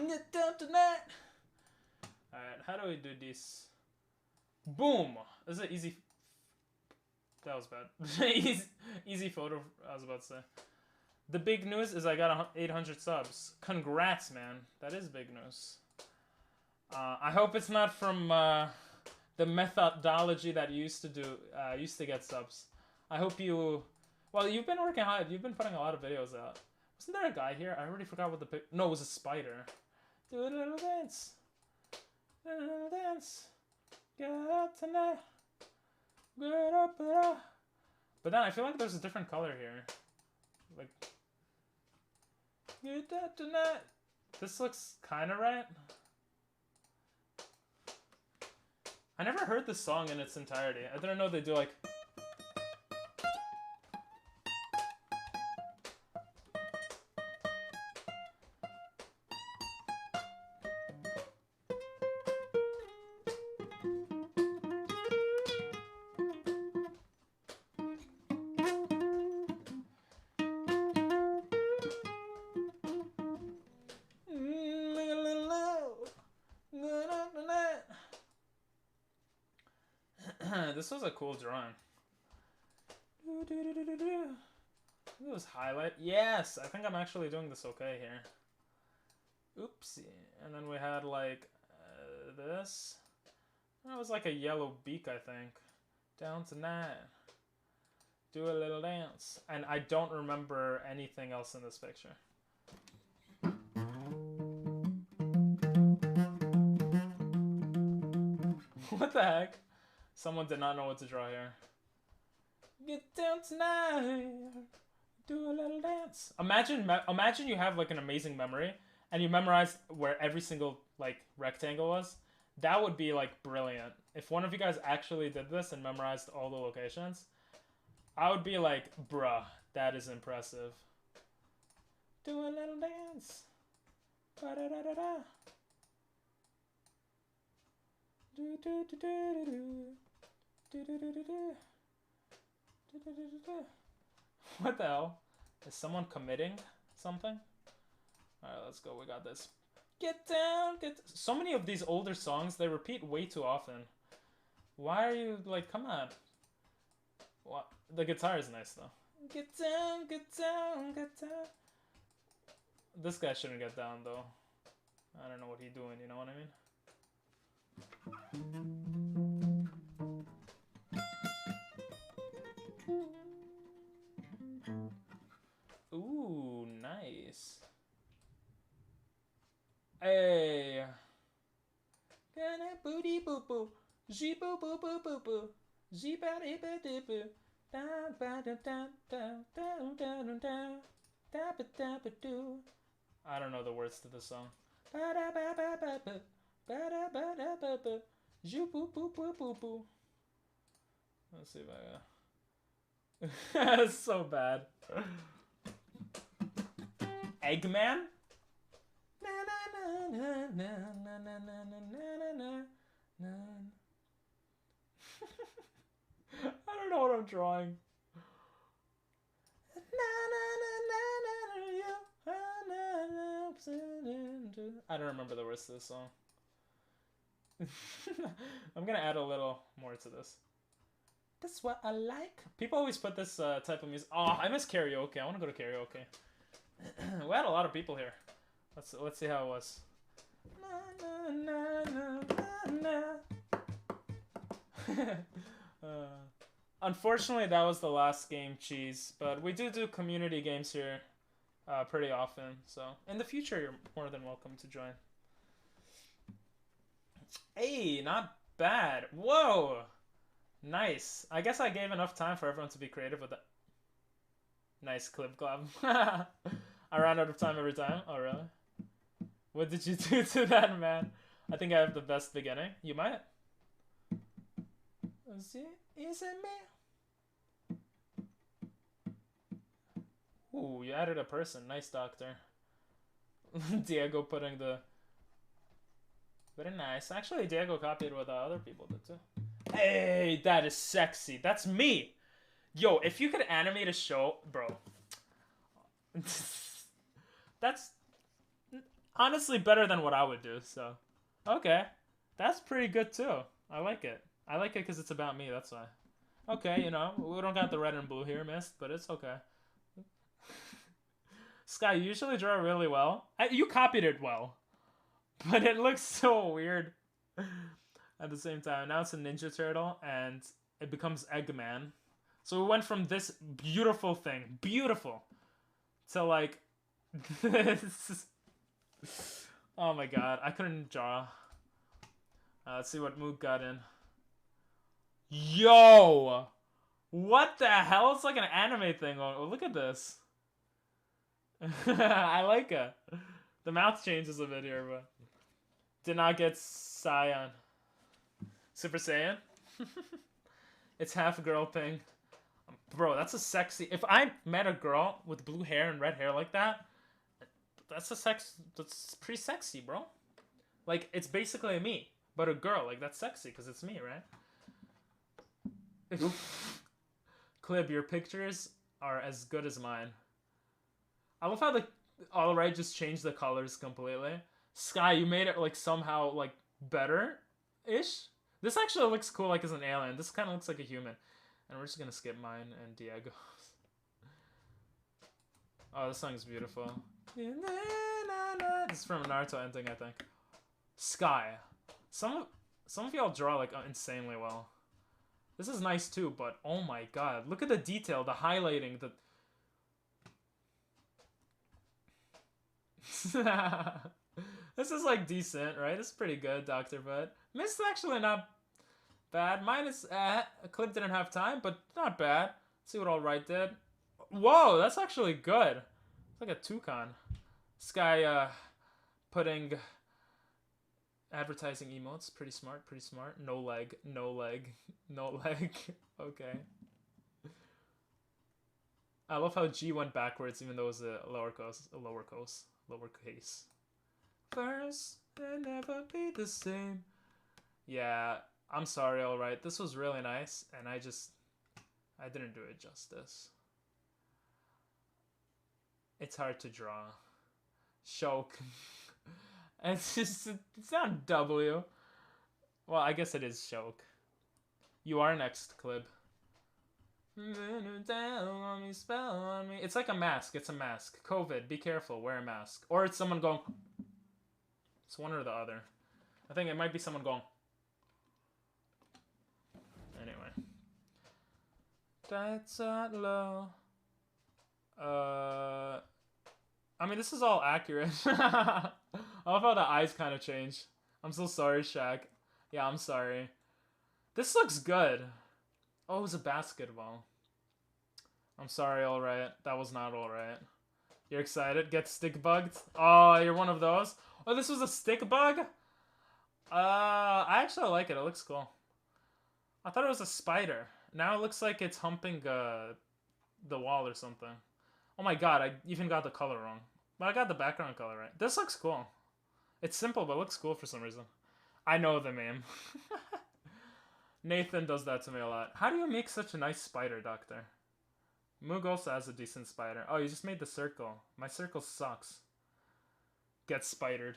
Get down tonight. Alright, how do we do this? Boom! This is an easy. That was bad. easy photo, I was about to say. The big news is I got 800 subs. Congrats, man. That is big news. I hope it's not from the methodology that you used to do. Used to get subs. I hope you. Well, you've been working hard. You've been putting a lot of videos out. Wasn't there a guy here? I already forgot what the no, it was a spider. Do a little dance. Do a little dance. Get up tonight. Get up, get up. But then I feel like there's a different color here. Like, get up tonight. This looks kind of right. I never heard this song in its entirety. I didn't know they do like. This was a cool drawing. It was highlight. Yes, I think I'm actually doing this okay here. Oopsie. And then we had like this. That was like a yellow beak, I think. Down tonight. Do a little dance. And I don't remember anything else in this picture. What the heck? Someone did not know what to draw here. Get down tonight. Do a little dance. Imagine you have like an amazing memory and you memorize where every single like rectangle was. That would be like brilliant. If one of you guys actually did this and memorized all the locations, I would be like, bruh, that is impressive. Do a little dance. Ba-da-da-da-da. Do do do do do. What the hell? Is someone committing something? Alright, let's go. We got this. Get down, get... So many of these older songs, they repeat way too often. Why are you, like, come on. What? The guitar is nice, though. Get down, get down, get down. This guy shouldn't get down, though. I don't know what he's doing, you know what I mean? Ooh, nice. Nice. Hey. Booty boo boo. G boo boo boo boo boo. G ba dee ba dee boo. Down ba da down down down down down. Da ba da ba doo. I don't know the words to this song. Ba da ba ba ba ba. Ba da ba da ba ba. Ju boo boo boo boo boo. Let's see if I That's so bad. Eggman? I don't know what I'm drawing. I don't remember the words to this song. I'm gonna add a little more to this. That's what I like. People always put this type of music. Oh, I miss karaoke. I want to go to karaoke. We had a lot of people here. Let's see how it was. Unfortunately, that was the last game, Cheese. But we do community games here pretty often. So in the future, you're more than welcome to join. Hey, not bad. Whoa. Nice. I guess I gave enough time for everyone to be creative with that. Nice clip glove. I ran out of time every time. Oh, really? What did you do to that, man? I think I have the best beginning. You might. Is it me? Ooh, you added a person. Nice, doctor. Diego putting the... Very nice. Actually, Diego copied what other people did, too. Hey, that is sexy. That's me. Yo, if you could animate a show, bro. That's honestly better than what I would do, so. Okay. That's pretty good, too. I like it. I like it because it's about me, that's why. Okay, you know, we don't got the red and blue here, Mist, but it's okay. Sky, you usually draw really well. You copied it well. But it looks so weird. At the same time, now it's a Ninja Turtle, and it becomes Eggman. So we went from this beautiful thing, beautiful, to like this. Oh my god, I couldn't draw. Let's see what Moog got in. Yo! What the hell? It's like an anime thing. Oh, look at this. I like it. The mouth changes a bit here, but did not get Saiyan. Super Saiyan? It's half girl thing. Bro, that's a sexy... If I met a girl with blue hair and red hair like that, that's pretty sexy, bro. Like, it's basically me, but a girl. Like, that's sexy, because it's me, right? Clib, your pictures are as good as mine. I love how the Alright just changed the colors completely. Sky, you made it, like, somehow, like, better-ish? This actually looks cool, like, as an alien. This kind of looks like a human. And we're just gonna skip mine and Diego's. Oh, this song is beautiful. This is from a Naruto ending, I think. Sky. Some of y'all draw, like, insanely well. This is nice, too, but oh my god. Look at the detail, the highlighting, the... This is, like, decent, right? It's pretty good, Dr. Bud. Mist is actually not bad. Mine is, Clip didn't have time, but not bad. Let's see what Alright did. Whoa, that's actually good. It's like a toucan. Sky, putting advertising emotes. Pretty smart, pretty smart. No leg, no leg, no leg. Okay. I love how G went backwards, even though it was a lowercase. First, they'll never be the same. Yeah, I'm sorry, Alright. This was really nice, and I didn't do it justice. It's hard to draw. Choke. It's not W. Well, I guess it is choke. You are next, Clib. Spell on me. It's like a mask. It's a mask. COVID. Be careful. Wear a mask. Or it's someone going... It's one or the other. I think it might be someone going... Anyway. That's not low. I mean, this is all accurate. I love how the eyes kind of change. I'm so sorry, Shaq. Yeah, I'm sorry. This looks good. Oh, it was a basketball. I'm sorry, alright. That was not alright. You're excited? Get stick bugged? Oh, you're one of those? Oh, this was a stick bug? I actually like it. It looks cool. I thought it was a spider. Now it looks like it's humping the wall or something. Oh my god, I even got the color wrong. But I got the background color right. This looks cool. It's simple, but it looks cool for some reason. I know the meme. Nathan does that to me a lot. How do you make such a nice spider, Doctor? Moog also has a decent spider. Oh, you just made the circle. My circle sucks. Get spidered.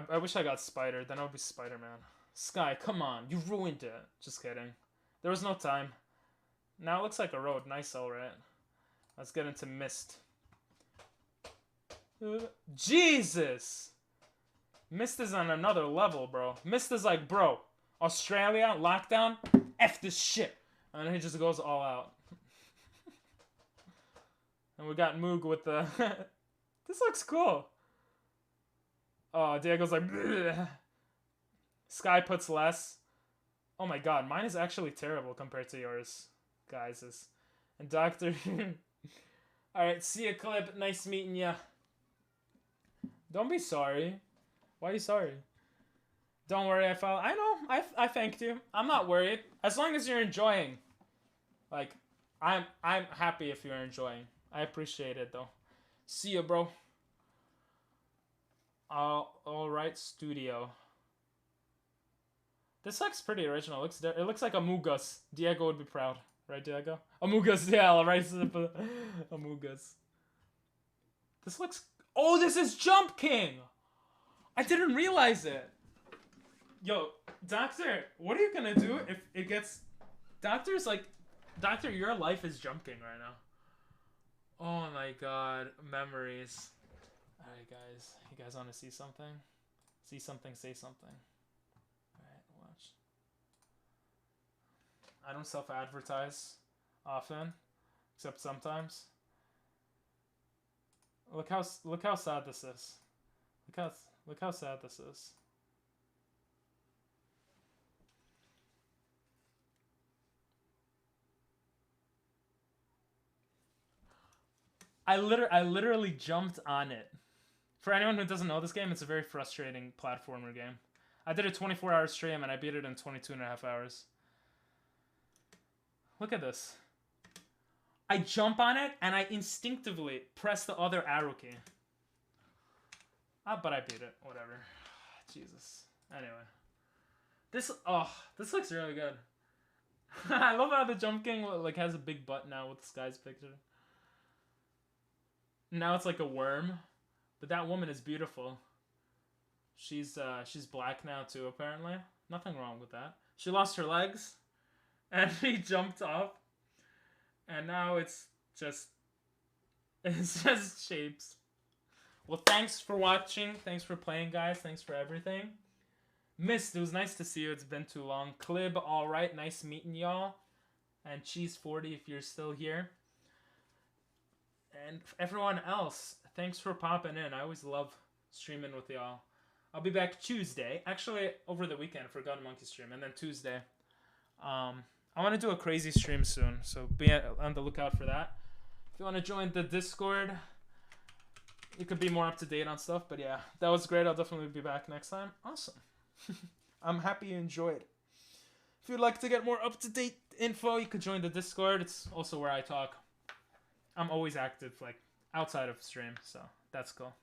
I wish I got spidered. Then I would be Spider-Man. Sky, come on. You ruined it. Just kidding. There was no time. Now it looks like a road. Nice, alright. Let's get into Mist. Jesus! Mist is on another level, bro. Mist is like, bro, Australia, lockdown, F this shit. And then he just goes all out. And we got Moog with the... This looks cool. Oh, Diego's like... Bleh. Sky puts less. Oh my god, mine is actually terrible compared to yours, guys. And Doctor... Alright, see ya, Clip. Nice meeting ya. Don't be sorry. Why are you sorry? Don't worry, I know. I thanked you. I'm not worried. As long as you're enjoying. Like, I'm happy if you're enjoying. I appreciate it, though. See ya, bro. Alright, studio. This looks pretty original. It looks like Among Us. Diego would be proud. Right, Diego? Among Us, yeah, right. Among Us. This looks... Oh, this is Jump King! I didn't realize it. Yo, Doctor, what are you gonna do if it gets... Doctor's like... Doctor, your life is Jump King right now. Oh my god. Memories. Alright, guys. You guys want to see something? See something, say something. Alright, watch. I don't self-advertise often, except sometimes. Look how sad this is. Look how sad this is. I literally jumped on it. For anyone who doesn't know this game, it's a very frustrating platformer game. I did a 24-hour stream and I beat it in 22.5 hours. Look at this. I jump on it and I instinctively press the other arrow key. But I beat it. Whatever. Jesus. Anyway. This looks really good. I love how the Jump King like has a big butt now with this guy's picture. Now it's like a worm. But that woman is beautiful. She's black now too, apparently. Nothing wrong with that. She lost her legs. And he jumped off. And now it's just shapes. Well, thanks for watching. Thanks for playing, guys. Thanks for everything. Mist, it was nice to see you. It's been too long. Clib, alright. Nice meeting y'all. And Cheese40 if you're still here. And everyone else, thanks for popping in. I always love streaming with y'all. I'll be back Tuesday. Actually, over the weekend for God Monkey stream. And then Tuesday. I want to do a crazy stream soon. So be on the lookout for that. If you want to join the Discord, you could be more up to date on stuff. But yeah, that was great. I'll definitely be back next time. Awesome. I'm happy you enjoyed. If you'd like to get more up to date info, you could join the Discord. It's also where I talk. I'm always active, like outside of stream. So that's cool.